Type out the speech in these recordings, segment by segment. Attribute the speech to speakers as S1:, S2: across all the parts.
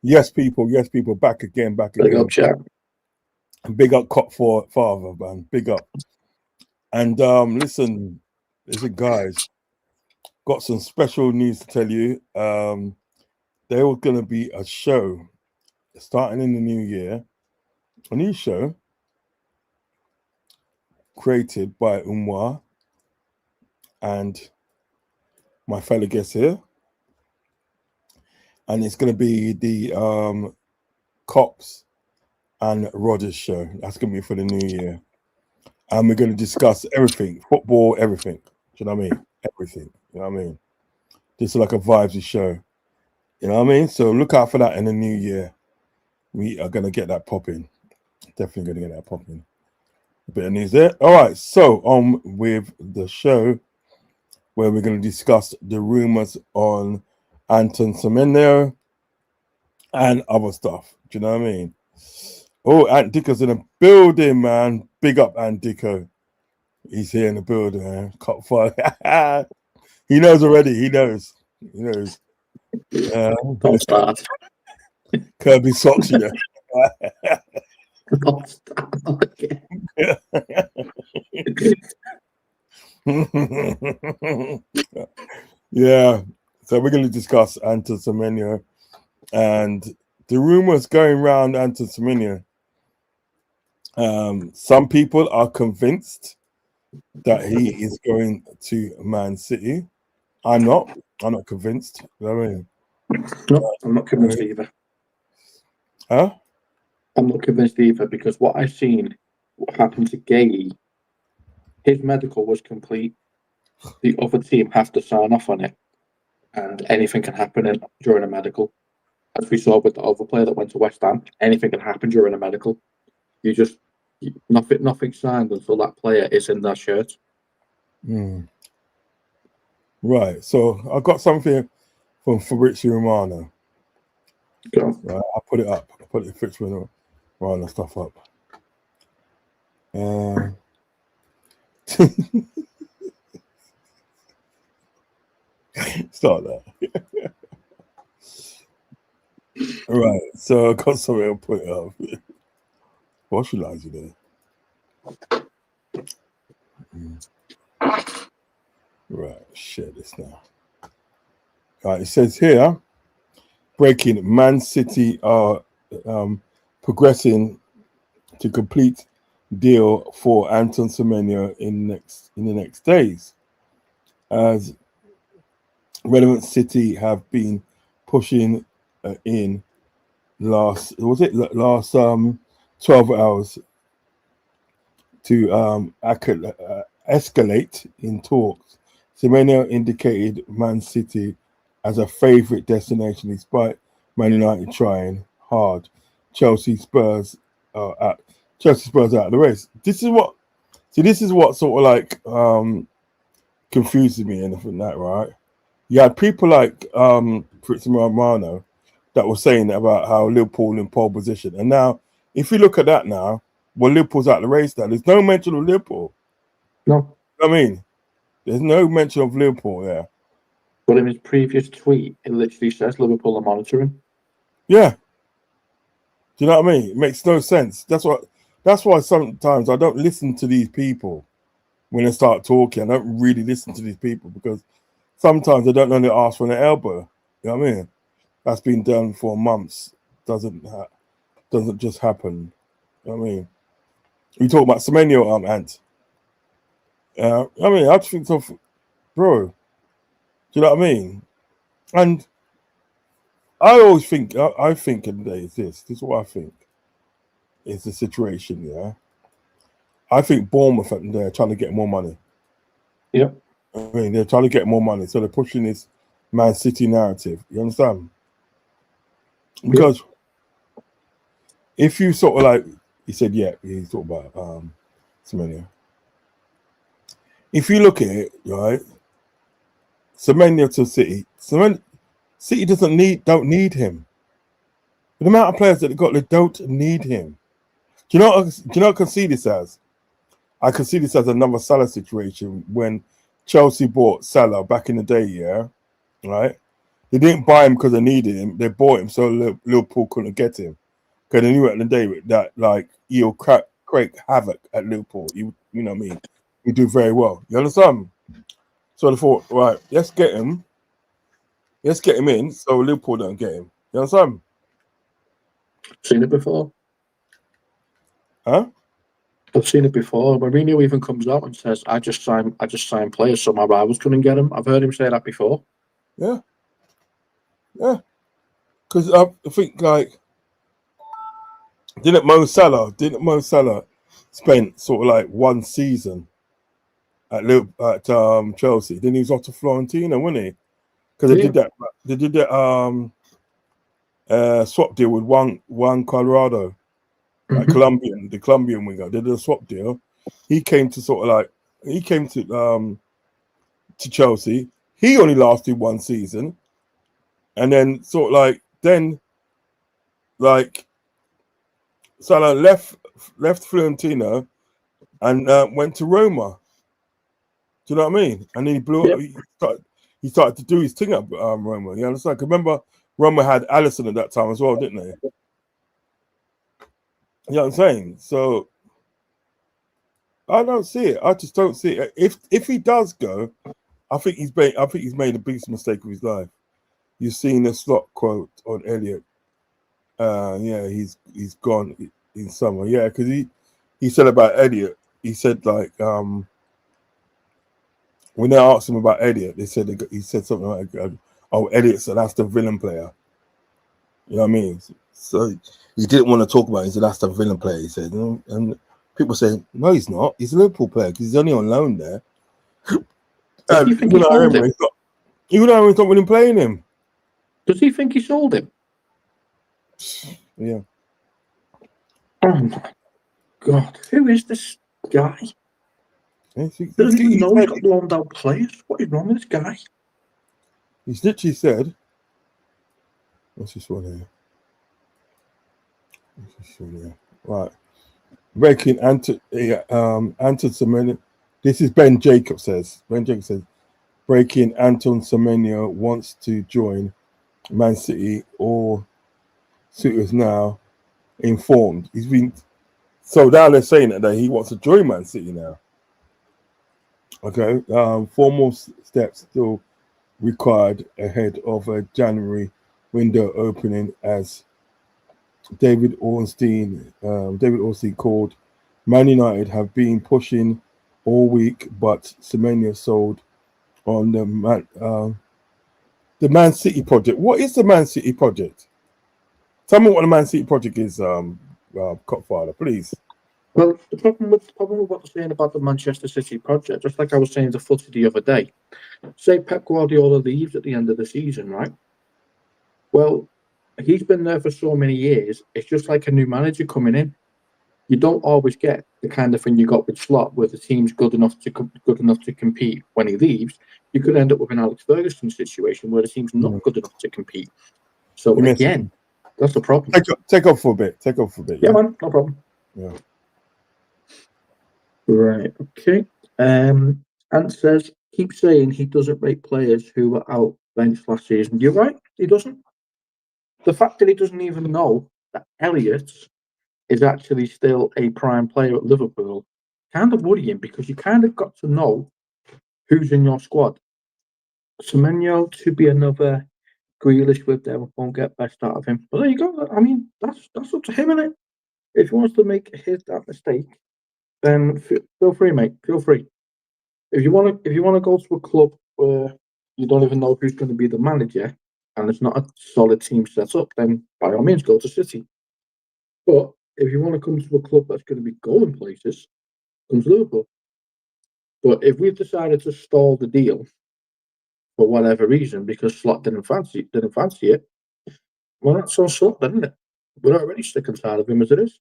S1: Yes, people. Yes, people. Back again. Back
S2: Big up,
S1: again.
S2: chat.
S1: Big up, cop for father, man. Big up. And listen, guys. Got some special news to tell you. There was going to be a show starting in the new year. A new show created by Umwa and my fellow guest here, and it's going to be the Cops and Rogers show. That's going to be for the new year, and we're going to discuss everything, football, everything. Do you know what I mean? Everything. You know what I mean? This is like a vibes show. You know what I mean? So look out for that in the new year. We are going to get that popping. Definitely going to get that popping. A bit of news there. All right, so on with the show where we're going to discuss the rumors on Anton Semenyo and other stuff. Do you know what I mean? Oh, Ant Dicko's in the building, man. Big up Ant Dicko. He's here in the building, man. Cop fire. He knows already. He knows. He knows.
S2: Don't start.
S1: Kirby socks, you know.
S2: Don't start again.
S1: Yeah. So we're going to discuss Anton Semenyo and the rumors going around Anton Semenyo. Some people are convinced that he is going to Man City. I'm not. I'm not convinced. You know what I mean?
S2: No, I'm not convinced either.
S1: Huh?
S2: I'm not convinced either because what I've seen, what happened to Gay, his medical was complete. The other team have to sign off on it, and anything can happen during a medical. As we saw with the other player that went to West Ham, anything can happen during a medical. Nothing signed until that player is in that shirt.
S1: Right. So I got something from Fabrizio Romano. Right, I'll put it up. I'll put the Fabrizio Romano stuff up. Start that. Right. So I got something. I'll put it up. What should I do there? Right. Share this now. Right. It says here, breaking: Man City are progressing to complete deal for Anton Semenyo in the next days, as relevant City have been pushing in last 12 hours to escalate in talks. Semenyo indicated Man City as a favourite destination despite Man United trying hard. Chelsea Spurs out of the race. This is what sort of like confuses me and that, right? You had people like Fabrizio Romano that were saying about how Liverpool in pole position, and now if you look at that now, well, Liverpool's out of the race now. There's no mention of Liverpool.
S2: No,
S1: I mean, there's no mention of Liverpool there.
S2: But in his previous tweet, it literally says Liverpool are monitoring.
S1: Yeah. Do you know what I mean? It makes no sense. That's why sometimes I don't listen to these people when they start talking. I don't really listen to these people because sometimes they don't know they ask for an elbow. You know what I mean? That's been done for months. Doesn't just happen. You know what I mean? We talk about Semenyo, Ant. I mean, I just think so, bro. Do you know what I mean? And I always think, I think in the day is this. This is what I think is the situation. Yeah, I think Bournemouth they're trying to get more money.
S2: Yep.
S1: I mean, they're trying to get more money, so they're pushing this Man City narrative. You understand? Because if you sort of like, he said, yeah, he's talking about Semenyo. If you look at it, right, Semenyo to City, City don't need him. The amount of players that they've got, they don't need him. Do you know what I can see this as? I can see this as another Salah situation when Chelsea bought Salah back in the day, yeah, right? They didn't buy him because they needed him. They bought him so Liverpool couldn't get him. Because they knew at the day that like he'll create havoc at Liverpool. You know what I mean? He do very well. You understand? So they thought, right, let's get him. Let's get him in so Liverpool don't get him. You understand?
S2: Seen it before.
S1: Huh?
S2: I've seen it before. Mourinho even comes out and says, "I just signed players so my rivals couldn't get him." I've heard him say that before.
S1: Yeah. Yeah. Because I think like didn't Mo Salah spent sort of like one season at Chelsea? Then he was off to Florentina, wasn't he? Because they did that swap deal with Juan Colorado, like the Colombian winger. They did a swap deal. He came to Chelsea. He only lasted one season, and then sort of like Salah left Fiorentina and went to Roma. Do you know what I mean? And then he blew up. He started to do his thing at Roma. You understand? Remember, Roma had Alisson at that time as well, didn't they? You know what I'm saying? So I don't see it. I just don't see it. If he does go, I think he's made the biggest mistake of his life. You've seen the slot quote on Elliot. Yeah, he's gone in summer. Yeah, because he said about Elliot. He said like when they asked him about Elliot, he said something like, "Oh, Elliot's an Aston Villa player." You know what I mean? So he didn't want to talk about it. He said that's the villain player. He said, and people say no, he's not. He's a Liverpool player because he's only on loan there.
S2: Does he think he sold him?
S1: Even though he's not really playing him.
S2: Does he think he sold him?
S1: Yeah.
S2: Oh my God! Who is this guy? Doesn't even know he's got loaned out players. What is wrong with this guy?
S1: He's literally said, "What's this one here?" Right. Breaking Anton Semenyo. This is Ben Jacob says. Ben Jacob says, breaking Anton Semenyo wants to join Man City or suitors now informed. He's been so now they're saying that he wants to join Man City now. Okay. Formal steps still required ahead of a January window opening as David Ornstein called. Man United have been pushing all week, but Semenyo sold on the Man City project. What is the Man City project? Tell me what the Man City project is, Copfather, please.
S2: Well, the problem with what we're saying about the Manchester City project, just like I was saying to Footy the other day, say Pep Guardiola leaves at the end of the season, right? Well, he's been there for so many years. It's just like a new manager coming in. You don't always get the kind of thing you got with Slot, where the team's good enough to compete when he leaves. You could end up with an Alex Ferguson situation where the team's not good enough to compete. So again, that's the problem.
S1: Take off for a bit.
S2: Yeah, man, no problem.
S1: Yeah.
S2: Right. Okay. Ant says, keep saying he doesn't rate players who were out benched last season. You're right. He doesn't. The fact that he doesn't even know that Elliott is actually still a prime player at Liverpool kind of worrying, because you kind of got to know who's in your squad. Semenyo to be another Grealish with them, won't get best out of him. But there you go. I mean, that's up to him, innit? If he wants to make that mistake, then feel free, mate. Feel free. If you want to go to a club where you don't even know who's going to be the manager and it's not a solid team set up, then by all means go to City. But if you want to come to a club that's going to be going places, come to Liverpool. But if we've decided to stall the deal for whatever reason because Slot didn't fancy it, well, that's on Slot, isn't it? We're already sick and tired of him as it is.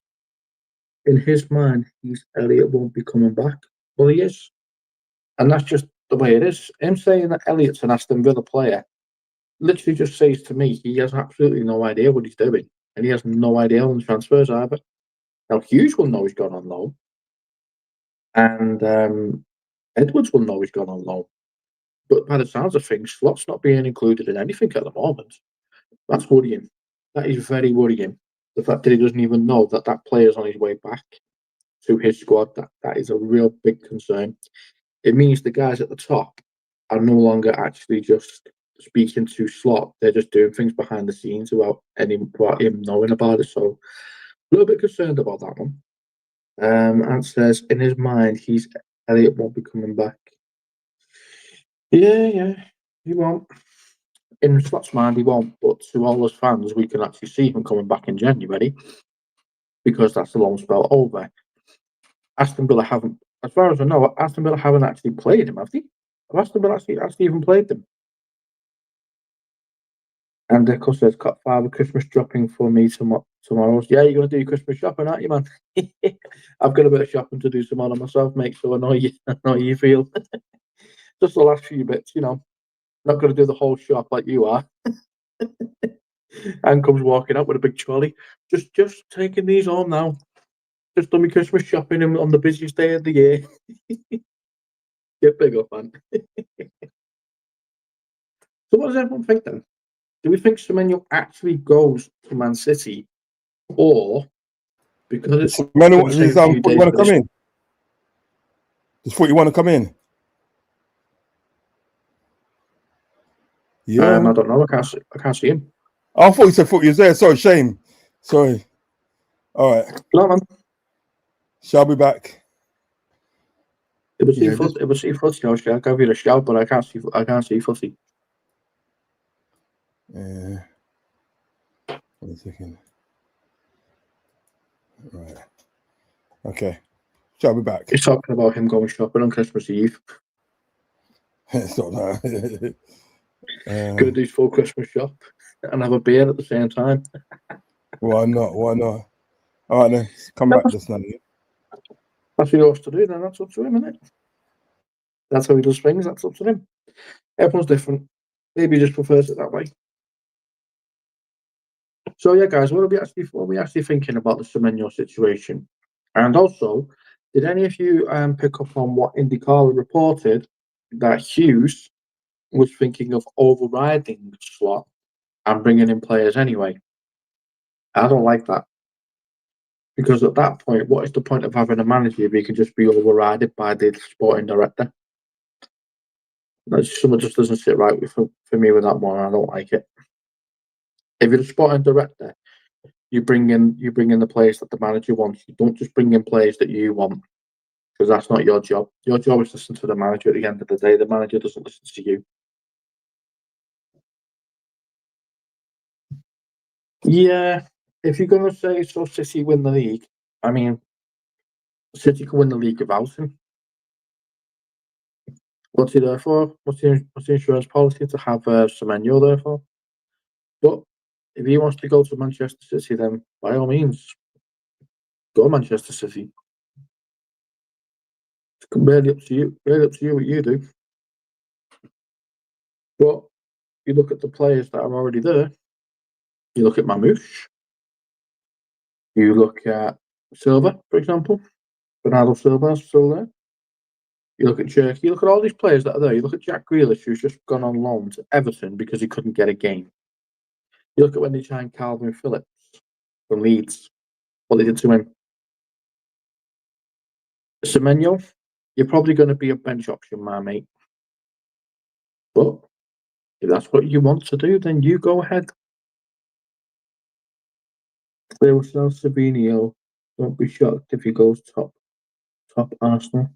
S2: In his mind, Elliott won't be coming back. Well, he is. And that's just the way it is. Him saying that Elliott's an Aston Villa player literally just says to me he has absolutely no idea what he's doing. And he has no idea on the transfers either. Now, Hughes will know he's gone on loan. And Edwards will know he's gone on loan. But by the sounds of things, Slot's not being included in anything at the moment. That's worrying. That is very worrying. The fact that he doesn't even know that that player's on his way back to his squad, that is a real big concern. It means the guys at the top are no longer actually just speaking to Slot. They're just doing things behind the scenes without him knowing about it. So a little bit concerned about that one. And says in his mind, Elliot won't be coming back. Yeah, he won't. In Slot's mind, he won't. But to all us fans, we can actually see him coming back in January because that's the long spell over. Aston Villa haven't, as far as I know, Aston Villa haven't actually played him, have they? Have Aston Villa actually even played them? And of course, there's got Father Christmas shopping for me tomorrow. Yeah, you're going to do your Christmas shopping, aren't you, man? I've got a bit of shopping to do tomorrow myself, mate, so I know you feel. Just the last few bits, not going to do the whole shop like you are. And comes walking out with a big trolley. Just taking these home now. Just done my Christmas shopping on the busiest day of the year. Get big up, man. So what does everyone think then? Do we think Semenyo actually goes to Man City, or because it's
S1: Semenyo,
S2: going to take a few
S1: you
S2: days
S1: want to
S2: for
S1: come in? Just thought you want to come in. Yeah.
S2: I don't know. I can't see him.
S1: I thought you was there. Sorry, shame. Sorry. All right.
S2: No, man.
S1: Shall be back.
S2: It was footy. I'll give you a shout, but I can't see footy.
S1: Yeah. 1 second. Right. Okay. Shall be back.
S2: He's talking about him going shopping on Christmas Eve.
S1: It's not that.
S2: Go do his full Christmas shop and have a beer at the same time.
S1: Why not? All right, then. Come back just now.
S2: That's what he wants to do, then that's up to him, isn't it? That's how he does things, that's up to him. Everyone's different. Maybe he just prefers it that way. So yeah, guys, what are we actually thinking about the Semenyo situation? And also, did any of you pick up on what IndyCar reported that Hughes was thinking of overriding Slot and bringing in players anyway? I don't like that. Because at that point, what is the point of having a manager if he can just be overridden by the sporting director? Someone just doesn't sit right for me with that one. I don't like it. If you're a sporting director, you bring in the players that the manager wants. You don't just bring in players that you want, because that's not your job. Your job is to listen to the manager. At the end of the day, the manager doesn't listen to you. Yeah, if you're going to say so, City win the league. I mean, City can win the league without him. What's he there for? What's the insurance policy to have Semenyo there for? But if he wants to go to Manchester City, then by all means, go Manchester City. It's really up to you. Really up to you what you do. But you look at the players that are already there. You look at Mamouche. You look at Silva, for example. Bernardo Silva's still there. You look at Cherky. You look at all these players that are there. You look at Jack Grealish, who's just gone on loan to Everton because he couldn't get a game. You look at when they signed Calvin Phillips from Leeds, what they did to him. Semenyo, you're probably going to be a bench option, my mate. But if that's what you want to do, then you go ahead. There was no Semenyo. Don't be shocked if he goes top Arsenal.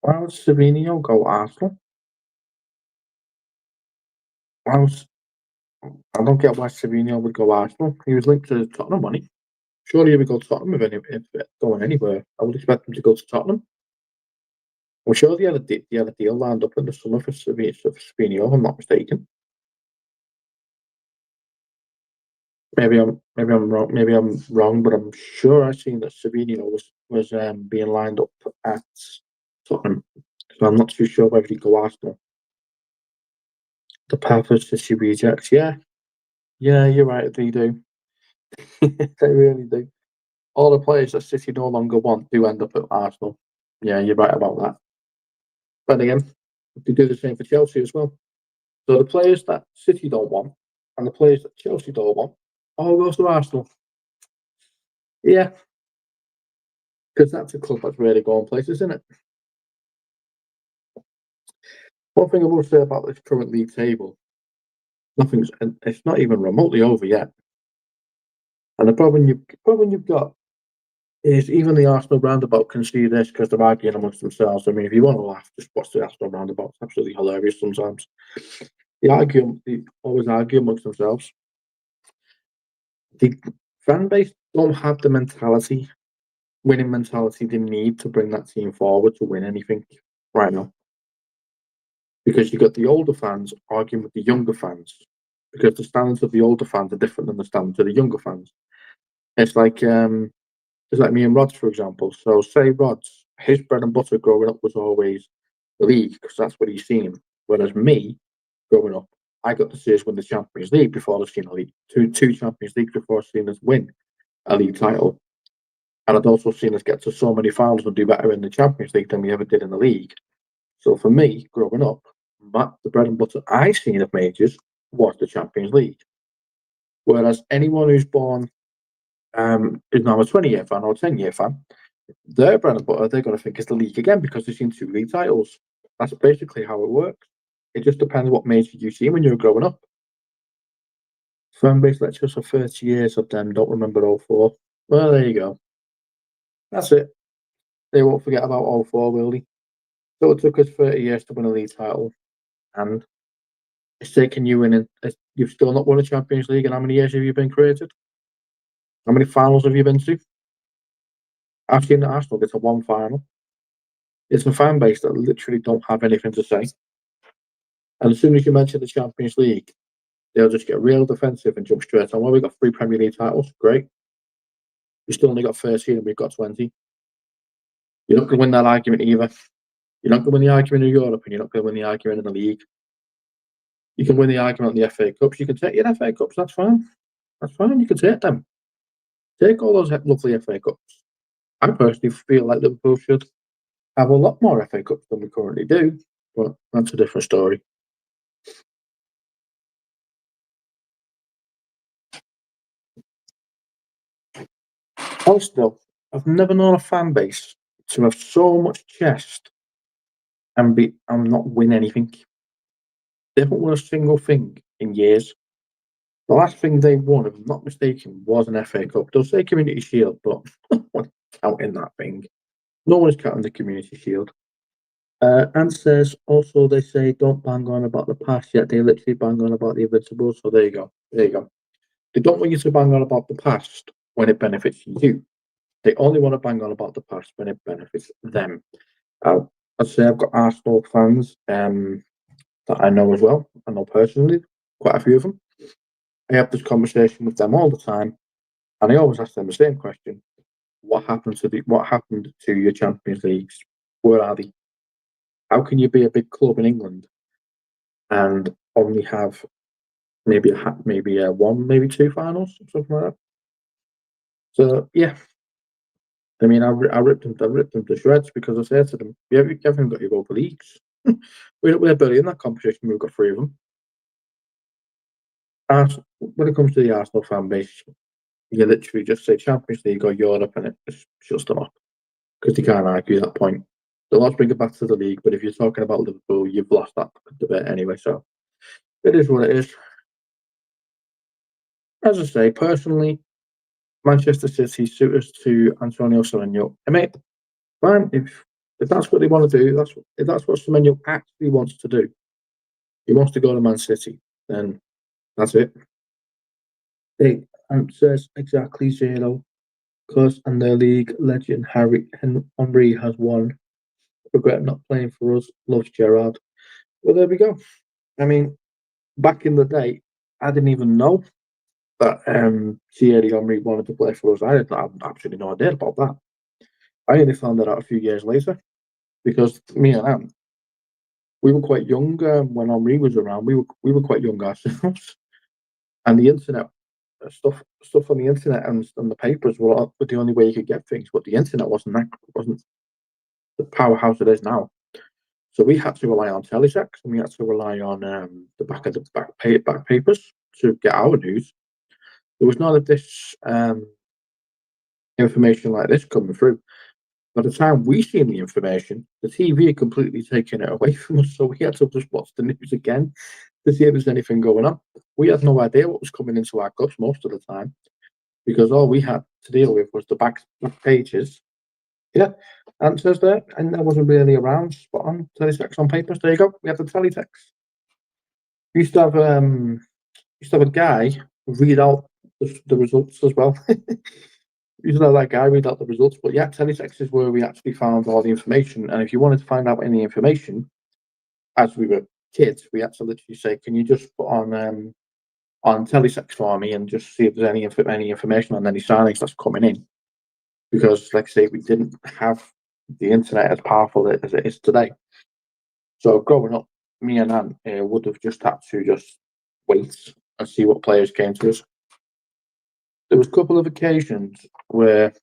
S2: Why would Semenyo go Arsenal? I don't get why Semenyo would go Arsenal. He was linked to Tottenham, wasn't he? Surely he would go to Tottenham if going anywhere. I would expect him to go to Tottenham. I'm sure they had a deal lined up in the summer for Semenyo, if I'm not mistaken. Maybe I'm wrong. Maybe I'm wrong, but I'm sure I've seen that Semenyo was being lined up at Tottenham. So I'm not too sure whether he'd go Arsenal. The Palace City rejects, yeah, you're right. They do. They really do. All the players that City no longer want do end up at Arsenal. Yeah, you're right about that. But again, They do the same for Chelsea as well. So the players that City don't want and the players that Chelsea don't want all goes to Arsenal. Yeah, because that's a club that's really going places, isn't it? One thing I will say about this current league table, it's not even remotely over yet. And the problem you've got is even the Arsenal roundabout can see this because they're arguing amongst themselves. I mean, if you want to laugh, just watch the Arsenal roundabout. It's absolutely hilarious sometimes. They always argue amongst themselves. The fan base don't have the winning mentality they need to bring that team forward to win anything right now. Because you've got the older fans arguing with the younger fans. Because the standards of the older fans are different than the standards of the younger fans. It's like me and Rod's, for example. So say Rod's, his bread and butter growing up was always the league, because that's what he's seen. Whereas me, growing up, I got to see us win the Champions League before I've seen a league. Two Champions Leagues before I've seen us win a league title. And I'd also seen us get to so many finals and do better in the Champions League than we ever did in the league. So for me, growing up, the bread and butter I seen of majors was the Champions League. Whereas anyone who's born is now a 20-year fan or a 10-year fan, their bread and butter, they're going to think it's the league again because they've seen 2 league titles. That's basically how it works. It just depends what major you see when you're growing up. Fan base lectures for 30 years of them don't remember 04. Well, there you go. That's it. They won't forget about 04, will they? So it took us 30 years to win a league title, and it's taken you in, and you've still not won a Champions League. And how many years have you been created? How many finals have you been to? I've seen Arsenal get to 1 final. It's a fan base that literally don't have anything to say. And as soon as you mention the Champions League, they'll just get real defensive and jump straight on. Well, we've got 3 Premier League titles. Great. We still only got 13 and we've got 20. You're not going to win that argument either. You're not going to win the argument in Europe, and you're not going to win the argument in the league. You can win the argument in the FA Cups. You can take your FA Cups. That's fine. That's fine. You can take them. Take all those lovely FA Cups. I personally feel like Liverpool should have a lot more FA Cups than we currently do, but that's a different story. Also, I've never known a fan base to have so much chest and not win anything. They haven't won a single thing in years. The last thing they won, if I'm not mistaken, was an FA Cup. They'll say Community Shield, but I'm counting that thing. No one's counting the Community Shield. And says also they say don't bang on about the past, yet they literally bang on about the Invincibles. So there you go. There you go. They don't want you to bang on about the past when it benefits you. They only want to bang on about the past when it benefits them. I'd say I've got Arsenal fans that I know as well. I know personally quite a few of them. I have this conversation with them all the time, and I always ask them the same question: what happened to your Champions Leagues? Where are they? How can you be a big club in England and only have maybe 1, maybe 2 finals, something like that? So yeah, I mean, I ripped them to shreds because I said to them, "You haven't got your Europa Leagues. we're barely in that competition. We've got 3 of them." And when it comes to the Arsenal fan base, you literally just say Champions League or Europe, and it just shuts them up because they can't argue that point. They'll not bring it back to the league, but if you're talking about Liverpool, you've lost that debate anyway. So it is what it is. As I say, personally, Manchester City suitors to Antonio Semenyo. I mean, fine, if that's what they want to do, if that's what Semenyo actually wants to do, he wants to go to Man City, then that's it. And says exactly 0, because and their league legend Henry has won. Regret not playing for us. Loves Gerrard. Well, there we go. I mean, back in the day, I didn't even know that Thierry Henry wanted to play for us. I had absolutely no idea about that. I only found that out a few years later because me and Ant, we were quite young when Henry was around. We were quite young ourselves, and the internet stuff on the internet and the papers were the only way you could get things. But the internet wasn't the powerhouse it is now. So we had to rely on teletext and we had to rely on the back of the back papers to get our news. There was none of this information like this coming through. By the time we seen the information, the TV had completely taken it away from us, so we had to just watch the news again to see if there's anything going on. We had no idea what was coming into our cups most of the time because all we had to deal with was the back pages. Yeah, answers there, and there wasn't really around spot on teletext on papers. There you go. We had the teletext. We used to have a guy read out the results as well. We used to have that guy read out the results, but yeah, teletext is where we actually found all the information. And if you wanted to find out any information, as we were kids, we had to literally say, "Can you just put on teletext for me and just see if there's any information on any signings that's coming in?" Because, like I say, we didn't have the internet as powerful as it is today. So growing up, me and Ant would have just had to just wait and see what players came to us. There was a couple of occasions where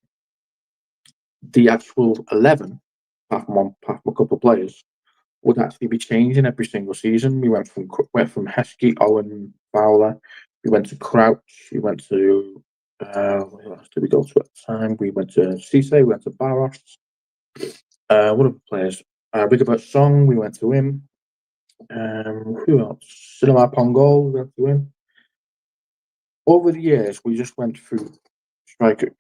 S2: the actual 11, apart from a couple of players, would actually be changing every single season. We went from Heskey, Owen, Fowler. We went to Crouch. We went to where else did we go to at the time? We went to Cisse. We went to Barros. One of the players, Rigobert Song. We went to him. Who else? Cinema Pongo. We went to him. Over the years, we just went through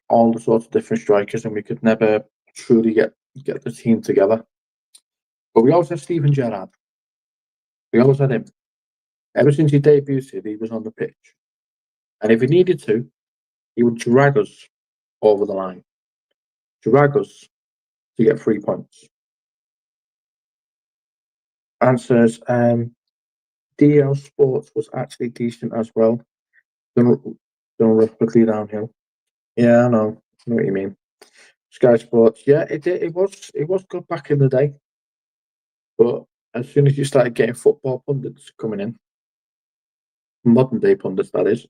S2: all the sorts of different strikers, and we could never truly get the team together. But we always had Steven Gerrard. We always had him. Ever since he debuted, he was on the pitch. And if he needed to, he would drag us over the line. Drag us to get 3 points. Answers, DL Sports was actually decent as well. Done rapidly downhill. Yeah, I know what you mean. Sky Sports, yeah, it was good back in the day. But as soon as you started getting football pundits coming in, modern day pundits that is,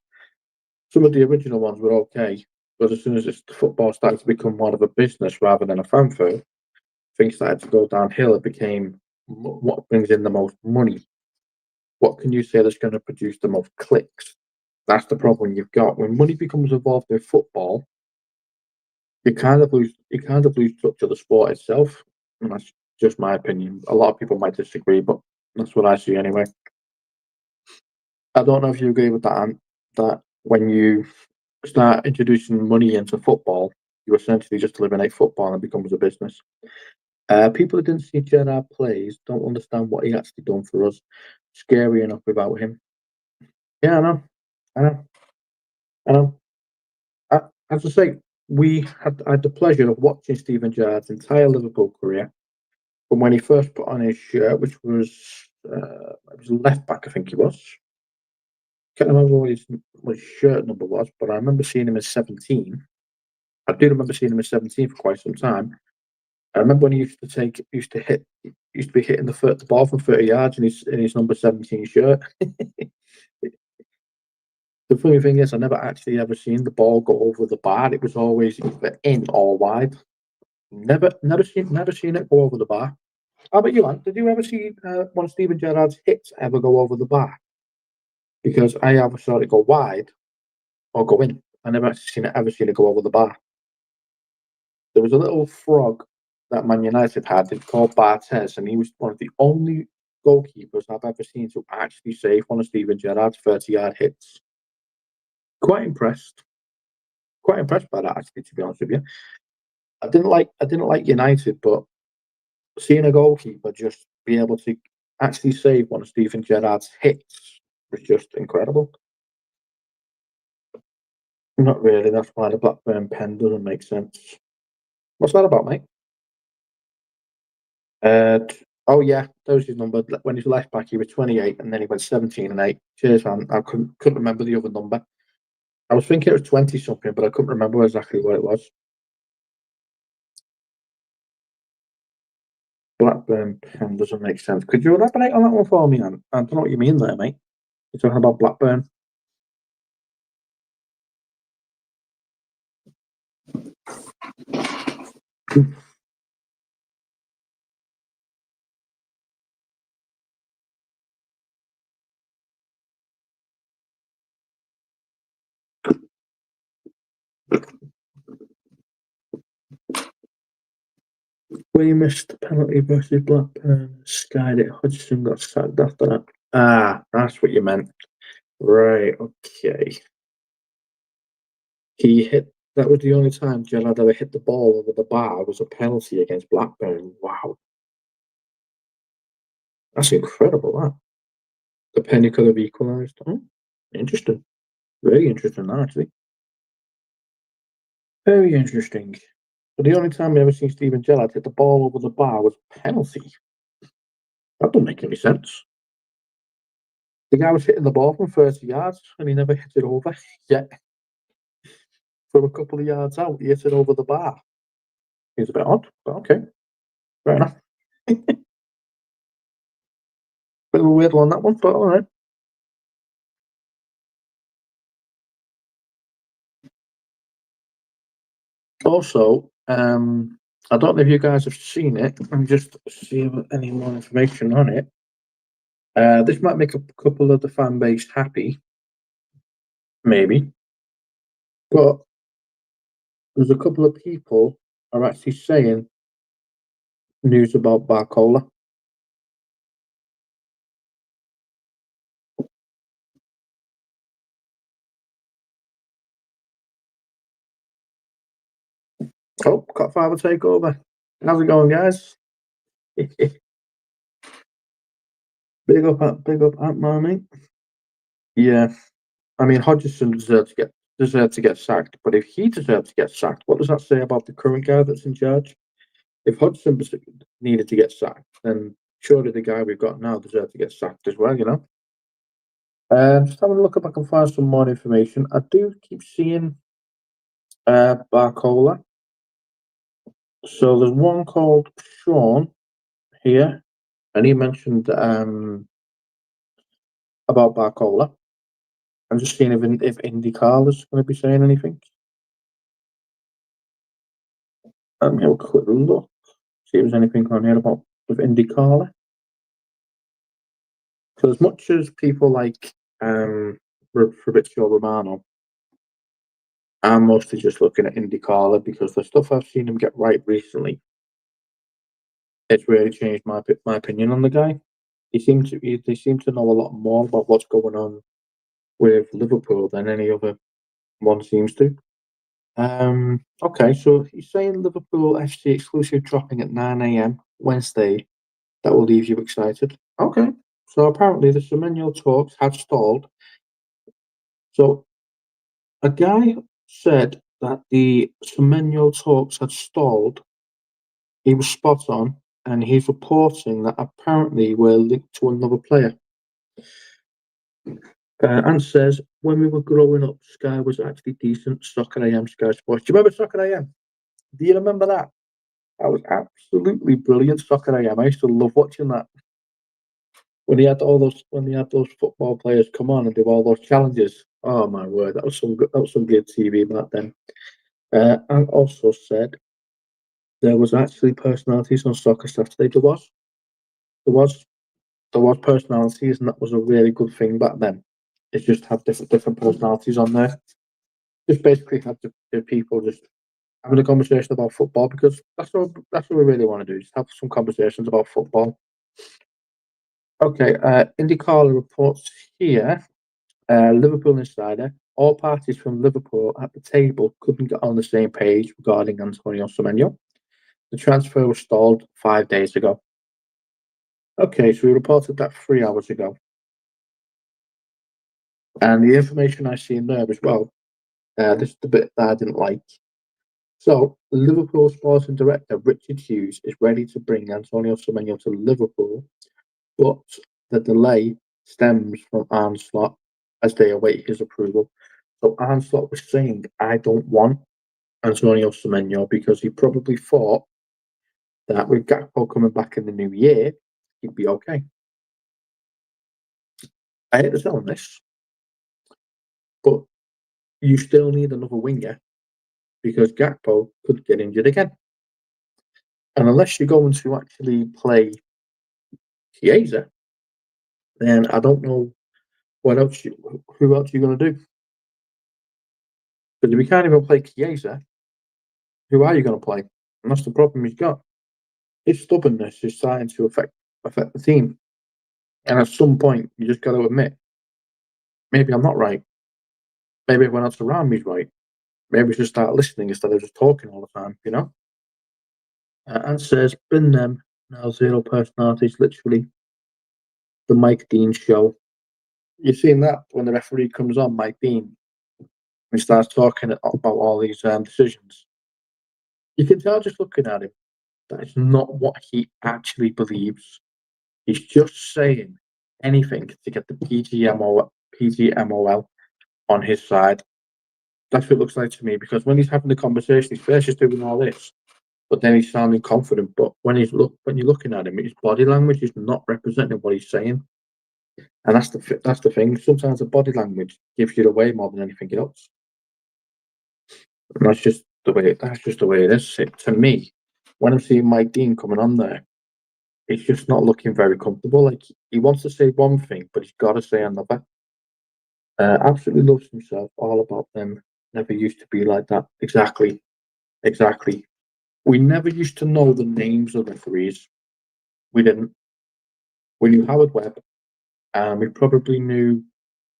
S2: some of the original ones were okay. But as soon as football started to become more of a business rather than a fanfare, things started to go downhill. It became what brings in the most money. What can you say that's going to produce the most clicks? That's the problem you've got. When money becomes involved in football, you kind of lose touch of the sport itself. And that's just my opinion. A lot of people might disagree, but that's what I see anyway. I don't know if you agree with that, Ant, that when you start introducing money into football, you essentially just eliminate football and it becomes a business. People who didn't see Gerrard plays don't understand what he actually done for us. Scary enough without him. Yeah, I know. I know. I know. As I say, I had the pleasure of watching Steven Gerrard's entire Liverpool career from when he first put on his shirt, which was it was left back, I think he was. Can't remember what his shirt number was, but I remember seeing him as 17. I do remember seeing him as 17 for quite some time. I remember when he used to be hitting the ball from 30 yards in his number 17 shirt. The funny thing is, I never actually ever seen the ball go over the bar. It was always either in or wide. Never seen it go over the bar. How about you, Ant? Did you ever see one of Steven Gerrard's hits ever go over the bar? Because I ever saw it go wide or go in. I never actually ever seen it go over the bar. There was a little frog that Man United had. It's called Barthez, and he was one of the only goalkeepers I've ever seen to actually save one of Steven Gerrard's 30-yard hits. Quite impressed. Quite impressed by that, actually, to be honest with you. I didn't like United, but seeing a goalkeeper just be able to actually save one of Steven Gerrard's hits was just incredible. Not really. That's why the Blackburn pen doesn't make sense. What's that about, mate? Oh yeah, that was his number. When he's left back, he was 28, and then he went 17 and 8. Cheers, man. I couldn't remember the other number. I was thinking it was 20 something, but I couldn't remember exactly what it was. Blackburn pen doesn't make sense. Could you elaborate on that one for me, man? I don't know what you mean there, mate. You're talking about Blackburn. We missed the penalty versus Blackburn. Skied it. Hodgson got sacked after that. Ah, that's what you meant. Right, okay. He hit. That was the only time Gerrard ever hit the ball over the bar was a penalty against Blackburn. Wow. That's incredible, that. The penny could have equalised. Oh, interesting. Very interesting, actually. Very interesting. But the only time I ever seen Steven Gerrard hit the ball over the bar was a penalty. That doesn't make any sense. The guy was hitting the ball from 30 yards and he never hit it over yet. From a couple of yards out, he hit it over the bar. It's a bit odd, but okay. Fair enough. Bit of a weird one, that one, but alright. Also, I don't know if you guys have seen it. I'm just seeing any more information on it. This might make a couple of the fan base happy, maybe. But there's a couple of people are actually saying news about Barcola. Oh, Cop Five will take over. How's it going, guys? Big up, Ant Man, mate. Yeah, I mean Hodgson deserved to get sacked, but if he deserved to get sacked, what does that say about the current guy that's in charge? If Hodgson needed to get sacked, then surely the guy we've got now deserves to get sacked as well, you know? Just having a look if I can find some more information. I do keep seeing Barcola. So there's one called Sean here, and he mentioned about Barcola. I'm just seeing if IndyCar is going to be saying anything. Let me have a quick look. See if there's anything on here about with IndyCar. Because as much as people like Fabrizio Romano, I'm mostly just looking at IndyCar because the stuff I've seen him get right recently, it's really changed my opinion on the guy. They seem to know a lot more about what's going on with Liverpool than any other one seems to. Okay, so he's saying Liverpool FC exclusive dropping at 9 a.m. Wednesday. That will leave you excited. Okay, so apparently the Semenyo talks had stalled. So a guy said that the Semenyo talks had stalled. He was spot on, and he's reporting that apparently we're linked to another player. And says, when we were growing up, Sky was actually decent. Soccer AM, Sky Sports. Do you remember Soccer AM? Do you remember that? That was absolutely brilliant. Soccer AM. I used to love watching that. When they had those football players come on and do all those challenges. Oh my word, that was some good TV back then. And also said there was actually personalities on Soccer Saturday. There was, there was personalities, and that was a really good thing back then. It just had different personalities on there. Just basically had the people just having a conversation about football because that's what we really want to do. Just have some conversations about football. Okay, IndyCar reports here. Liverpool insider. All parties from Liverpool at the table couldn't get on the same page regarding Antonio Semenyo. The transfer was stalled 5 days ago. Okay, so we reported that 3 hours ago. And the information I see in there as well, this is the bit that I didn't like. So, Liverpool sporting director Richard Hughes is ready to bring Antonio Semenyo to Liverpool, but the delay stems from Arne Slot as they await his approval. So Arne Slot was saying, I don't want Antonio Semenyo because he probably thought that with Gakpo coming back in the new year, he'd be okay. I hate to tell him this, but you still need another winger because Gakpo could get injured again. And unless you're going to actually play Chiesa, then I don't know who else you're going to do. Because if you can't even play Chiesa, who are you going to play? And that's the problem he's got. His stubbornness is starting to affect the team. And at some point, you just got to admit, maybe I'm not right. Maybe everyone else around me is right. Maybe we should start listening instead of just talking all the time, you know? And says, been them, now zero personalities, literally the Mike Dean show. You've seen that when the referee comes on, Mike Dean, and he starts talking about all these decisions. You can tell just looking at him that it's not what he actually believes. He's just saying anything to get the PGMOL on his side. That's what it looks like to me, because when he's having the conversation, he's first just doing all this, but then he's sounding confident. But when you're looking at him, his body language is not representing what he's saying, and that's the thing. Sometimes the body language gives you away more than anything else. And that's just the way it is. To me, when I'm seeing Mike Dean coming on there, he's just not looking very comfortable. Like, he wants to say one thing, but he's got to say another. Absolutely loves himself. All about them. Never used to be like that. Exactly. We never used to know the names of referees. We didn't. We knew Howard Webb, and we probably knew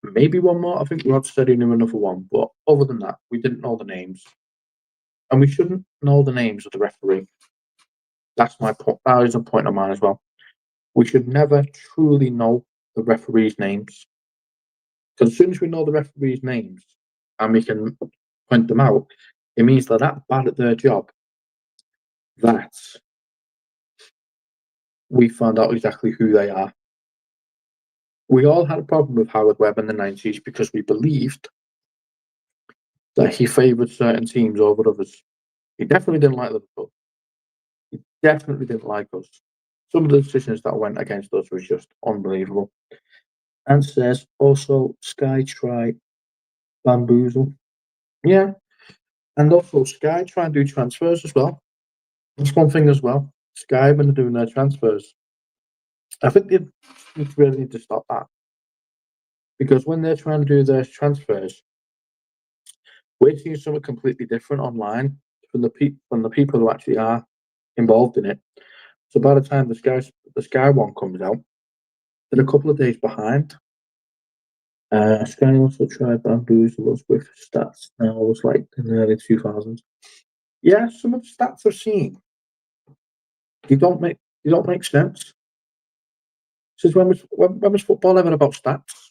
S2: maybe one more. I think Rod said he knew another one, but other than that, we didn't know the names. And we shouldn't know the names of the referee. That's my point. That is a point of mine as well. We should never truly know the referees' names. Because as soon as we know the referees' names and we can point them out, it means they're that bad at their job that we found out exactly who they are. We all had a problem with Howard Webb in the 90s because we believed that he favoured certain teams over others. He definitely didn't like Liverpool. He definitely didn't like us. Some of the decisions that went against us was just unbelievable. And says also Sky try bamboozle. Yeah. And also Sky try and do transfers as well. That's one thing as well. Sky, when they're doing their transfers, I think they really need to stop that. Because when they're trying to do their transfers, we're seeing something completely different online from the people who actually are involved in it. So by the time the Sky one comes out, they're a couple of days behind. Sky also tried bamboozle us with stats. Now it was like in the early 2000s. Yeah, some of the stats I've seen, they don't make sense. Since when was football ever about stats?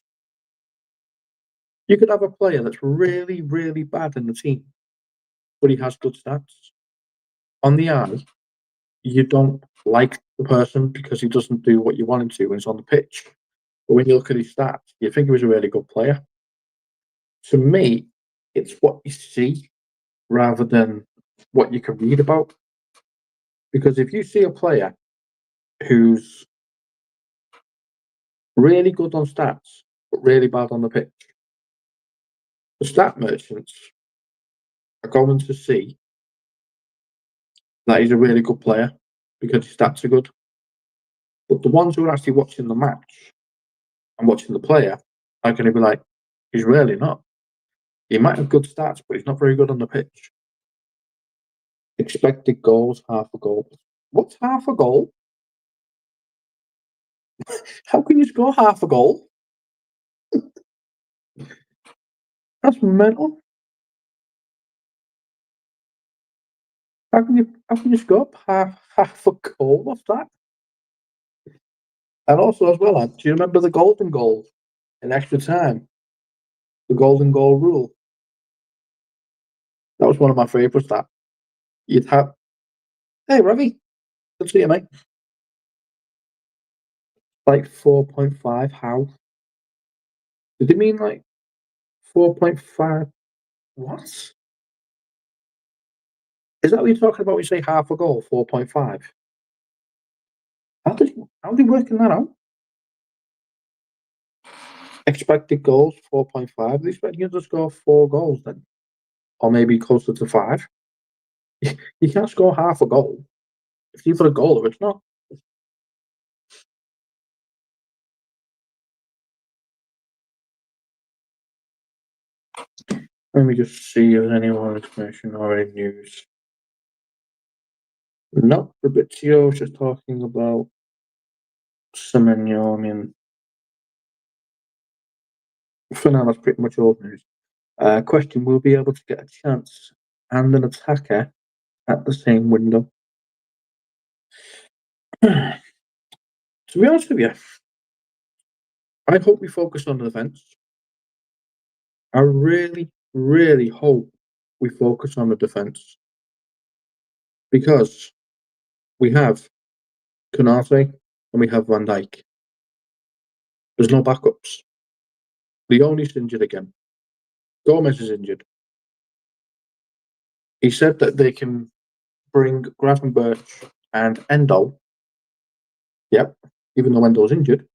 S2: You could have a player that's really, really bad in the team, but he has good stats. On the eye, you don't like the person because he doesn't do what you want him to when he's on the pitch. But when you look at his stats, you think he was a really good player. To me, it's what you see rather than what you can read about. Because if you see a player who's really good on stats, but really bad on the pitch, the stat merchants are going to see that he's a really good player because his stats are good. But the ones who are actually watching the match and watching the player are going to be like, he's really not. He might have good stats, but he's not very good on the pitch. Expected goals, half a goal. What's half a goal? How can you score half a goal? That's mental. How can you score half a goal? What's that? And also as well, do you remember the golden goal in extra time? The golden goal rule. That was one of my favourites. That you'd have. Hey, Ravi, good to see you, mate. Like 4.5. How? Did they mean like 4.5? What? Is that what you're talking about when you say half a goal, 4.5? How are they working that out? Expected goals, 4.5. They expect you to score 4 goals then. Or maybe closer to 5. You can't score half a goal. It's either a goal or it's not. Let me just see if there's any more information or any news. No, Fabrizio was just talking about Semenyo. I mean, for now, that's pretty much all news. Question: will we be able to get a chance and an attacker at the same window? To be honest with you, I hope we focus on the defence. I really, really hope we focus on the defence because we have Canate and we have Van Dijk. There's no backups. Leone's injured again. Gomez is injured. He said that they can bring Gravenberch and Endo. Yep, even though Endo's injured.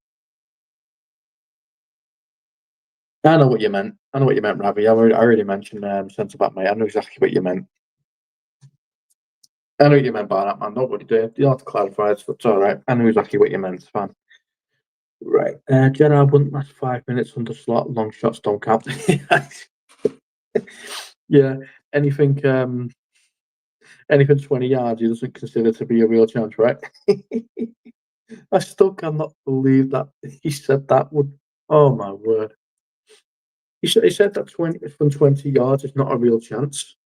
S2: I know what you meant. I know what you meant, Ravi. I already mentioned centre back, mate. I know exactly what you meant. I know what you meant by that, man. Nobody did. You don't have to clarify it, so it's all right. I know exactly what you meant. It's fine. Right. Gerrard wouldn't last 5 minutes under slot. Long shots don't count. Yeah. Anything 20 yards he doesn't consider to be a real chance, right? I still cannot believe that he said that would. Oh my word! He said that 20 yards is not a real chance.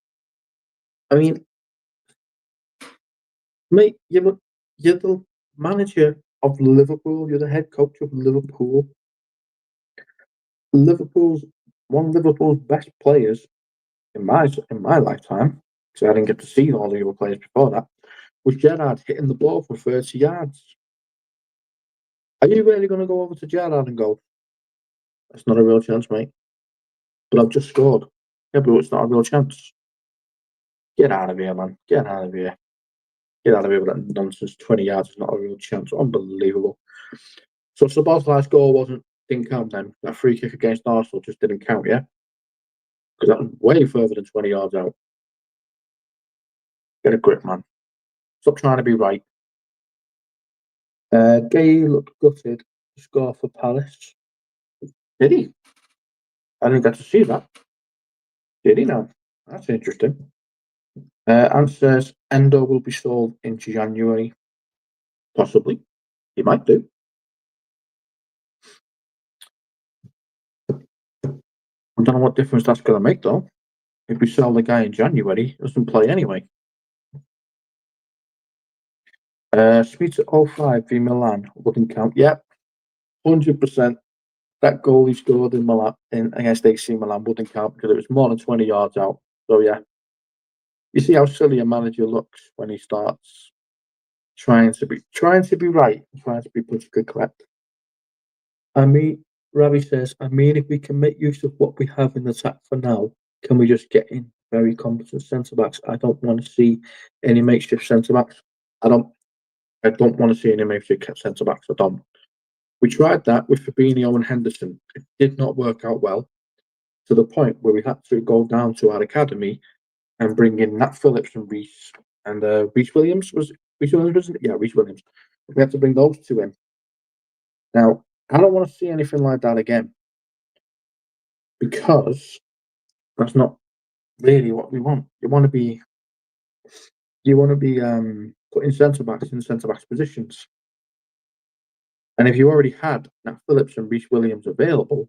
S2: I mean, mate, you're the manager of Liverpool. You're the head coach of Liverpool. One of Liverpool's best players in my lifetime. So I didn't get to see all the other players before that. Was Gerrard hitting the ball for 30 yards? Are you really going to go over to Gerrard and go, "That's not a real chance, mate"? But I've just scored. Yeah, but it's not a real chance. Get out of here, man. Get out of here. Get out of here with that nonsense. 20 yards is not a real chance. Unbelievable. So Szoboszlai's goal didn't count then. That free kick against Arsenal just didn't count, yeah? Because that was way further than 20 yards out. Get a grip, man. Stop trying to be right. Gay looked gutted to score for Palace. Did he? I didn't get to see that. Did he now? That's interesting. Ant says Endo will be sold in January. Possibly. He might do. I don't know what difference that's going to make, though. If we sell the guy in January, he doesn't play anyway. Smith at 05 v Milan wouldn't count. Yep, 100%. That goal he scored in Milan against AC Milan wouldn't count because it was more than 20 yards out. So yeah, you see how silly a manager looks when he starts trying to be right, trying to be politically correct. I mean, Ravi says, if we can make use of what we have in the attack for now, can we just get in very competent centre backs? I don't want to see any makeshift centre backs. I don't want to see any makeshift centre backs. I don't. We tried that with Fabinho and Henderson. It did not work out well, to the point where we had to go down to our academy and bring in Nat Phillips and Reece Williams. Reece Williams? Yeah, Reece Williams. We had to bring those two in. Now, I don't want to see anything like that again because that's not really what we want. You want to be putting centre backs in centre backs positions. And if you already had Nat Phillips and Reece Williams available,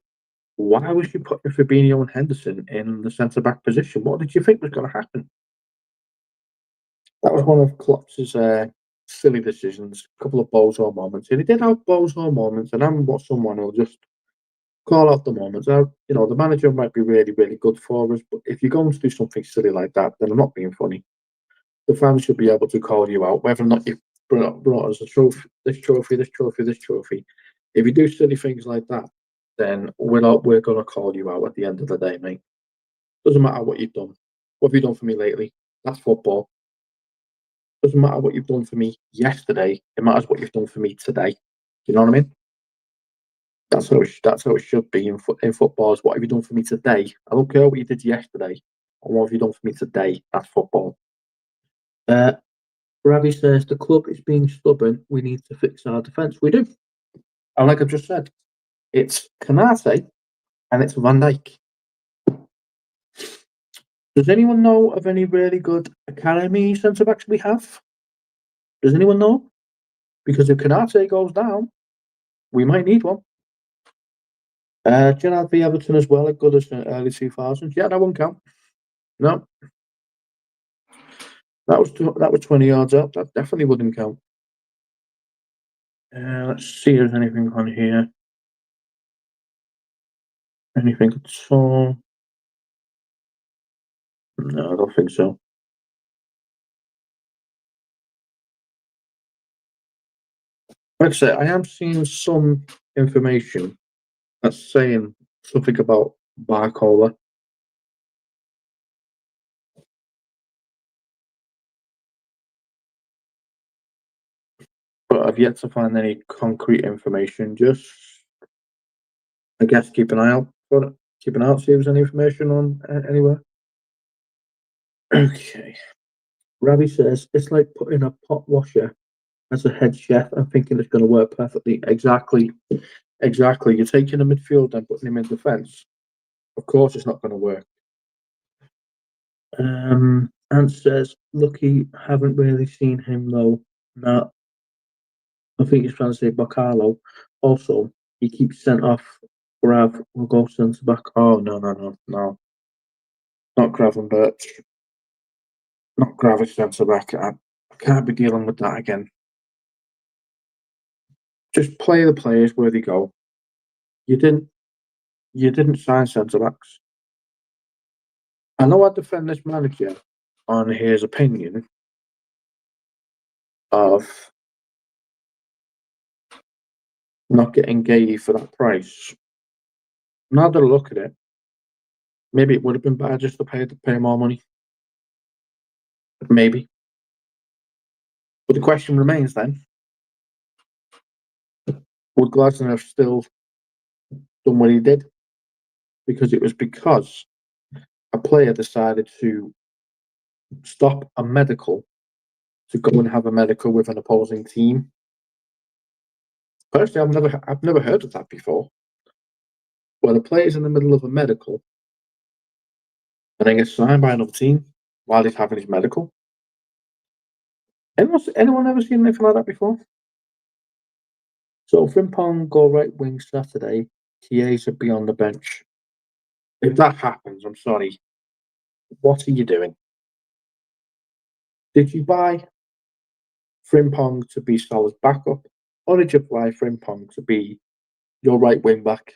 S2: why was you putting Fabinho and Henderson in the centre back position? What did you think was going to happen? That was one of Klopp's silly decisions. A couple of bozo moments, and he did have bozo moments. And I'm not someone who'll just call out the moments. The manager might be really, really good for us, but if you're going to do something silly like that, then I'm not being funny. The fans should be able to call you out, whether or not you've brought us a trophy, this trophy. If you do silly things like that, then we're going to call you out at the end of the day, mate. Doesn't matter what you've done. What have you done for me lately? That's football. Doesn't matter what you've done for me yesterday. It matters what you've done for me today. You know what I mean? That's how it should be in football. Is what have you done for me today? I don't care what you did yesterday. Or what have you done for me today? That's football. Ravi says the club is being stubborn. We need to fix our defence. We do. And like I just said, it's Canate and it's Van Dijk. Does anyone know of any really good academy centre backs we have? Does anyone know? Because if Canate goes down, we might need one. Gerard v Everton as well, good as early 2000s. Yeah, that won't count. No, that was 20 yards out. That definitely wouldn't count. Let's see if there's anything on here. Anything at all? No, I don't think so. Like I say, I am seeing some information that's saying something about Barcola. But I've yet to find any concrete information. Just, I guess, keep an eye out for it. Keep an eye out, see if there's any information on anywhere. Okay. Ravi says, it's like putting a pot washer as a head chef and thinking it's going to work perfectly. Exactly. Exactly. You're taking a midfielder and putting him in defence. Of course, it's not going to work. Ant says, lucky, haven't really seen him though. No, I think he's trying to say Bacalo. Also, he keeps sent off. Grav will go centre back. Oh, no. Not Gravenberch. Not Gravish centre back. I can't be dealing with that again. Just play the players where they go. You didn't sign centre backs. I know I defend this manager on his opinion of not getting Gay for that price. Now that I look at it, maybe it would have been better just to pay more money. Maybe. But the question remains then, would Gladstone have still done what he did? Because it was because a player decided to stop a medical to go and have a medical with an opposing team. Personally, I've never heard of that before. Where the player's in the middle of a medical and then gets signed by another team while he's having his medical. Anyone ever seen anything like that before? So Frimpong go right wing Saturday, Chiesa be on the bench. If that happens, I'm sorry. What are you doing? Did you buy Frimpong to be Salah's backup, or did you buy Frimpong to be your right wing back?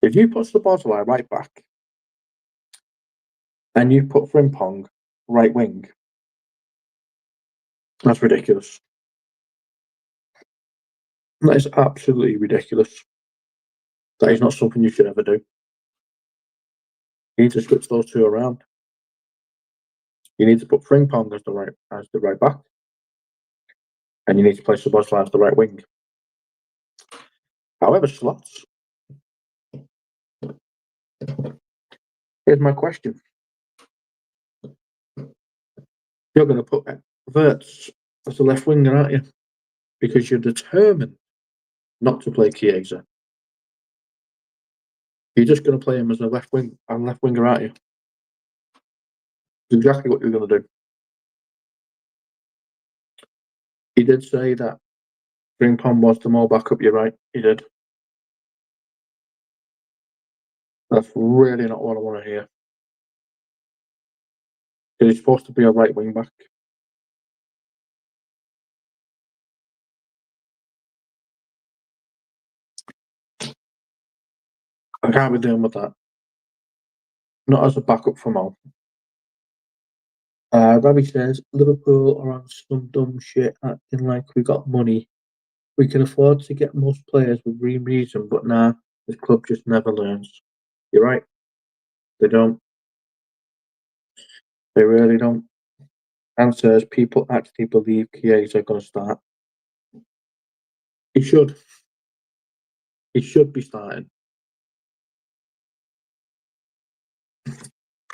S2: If you put Szoboszlai right back and you put Frimpong right wing, that's ridiculous. That is absolutely ridiculous. That is not something you should ever do. You need to switch those two around. You need to put Frimpong as the right back, and you need to play Szoboszlai as the right wing. However, slots. Here's my question. You're going to put Verts as the left winger, aren't you? Because you're determined not to play Chiesa. You're just going to play him as a left winger, aren't you? It's exactly what you're going to do. He did say that Frimpong was the more backup. You're right. He did. That's really not what I want to hear. He's supposed to be a right wing back. I can't be dealing with that. Not as a backup for Mo. Ravi says Liverpool are on some dumb shit acting like we got money. We can afford to get most players with reason, but nah, this club just never learns. You're right. They don't. They really don't. And says people actually believe Chiesa are going to start. He should. He should be starting.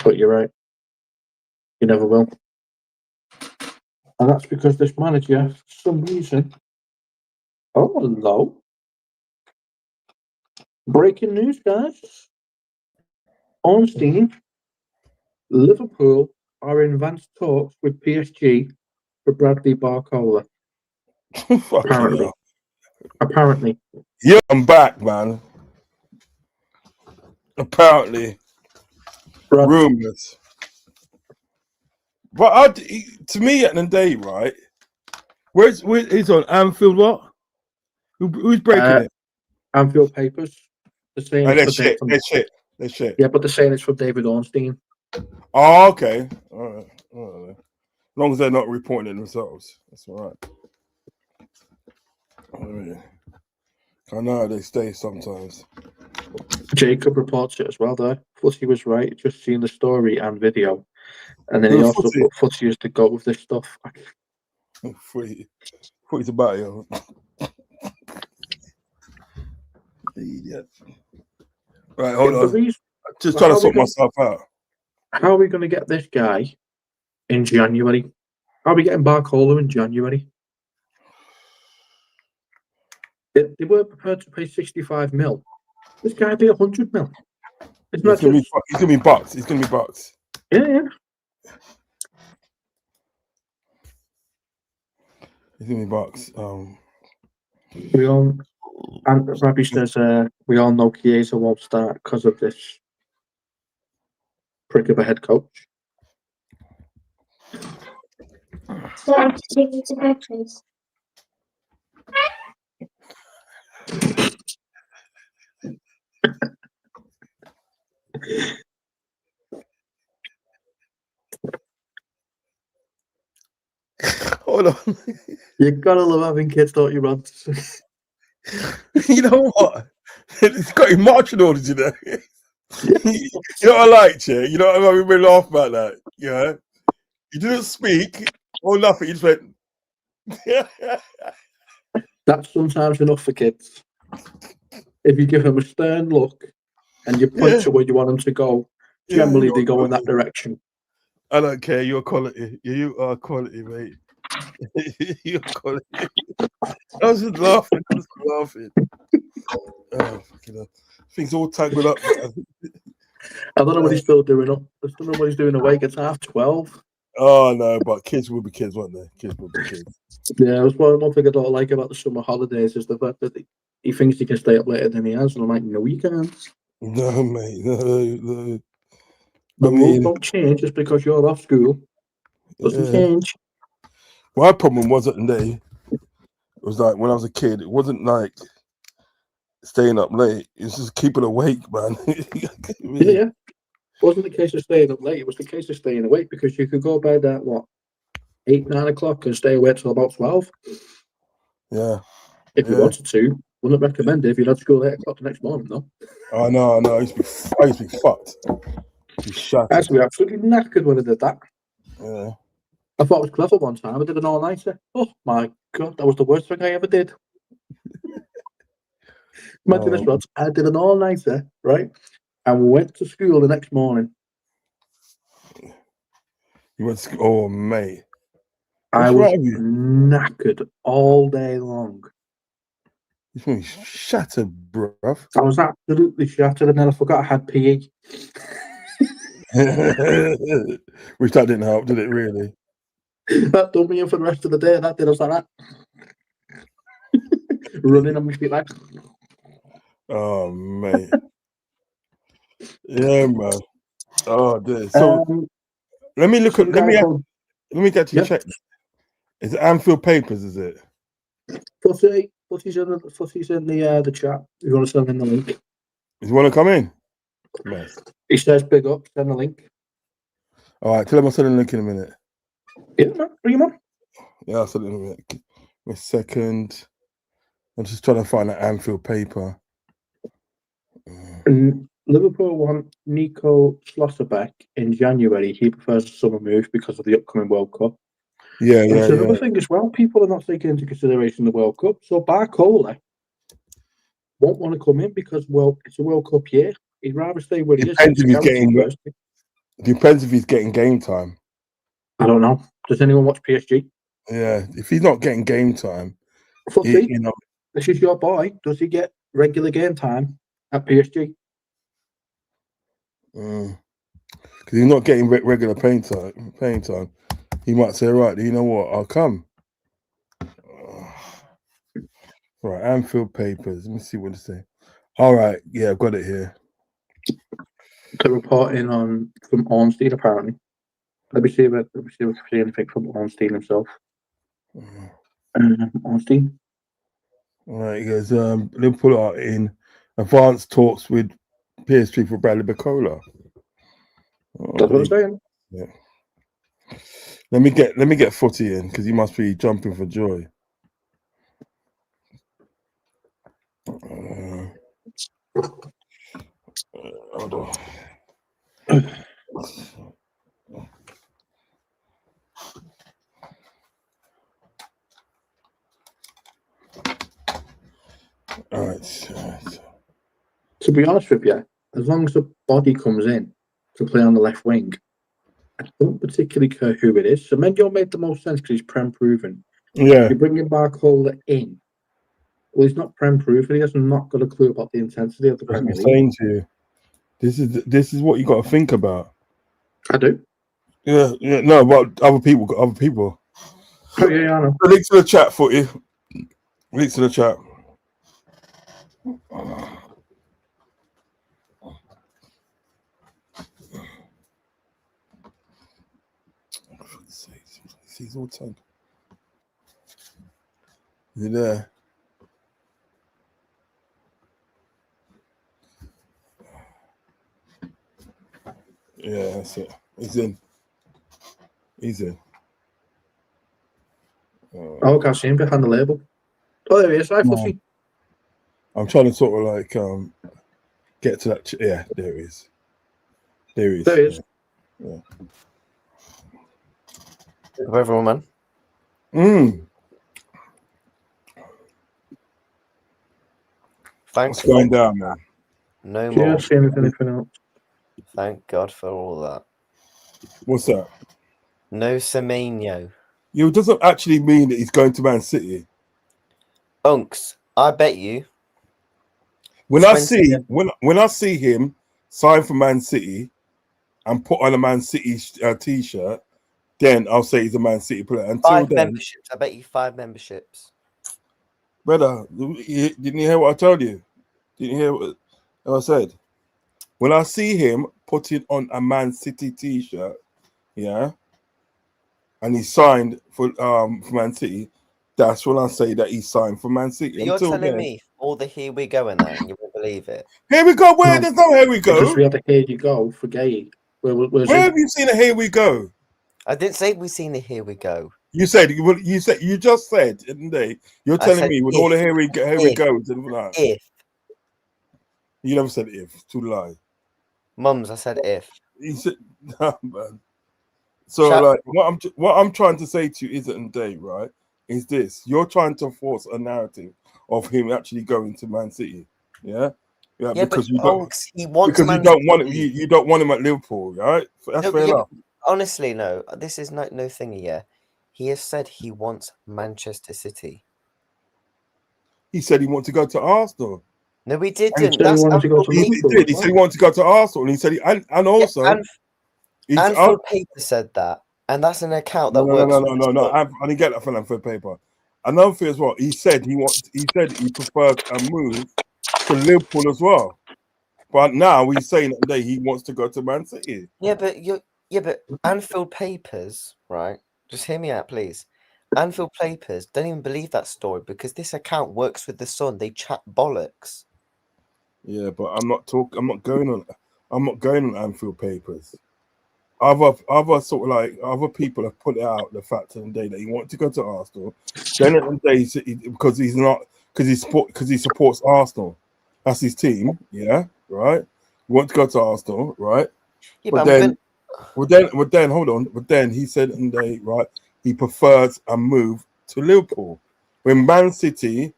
S2: But you're right. He never will. And that's because this manager, for some reason. Oh, hello. Breaking news, guys. Ornstein, Liverpool are in advanced talks with PSG for Bradley Barcola.
S1: Fucking hell.
S2: Apparently.
S1: Yeah, I'm back, man. Apparently, rumors. But to me, at the end of the day, right? Where's he's on Anfield? What? Who's breaking it?
S2: Anfield Papers. They're saying it's for
S1: shit. They're shit.
S2: Yeah, but they're saying it's from David Ornstein.
S1: Oh, okay. All right. As long as they're not reporting it themselves, that's all right. I know how they stay sometimes.
S2: Jacob reports it as well, though. Footy was right. Just seen the story and video. And then he also put Footy as the goat with this stuff.
S1: Footy's about you. Idiot. Right, hold on. Just trying to sort myself out.
S2: How are we going to get this guy in January? How are we getting Barcola in January? They were prepared to pay 65 mil. This guy would be 100 mil. He's going
S1: to be bucks. He's going to be bucks.
S2: Yeah.
S1: He's going to be bucks.
S2: We all, and Rabbi says, we all know Chiesa won't start because of this prick of a head coach.
S3: So I have to take you to bed, please.
S1: Hold on.
S2: You gotta love having kids, don't you, Rod?
S1: You know what? It's got marching orders, you know. You know what I liked, yeah? You know what I mean? We laugh about that, yeah? You didn't speak or nothing, you just went...
S2: That's sometimes enough for kids. If you give them a stern look and you point to where you want them to go, generally they go in that direction.
S1: I don't care, you're quality. You are quality, mate. You're quality. I was just laughing. Oh, fucking hell. Things all tangled up.
S2: I don't know what he's still doing up. I don't know what he's doing awake. It's 12:30.
S1: Oh no, but kids will be kids, won't they? Kids will be kids.
S2: Yeah, that's one thing I don't like about the summer holidays is the fact that he thinks he can stay up later than he has, and I'm like, no, you can't.
S1: No, mate, no.
S2: The rules don't change just because you're off school. Doesn't change.
S1: My problem wasn't day. It was like when I was a kid. It wasn't like staying up late. It's just keeping awake, man.
S2: Yeah. It wasn't the case of staying up late. It was the case of staying awake because you could go bed at 8, 9 o'clock and stay awake till about 12.
S1: Yeah.
S2: If you wanted to, wouldn't recommend it if you had school at 8 o'clock the next morning, though.
S1: I know. I used to be fucked.
S2: I used to be absolutely knackered when I did that.
S1: Yeah.
S2: I thought it was clever one time. I did an all-nighter. Oh my god, that was the worst thing I ever did. Imagine this, Rod. I did an all-nighter, right? And went to school the next morning.
S1: You went to school? Oh, mate.
S2: I was knackered all day long.
S1: You shattered, bruv.
S2: I was absolutely shattered, and then I forgot I had PE.
S1: Which that didn't help, did it, really?
S2: That done me in for the rest of the day. That did us like that. Running on my feet like...
S1: Oh, mate. Yeah, man. Oh, dear. So, let me look at... Let me get to check. Is it Anfield Papers, is it?
S2: Footy's in the chat. You want to send him the link?
S1: Does he want to come in? Yes.
S2: He says big up, send the link.
S1: All right, tell him I'll send the link in a minute.
S2: Yeah, man, bring him on.
S1: Yeah, I'll send it in a minute. Give me a second. I'm just trying to find that Anfield paper.
S2: Liverpool want Nico Schlotterbeck in January. He prefers a summer move because of the upcoming World Cup.
S1: Yeah.
S2: Another thing as well, people are not taking into consideration the World Cup. So Barcola won't want to come in because, it's a World Cup year. He'd rather stay where he is.
S1: Depends if he's getting game time.
S2: I don't know. Does anyone watch PSG?
S1: Yeah, if he's not getting game time,
S2: this is your boy. Does he get regular game time at PSG?
S1: Because he's not getting regular playing time. He might say, right, you know what? I'll come. Right, Anfield Papers. Let me see what they say. All right, yeah, I've got it here.
S2: The reporting on from Ornstein apparently. Let me see if I can see anything from Ornstein himself. Ornstein.
S1: All right, he goes, Liverpool are in advanced talks with PSG for Bradley Bacola.
S2: That's what I'm saying.
S1: Yeah. Let me get Footy in because he must be jumping for joy. Hold on. All right.
S2: To be honest with you, as long as the body comes in to play on the left wing, I don't particularly care who it is. Semenyo made the most sense because he's prem proven.
S1: Yeah.
S2: You bring him Barcola in. Well, he's not prem proven. He has not got a clue about the intensity of the
S1: That's
S2: Premier
S1: what I'm
S2: League.
S1: saying to you. This is what you got to think about.
S2: I do.
S1: Yeah. No, but other people.
S2: Oh yeah, I know.
S1: The link to the chat for you. Link to the chat. He's all time. Is he there? Yeah, that's it. He's in.
S2: Oh, I can't see him behind the label. Oh, there he is. Hi, Fluffy.
S1: I'm trying to sort of like get to that. Yeah, there he is. There he is. Yeah.
S4: Hello, everyone,
S1: man.
S4: Thanks.
S1: What's going down, man?
S4: No
S2: Can you
S4: more.
S2: not see anything else?
S4: Thank God for all that.
S1: What's that?
S4: No Semenyo.
S1: It doesn't actually mean that he's going to Man City.
S4: Unks, I bet you.
S1: When I see him sign for Man City and put on a Man City t-shirt, then I'll say he's a Man City player. Until
S4: 5
S1: then,
S4: memberships. I bet you 5 memberships.
S1: Brother, didn't you hear what I told you? Didn't you hear what I said? When I see him putting on a Man City t-shirt, yeah, and he signed for Man City, that's when I say that he signed for Man City.
S4: You're
S1: Until
S4: telling
S1: then,
S4: me all the here we go in that and you won't believe it.
S1: Here we go. Where? There's no here we go.
S2: Because we had a here you go for Gay.
S1: Where have you seen a here we go?
S4: I didn't say we've seen the here we go.
S1: You just said, didn't they? You're telling me with all the here we goes and that.
S4: If.
S1: You never said if. Too lie.
S4: Mums, I said if.
S1: He said, nah, man. So like what I'm trying to say to you isn't Dave, right? Is this you're trying to force a narrative of him actually going to Man City, yeah? Yeah, because you don't
S4: he wants
S1: because
S4: Man
S1: you don't
S4: City.
S1: want him, you don't want him at Liverpool, right? That's fair enough.
S4: Honestly, no, this is no thingy. Yeah, he has said he wants Manchester City.
S1: He said he wanted to go to Arsenal.
S4: No, he didn't.
S2: He said he wanted to go to Liverpool.
S1: He said he wanted to go to Arsenal, and he said and also.
S4: Anfield Paper said that, and that's an account that works.
S1: No. I didn't get that from Anfield Paper. Another thing as well. He said he prefers a move to Liverpool as well. But now he's saying that he wants to go to Man City.
S4: Yeah, but Anfield Papers, right? Just hear me out, please. Anfield Papers don't even believe that story because this account works with the Sun. They chat bollocks.
S1: Yeah, but I'm not going on Anfield Papers. Other people have put out the fact of the day that he wanted to go to Arsenal. Then at the day because he supports Arsenal. That's his team, yeah, right. He wants to go to Arsenal, right?
S4: Yeah,
S1: but then hold on. But then he said in the day, right, he prefers a move to Liverpool. When Man City at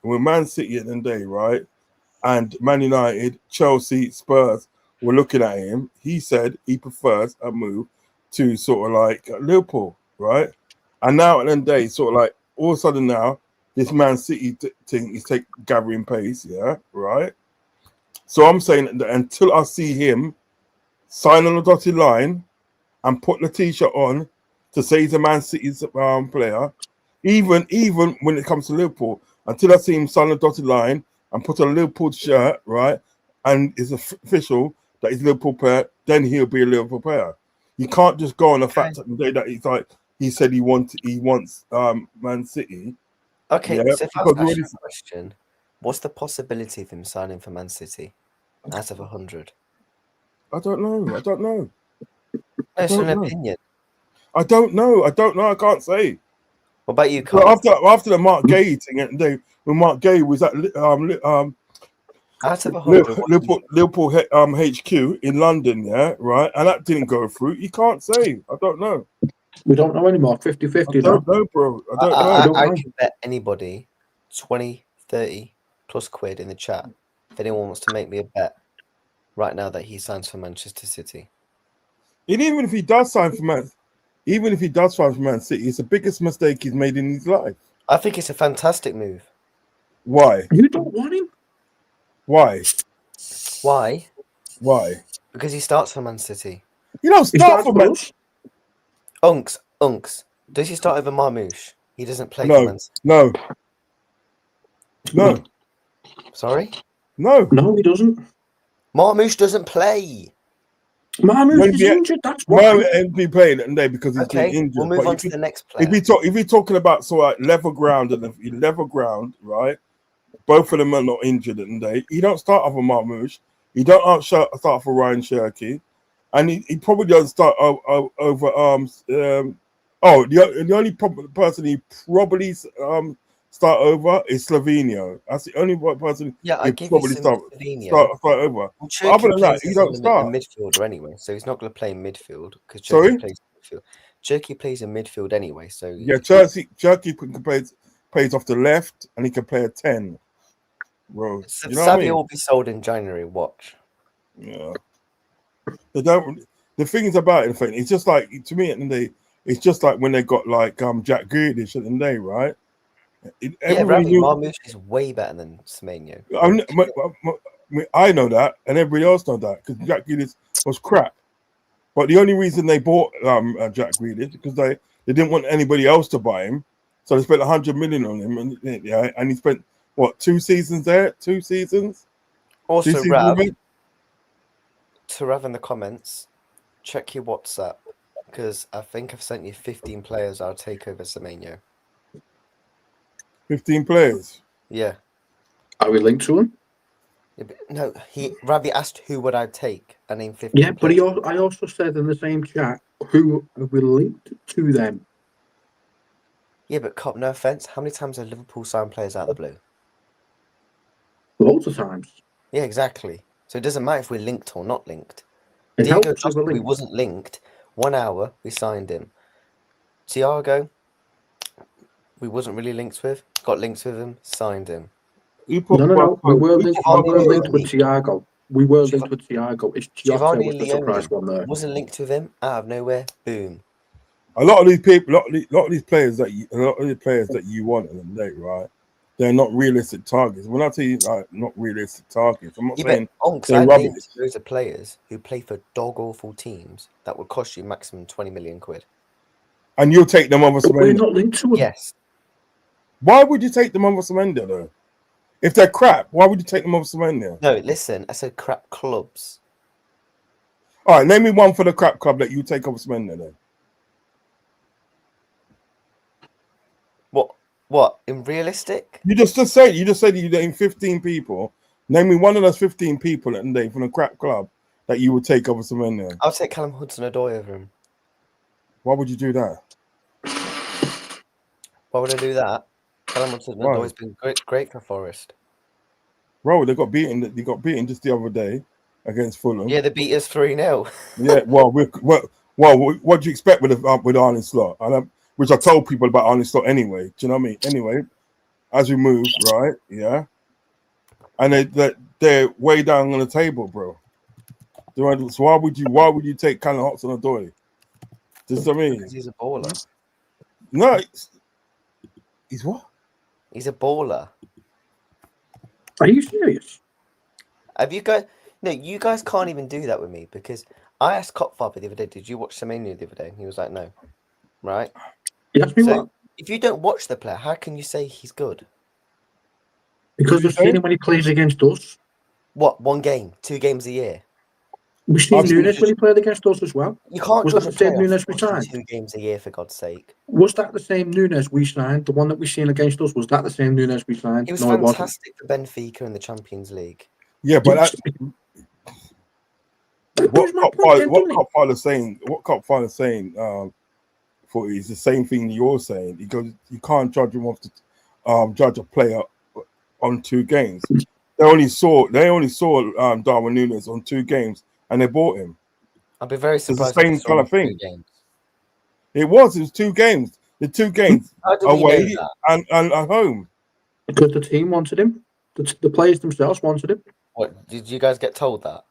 S1: the end of the day, right, and Man United, Chelsea, Spurs were looking at him, he said he prefers a move to sort of like Liverpool, right? And now at the end of the day, sort of like all of a sudden now, this Man City thing is gathering pace, yeah, right? So I'm saying that until I see him sign on the dotted line, and put the t-shirt on to say he's a Man City's player, even when it comes to Liverpool, until I see him sign the dotted line and put on a Liverpool shirt, right, and is official that he's a Liverpool player, then he'll be a Liverpool player. You can't just go on the fact that he's like he said he wants Man City.
S4: Okay,
S1: Yeah,
S4: so if I was to ask you a question, what's the possibility of him signing for Man City out of 100?
S1: I don't know.
S4: No, it's an opinion.
S1: I don't know. I can't say.
S4: What about you,
S1: Well,
S4: Carl?
S1: after the Mark Gay thing, when Mark Gay was at
S4: Out of 100,
S1: Liverpool HQ in London, yeah, right, and that didn't go through. You can't say. I don't know.
S2: We don't know anymore. 50-50 now.
S1: I don't know, bro. I don't know.
S4: I can bet anybody 20, 30 plus quid in the chat if anyone wants to make me a bet right now that he signs for Manchester City.
S1: And even if he does sign for Man City, it's the biggest mistake he's made in his life.
S4: I think it's a fantastic move.
S1: Why?
S2: You don't want him?
S1: Why?
S4: Because he starts for Man City.
S1: You don't start for Man
S2: us.
S4: Unks. Does he start over Marmoush? He doesn't play
S1: No,
S4: for Man City.
S1: No.
S4: Sorry?
S1: No,
S2: he doesn't.
S4: Marmoush doesn't play.
S2: Marmoush is injured. That's why.
S1: No, and be playing today because he's been injured.
S4: We'll move on to the next player.
S1: If you're talking about sort of level ground right? Both of them are not injured today. He don't start off for Marmoush. He don't start for Ryan Cherky, and he probably doesn't start over the only person he probably start over is Semenyo. That's the only person.
S4: Yeah, I give
S1: probably
S4: you start
S1: over.
S4: Well,
S1: Other than that, he don't start.
S4: A midfielder anyway, so he's not going to play in midfield because
S1: Sorry?
S4: plays midfield. Cherky plays in midfield anyway, so
S1: yeah, Cherky plays off the left, and he can play a 10. Bro, you know what I mean?
S4: will be sold in January. Watch.
S1: Yeah. They don't. The thing is about it, it's just like to me at the end of the day, it's just like when they got like Jack Grealish at the end of the day, right?
S4: Marmoush is way better than Semenyo.
S1: I know that, and everybody else knows that because Jack Grealish was crap. But the only reason they bought Jack Grealish because they didn't want anybody else to buy him, so they spent 100 million on him, and he spent what 2 seasons there, 2 seasons.
S4: Also,
S1: 2 seasons
S4: to Rav in the comments, check your WhatsApp because I think I've sent you 15 players I'll take over Semenyo.
S1: 15 players.
S4: Yeah.
S2: Are we linked to him?
S4: Yeah, no, Ravi asked who would I take. I named 15.
S2: Yeah, but I also said in the same chat who are we linked to them.
S4: Yeah, but Cop, no offense. How many times have Liverpool signed players out of the blue?
S2: Loads of times.
S4: Yeah, exactly. So it doesn't matter if we're linked or not linked.
S2: It
S4: Diego
S2: helps if
S4: Costa,
S2: we're
S4: we
S2: linked.
S4: wasn't linked. 1 hour, we signed him. Thiago, we wasn't really linked with. Got linked with him, signed him.
S2: No. We were linked with Thiago. It's Jota was the surprise one there.
S4: Wasn't linked with him out of nowhere. Boom.
S1: A lot of these people, a lot of these players that you want in the day, right? They're not realistic targets. When I tell you like not realistic targets, I'm not saying
S4: they're rubbish. Those are players who play for dog awful teams that would cost you maximum 20 million quid.
S1: And you'll take them over
S2: We're not linked to them.
S4: Yes.
S1: Why would you take them over Semenyo though? If they're crap, why would you take them over Semenyo?
S4: No, listen, I said crap clubs.
S1: All right, name me one for the crap club that you take over Semenyo then.
S4: What? In realistic?
S1: You just said you named 15 people. Name me one of those 15 people at the day from a crap club that you would take over Semenyo.
S4: I'll take Callum Hudson-Odoi over him.
S1: Why would you do that?
S4: Why would I do that? Callum Hudson-Odoi's been great for Forest.
S1: Bro, they got beaten just the other day against Fulham.
S4: Yeah, they beat us 3-0.
S1: Yeah, well, what do you expect with Arne Slot? Which I told people about Arne Slot anyway. Do you know what I mean? Anyway, as we move, right? Yeah, and they're way down on the table, bro. So why would you take Callum Hudson-Odoi? Do you know what I mean?
S4: Because he's a baller.
S1: No, he's what?
S4: He's a baller.
S2: Are you serious?
S4: Have you guys? No, you guys can't even do that with me because I asked Copfather the other day, did you watch Semenyo the other day? And he was like, no. Right?
S2: You asked me
S4: So
S2: what?
S4: if you don't watch the player, how can you say he's good?
S2: Because
S1: you
S2: we've seen
S1: say?
S2: him when he plays against us.
S4: What, 1 game, 2 games a year?
S2: We've seen
S1: I've seen
S2: Nunes when he played against us as well.
S4: You can't
S2: Was
S4: judge
S2: that
S4: a
S2: the same
S4: player off
S2: Nunes we
S4: watching
S2: signed?
S4: 2 games a year, for God's sake.
S2: Was that the same Nunes we signed? The one that we seen against us? Was that the same Nunes we signed?
S4: He was
S2: No, it wasn't.
S4: fantastic for Benfica in the Champions League.
S1: Yeah, but
S2: Yes,
S1: that,
S2: that was my point then, didn't it?
S1: what Copfather's saying, for is the same thing you're saying. He goes, you can't judge him off the judge a player on 2 games. They only saw Darwin Núñez on 2 games, and they bought him.
S4: I'd be very
S1: It's the
S4: surprised if
S1: same
S4: they saw
S1: kind
S4: him
S1: of
S4: in 3
S1: thing.
S4: games.
S1: It was 2 games. The 2 games
S4: How do we know
S1: away
S4: that?
S1: and at home.
S2: Because the team wanted him. The players themselves wanted him.
S4: What, did you guys get told that?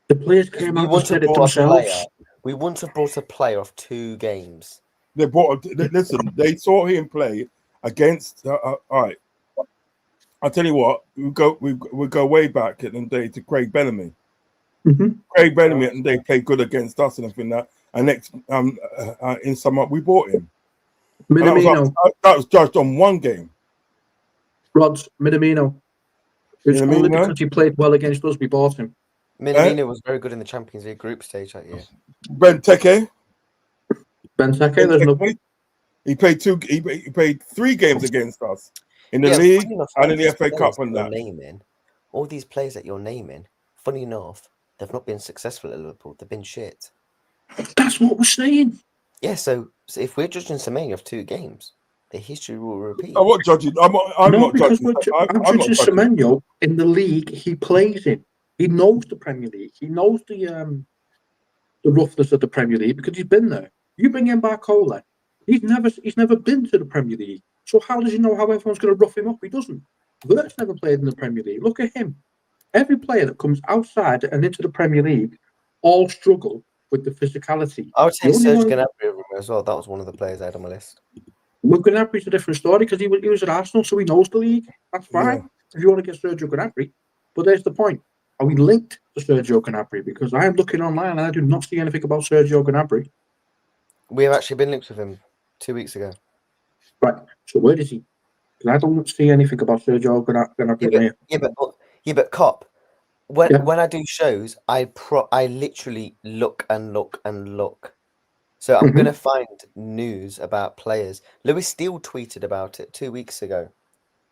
S2: The players
S4: 'Cause
S2: came
S4: we
S2: out and
S4: wouldn't have
S2: said it
S4: brought a
S2: themselves.
S4: player. We wouldn't have brought a player off 2 games.
S1: They bought. Listen, they saw him play against. All right, I'll tell you what. We go way back in the day to Craig Bellamy.
S2: Mm-hmm.
S1: Craig Bellamy, and they played good against us and everything that. And next, in summer we bought him. And
S2: Minamino,
S1: that was judged on 1 game.
S2: Rods, Minamino. It's only because he played well against us we bought him.
S4: Minamino was very good in the Champions League group stage that year.
S1: Benteke.
S2: Benteke, there's another one.
S1: He played 2. He played 3 games against us in the
S4: Yeah,
S1: league
S4: funny enough,
S1: and
S4: all
S1: in the
S4: these
S1: FA
S4: players
S1: Cup and
S4: you're
S1: that.
S4: naming, all these players that you're naming, funny enough, they've not been successful at Liverpool. They've been shit.
S2: That's what we're saying.
S4: Yeah, so if we're judging Semenyo of 2 games, the history will repeat.
S1: I'm not judging. I'm not
S2: because
S1: judging.
S2: I'm judging Semenyo in the league he plays in. He knows the Premier League. He knows the roughness of the Premier League because he's been there. You bring in Barcola, he's never been to the Premier League. So how does he know how everyone's going to rough him up? He doesn't. Vert's never played in the Premier League. Look at him. Every player that comes outside and into the Premier League all struggle with the physicality.
S4: I would say
S2: The only
S4: Serge
S2: one-
S4: Gnabry as well. That was one of the players I had on my list.
S2: Well, Gnabry's a different story because he was at Arsenal, so he knows the league. That's fine.
S1: Yeah.
S2: If you want to get Sergio Gnabry. But there's the point. Are we linked to Sergio Gnabry? Because I am looking online and I do not see anything about Sergio Gnabry.
S4: We have actually been linked with him 2 weeks ago.
S2: Right. So where is he? Because I don't see anything about Sergio Gnabry.
S4: Yeah, but Cop, when
S2: Yeah.
S4: when I do shows, I literally look and look and look. So I'm gonna find news about players. Lewis Steele tweeted about it 2 weeks ago.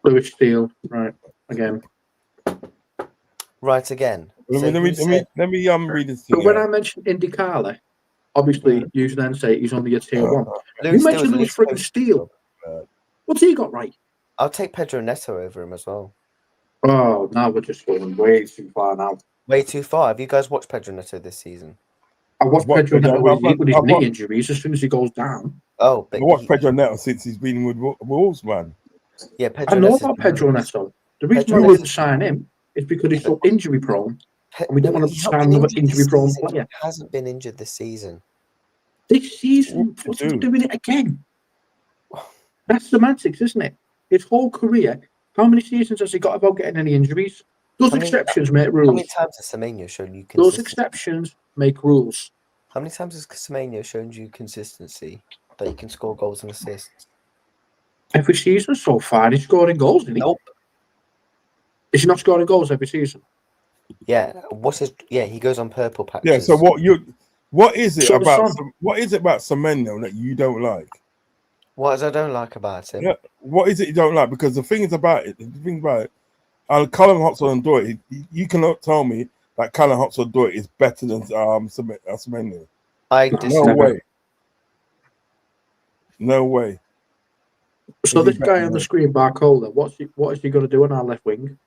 S2: Lewis Steele. Right. Again.
S4: Right again.
S1: Let
S4: So
S1: me
S4: who said-
S1: read this
S2: But
S1: thing
S2: when
S1: out.
S2: I mentioned Indy Carla, obviously you then say he's only a tier 1.
S4: Lewis
S2: You mentioned
S4: Steele's
S2: Lewis
S4: least
S2: freaking
S4: posted
S2: Steele.
S4: job.
S2: What's he got right?
S4: I'll take Pedro Neto over him as well.
S2: Oh, now we're just going way too far now.
S4: Way too far. Have you guys watched Pedro Neto this season?
S2: I watched
S1: What
S2: Pedro Neto with his
S1: I've
S2: knee
S1: watched-
S2: injuries as soon as he goes down.
S4: Oh, but
S1: I watched Pedro Neto since he's been with Wolves, man.
S4: yeah, Pedro
S2: I know
S4: Neto's
S2: about
S4: been
S2: Pedro
S4: good.
S2: Neto. The reason
S4: Pedro
S2: why we
S4: Neto's
S2: didn't sign him is because he's so injury prone. And we
S4: No,
S2: don't want to
S4: he's not
S2: sign
S4: been
S2: another
S4: injured this
S2: injury prone
S4: season.
S2: player.
S4: He hasn't been injured this season.
S2: This season, what's he doing it again? That's semantics, isn't it? His whole career, how many seasons has he got without getting any injuries? Those exceptions make
S4: How
S2: rules.
S4: many times has Semenyo shown you
S2: Those
S4: consistency?
S2: exceptions make rules.
S4: How many times has Semenyo shown you consistency that you can score goals and assists?
S2: Every season so far, he's scoring goals, isn't he?
S4: Nope.
S2: Is he not scoring goals every season?
S4: Yeah. What's his? Yeah, he goes on purple patches.
S1: Yeah. So what is it
S2: So does
S1: about?
S2: Son.
S1: What is it about Semenyo that you don't like?
S4: What I don't like about him?
S1: Yeah. What is it you don't like? Because the thing about it, Callum Hudson-Odoi, you cannot tell me that Callum Hudson-Odoi is better than Semenyo.
S4: I
S2: No
S4: disagree.
S1: way. No way.
S2: So
S1: Is he
S2: this guy
S1: better
S2: on the
S1: than-
S2: screen, Barcola, what is he going to do on our left wing?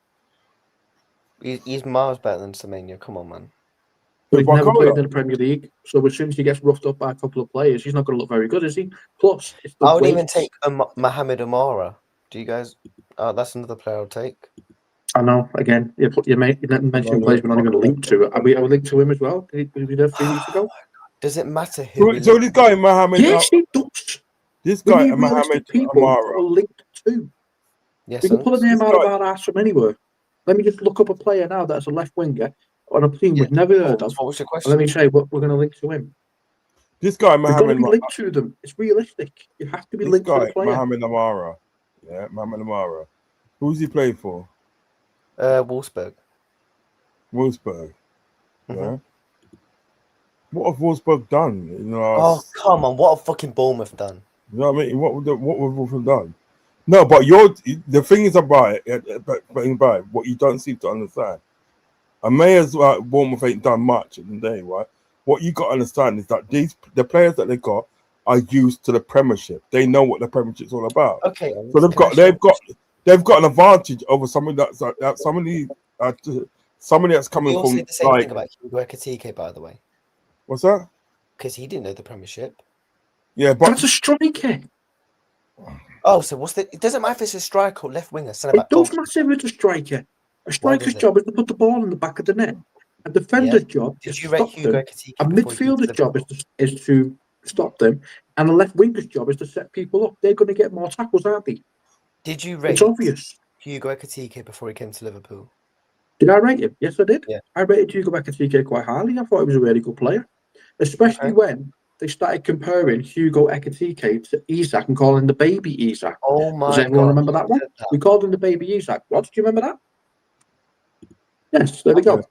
S4: He's miles better than Semenyo. Come on, man.
S2: But he's never
S1: Barcola?
S2: played in the Premier League. So as soon as he gets roughed up by a couple of players, he's not going to look very good, is he? Plus, it's the
S4: I would even
S2: weight.
S4: take Mohamed Amara. Do you guys? That's another player I'll take.
S2: I know. Again, you mentioned players we're not even linked to. Are we linked to him as well? Did he there 3 weeks ago?
S4: Does it matter who? we
S1: So
S4: link-
S1: this guy Mohamed,
S2: Yes, he does.
S1: this
S2: We
S1: guy
S2: need
S1: Mohamed
S2: realistic people that
S1: Amara.
S2: are linked to.
S4: Yes,
S2: We can pull a name
S1: This
S2: out of
S1: guy-
S2: our ass from anywhere. Let me just look up a player now that's a left winger on a team we've never heard of.
S4: What was your
S2: And let
S4: question?
S2: me say, we're going to link to him.
S1: This guy
S2: We've got to
S1: Mohamed,
S2: be linked to them. It's realistic. You have to be
S1: this
S2: linked to
S1: guy
S2: the player.
S1: Mohamed Amara, yeah, Mohamed Amara. Who's he playing for?
S4: Wolfsburg.
S1: Wolfsburg. Yeah.
S4: Mhm.
S1: What have Wolfsburg done in the
S4: Oh,
S1: last?
S4: come on. What have fucking Bournemouth done?
S1: You know what I mean? What would Wolfsburg done? No, but the thing is about it, but what you don't seem to understand. And Mayer's Bournemouth ain't done much in the day, right? What you got to understand is that the players that they got are used to the Premiership. They know what the Premiership's all about.
S4: Okay.
S1: So they've got an advantage over somebody that's somebody that's
S4: We
S1: coming
S4: all
S1: from
S4: say the same
S1: like
S4: thing about Hugo Ekitike, by the way,
S1: what's that?
S4: because he didn't know the Premiership.
S1: Yeah, but
S2: That's a striker.
S4: Oh, so what's the? It doesn't matter if it's a striker or left winger. Centre back.
S2: It does matter if it's a striker. A striker's
S4: it?
S2: job is to put the ball in the back of the net. A defender's job is
S4: Did
S2: to
S4: you rate
S2: stop
S4: Hugo
S2: them.
S4: Ekitike
S2: A
S4: before he came to
S2: midfielder's job
S4: Liverpool?
S2: is to stop them. And a left winger's job is to set people up. They're going to get more tackles, aren't they?
S4: Did you
S2: It's
S4: rate
S2: obvious.
S4: Hugo Ekitike before he came to Liverpool?
S2: Did I rate him? Yes, I did.
S4: Yeah.
S2: I rated Hugo Ekitike quite highly. I thought he was a really good player, especially
S4: Okay.
S2: when they started comparing Hugo Ekitike to Isak and calling him the baby Isak.
S4: Oh my
S2: Does
S4: god!
S2: everyone remember that one?
S4: said that.
S2: We called him the baby Isak. Rod, do you remember that? Yes, there we go.
S1: Yeah.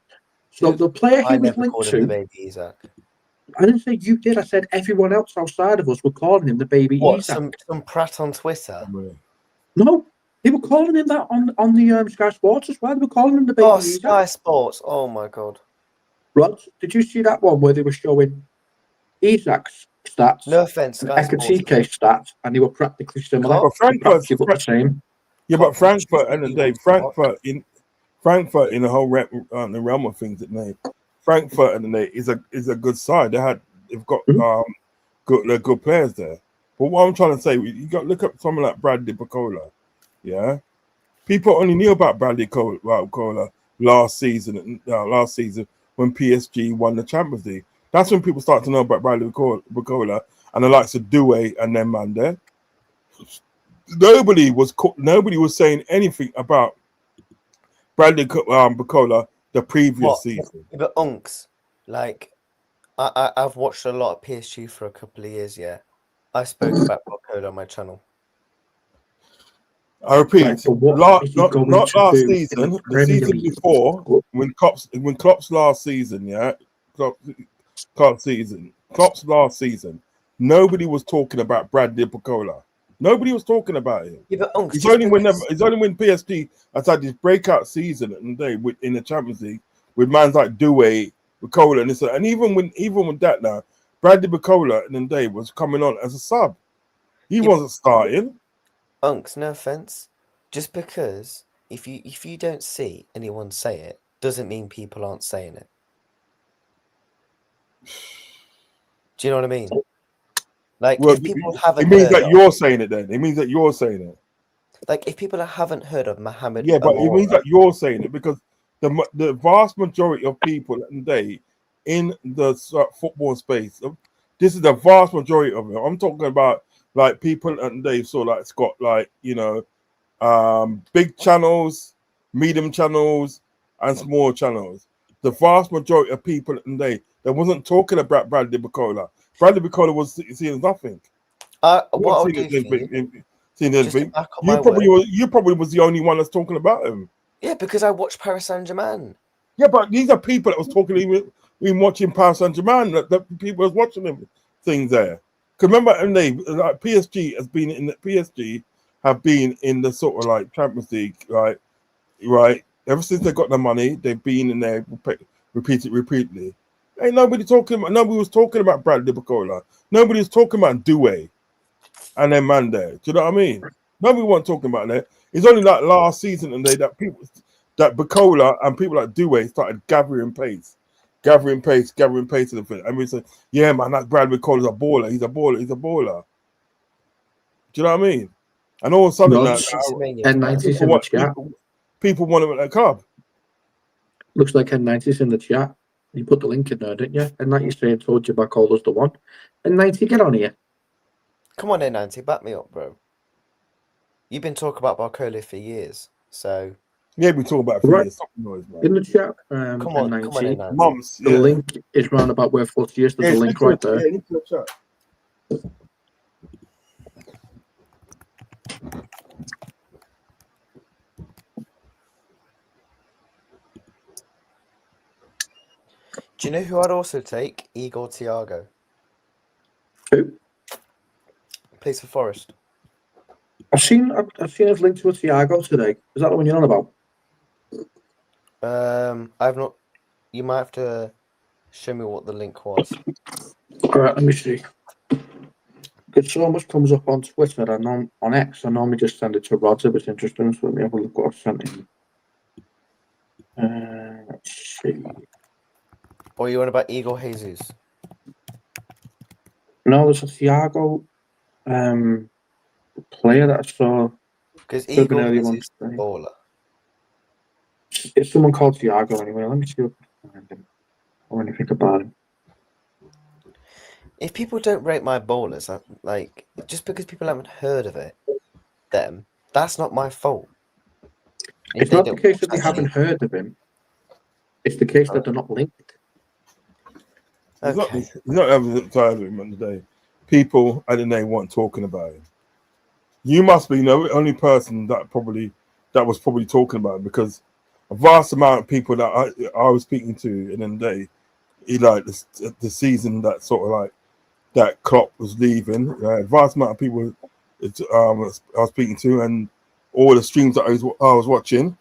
S2: So the player
S4: I
S2: he was
S4: never
S2: linked
S4: called him the
S2: to,
S4: baby Isaac.
S2: I didn't say you did. I said everyone else outside of us were calling him the baby
S4: What?
S2: Isak.
S4: Some prat on Twitter?
S2: No, they were calling him that on the Sky Sports as well. They were calling him the baby
S4: Oh,
S2: Isak.
S4: Sky Sports! Oh my god!
S2: Rod, did you see that one where they were showing Isak's stats,
S4: No offense,
S2: and
S4: Sky Sports.
S2: Ekitike's stats, and they were practically similar?
S1: But
S2: Practically looked the same.
S1: Yeah, but Frankfurt and
S4: Frankfurt
S1: Frankfurt in the whole the realm of things that they Frankfurt and they is a good side. They've got good players there. But what I'm trying to say, you got to look at someone like Bradley Bacola. Yeah, people only knew about Bradley Bacola last season when PSG won the Champions League. That's when people start to know about Bradley Bacola and the likes of Douay and them man there. Nobody was saying anything about Bradley Bacola the previous season.
S4: But Unks, like I've watched a lot of PSG for a couple of years. Yeah, I spoke about Bacola on my channel.
S1: I repeat,
S2: Right, but what is he going
S1: not
S2: to
S1: last
S2: do
S1: season,
S2: in the
S1: the
S2: Premier
S1: season
S2: League?
S1: before, when Klopp's last season, Klopp's last season, nobody was talking about Bradley Bacola. Nobody was talking about him.
S4: Yeah, but Unks,
S1: It's only when PSG has had this breakout season in the Champions League with mans like Douay, Bacola, and even with that now, Bradley Bacola in the day was coming on as a sub. He wasn't starting.
S4: Unks, no offense, just because if you don't see anyone say it, doesn't mean people aren't saying it. Do you know what I mean? Like, if people haven't
S1: it means
S4: heard
S1: that you're saying it then. It means that you're saying it.
S4: Like, if people haven't heard of Mohamed
S1: Yeah, but it means
S4: Amora,
S1: that you're saying it because the vast majority of people today in the football space, this is the vast majority of it. I'm talking about like people and they saw like it's got like big channels, medium channels, and small channels. The vast majority of people today they wasn't talking about Bradley Bacola. Bradley Bacola was seeing nothing.
S4: what I'll do for you, just to back up my word.
S1: You probably was the only one that's talking about him.
S4: Yeah, because I watched Paris Saint-Germain.
S1: Yeah, but these are people that was talking even watching Paris Saint-Germain. That people was watching them things there. Because remember, and PSG have been in the sort of like Champions League, right. Ever since they got the money, they've been in there repeatedly. Ain't nobody was talking about Bradley Bacola. Nobody was talking about Douay and their man there. Do you know what I mean? Nobody wasn't talking about that. It's only like last season and that Bacola and people like Douay started gathering pace. And we said, yeah, man, that Bradley Bacola's a baller. He's a baller. Do you know what I mean? And all of a sudden,
S2: N90's in the chat.
S1: People want him at the club.
S2: Looks like N90's in the chat. You put the link in there, didn't you? N90 saying told you Bacola's the one. N90, get on here.
S4: Come on, N90, back me up, bro. You've been talking about Bacola for years, so
S1: Yeah, we talk about
S2: Right.
S1: Stop the noise, man.
S2: In the chat,
S4: Come on,
S2: N19,
S4: N19.
S1: Mums,
S2: the link is round about where footy is. There's a link right there.
S1: Yeah, link to the chat.
S4: Do you know who I'd also take? Igor Thiago.
S2: Who?
S4: Plays for Forest.
S2: I've seen his link to a Thiago today. Is that the one you're on about?
S4: I've not. You might have to show me what the link was.
S2: All right, let me see. Because so much comes up on Twitter and on X. I normally just send it to Rod if it's interesting. So let me have a look what I've sent him. Let's see.
S4: Or are you on about Igor Jesus?
S2: No, there's a Thiago player that I saw.
S4: Because
S2: Could have been
S4: Igor
S2: earlier
S4: Jesus
S2: on
S4: is
S2: today.
S4: a baller.
S2: It's someone called Thiago anyway. Let me see if I can find him or anything about him.
S4: If people don't rate my ballers, like just because people haven't heard of them, that's not my fault. If
S2: It's
S4: they
S2: not the
S4: don't
S2: case
S4: watch
S2: that they
S4: this
S2: haven't
S4: league-
S2: heard of him. It's the case that they're not linked.
S4: Okay.
S1: He's not ever tired of him on the day. People at the name weren't talking about him. You must be the only person that was probably talking about him, because a vast amount of people that I was speaking to in the day, the season that sort of like that Klopp was leaving, a vast amount of people I was speaking to, and all the streams that I was watching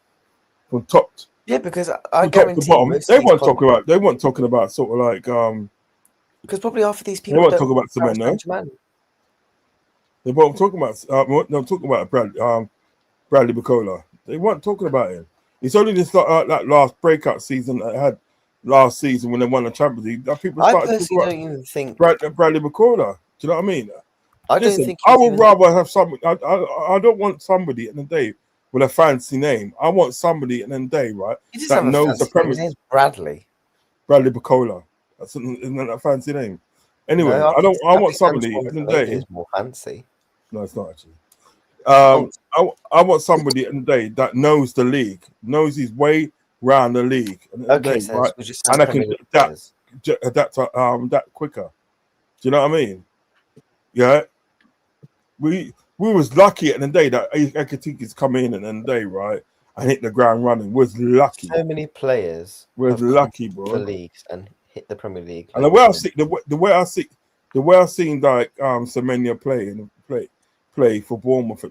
S1: from top.
S4: Yeah, because I
S1: From top to
S4: guarantee
S1: bottom,
S4: most
S1: they
S4: of
S1: weren't
S4: these
S1: talking about sort of like
S4: because probably half of these
S1: they
S4: people
S1: weren't
S4: don't
S1: talking about
S4: Paris
S1: Semenyo.
S4: Saint-Germain.
S1: They weren't talking about Bradley Bacola. They weren't talking about him. It's only this that last breakout season that I had last season when they won the Champions League that people
S4: I
S1: started
S4: personally
S1: talking
S4: don't even think.
S1: about Bradley Bacola. Do you know what I mean?
S4: I don't
S1: Listen,
S4: think.
S1: I
S4: he's
S1: would
S4: even-
S1: rather have somebody. I don't want somebody in the day with a fancy name. I want somebody in the day, right,
S4: He does
S1: that
S4: have a
S1: knows the
S4: fancy name. His
S1: premise.
S4: name's Bradley.
S1: Bradley Bacola. Isn't that a fancy name? Anyway,
S4: No,
S1: I don't. I want
S4: think
S1: somebody
S4: Antoine
S1: in the
S4: Semenyo
S1: day.
S4: is more fancy.
S1: No, it's not actually.
S4: Oh,
S1: I want somebody in the day that knows the league, knows his way around the league,
S4: okay, so
S1: right?
S4: we just
S1: And
S4: said
S1: I
S4: Premier
S1: can
S4: League players.
S1: adapt that quicker. Do you know what I mean? Yeah, we was lucky at the day that Ekatiki's come in and the day, right, and hit the ground running. Was lucky.
S4: So many players
S1: Was
S4: have come
S1: lucky,
S4: for
S1: bro.
S4: leagues and hit the Premier League.
S1: And the way I seen like Semenyo play for Bournemouth,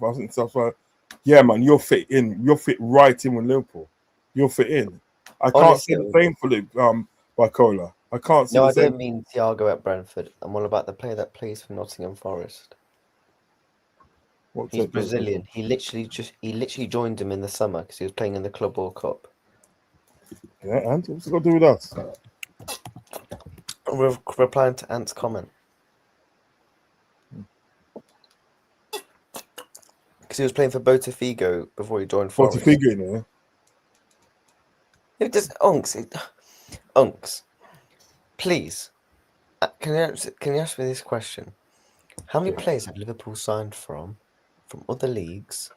S1: I think stuff like, yeah, man, you'll fit right in with Liverpool. You'll fit in. I can't say the
S4: Honestly,
S1: same for Bacola. I can't say
S4: no,
S1: the
S4: I
S1: same.
S4: don't mean Thiago at Brentford. I'm all about the player that plays for Nottingham Forest.
S1: What's
S4: He's
S1: it?
S4: Brazilian. He literally joined him in the summer because he was playing in the Club World Cup.
S1: Yeah, and what's it got to do with us?
S4: We're replying to Ant's comment. Because he was playing for Botafogo before he joined
S1: What's the
S4: Forest.
S1: figure in there?
S4: It just Unks, please. Can you ask me this question? How many players have Liverpool signed from other leagues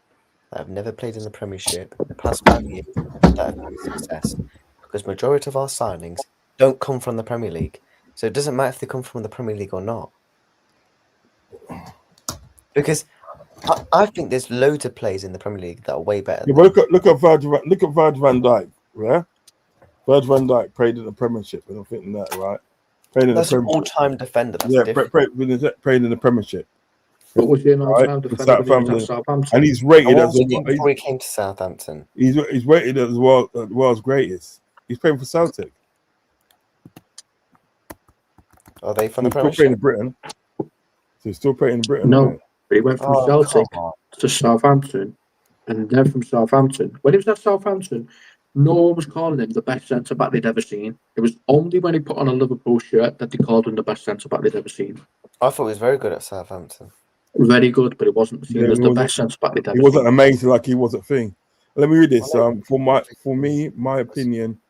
S4: that have never played in the Premiership in the past 5 years that have been a success? Because majority of our signings don't come from the Premier League, so it doesn't matter if they come from the Premier League or not. Because I think there's loads of players in the Premier League that are way better.
S1: Yeah, but look at Virgil van Dijk, yeah. Virgil van Dijk played in the Premiership, and I'm thinking that, right? Played in
S4: That's
S1: the
S4: an
S1: Premiership.
S4: all-time defender. That's
S1: Yeah,
S4: different.
S1: played in the Premiership.
S2: What was your all-time
S1: With
S2: defender when he was
S1: Southampton.
S2: at Southampton?
S1: And he's rated
S4: How
S1: as
S4: was he doing before he came to Southampton?
S1: he's rated as the world's greatest. He's playing for Celtic.
S4: Are they from
S1: He's
S4: the
S1: still playing
S4: Premiership?
S1: in Britain. So he's still playing in Britain.
S2: No,
S1: Isn't it?
S2: but he went from
S4: Oh,
S2: Celtic
S4: come on.
S2: to Southampton, and then from Southampton. When he was at Southampton, no one was calling him the best centre back they'd ever seen. It was only when he put on a Liverpool shirt that they called him the best centre back they'd ever seen.
S4: I thought he was very good at Southampton.
S2: Very good, but it wasn't seen as
S1: he
S2: the
S1: wasn't-
S2: best centre back they'd
S1: He
S2: ever
S1: wasn't
S2: seen.
S1: amazing like he was at thing. Let me read this.
S4: Well,
S1: For me, my opinion,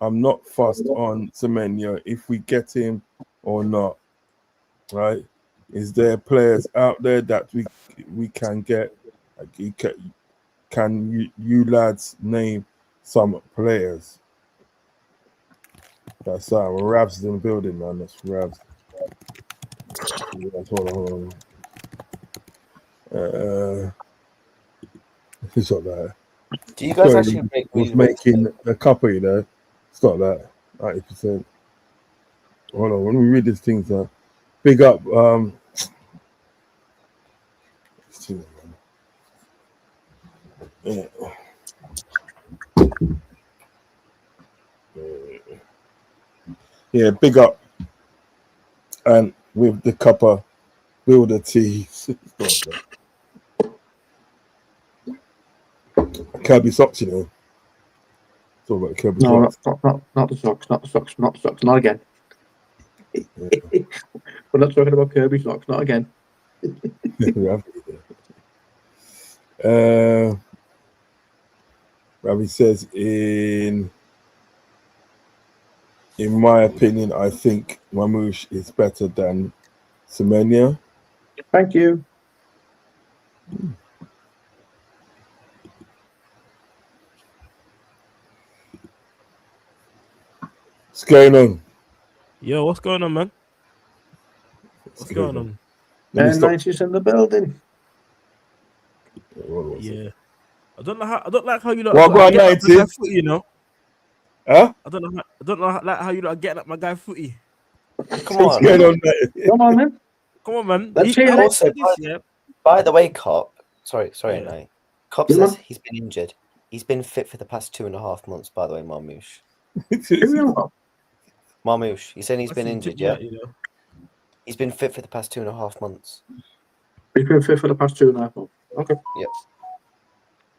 S1: I'm not fussed on Semenyo if we get him or not. Right? Is there players out there that we can get? can you lads name some players? That's Ravs is in the building, man. That's Ravs. Hold on. It's not that.
S4: Do you guys actually
S1: It was making a couple, you know. It's not that 90%. Hold on, when we read these things, big up. Yeah, big up, and with the copper builder tees. Kirby socks, you know. Talk about Kirby
S2: No,
S1: socks.
S2: not the socks, not the socks, not the socks, not again. Yeah. We're not talking about Kirby socks, not again.
S1: Ravi says, in my opinion, I think Mamouche is better than Semenyo.
S2: Thank you.
S1: What's going on?
S5: Yo, what's going on, man? What's going on?
S2: And 90s in the building.
S5: Yeah, I don't like how you look.
S1: Well, go on, 90s.
S5: Footy, you know.
S1: Huh?
S5: I don't know like how you like getting at my guy footy.
S4: Come on.
S1: What's going on,
S2: Come on, man.
S5: Come on, man.
S2: Let's hear it.
S4: Also, by the way, Cop. Sorry,
S5: Yeah.
S4: no. Cop says he's been injured. He's been fit for the past 2.5 months. By the way, Marmouche. Marmouche. He's saying he's been injured. Yeah.
S5: You know.
S4: He's been fit for the past 2.5 months.
S2: He's been fit for the past 2.5 months. Okay.
S4: Yep.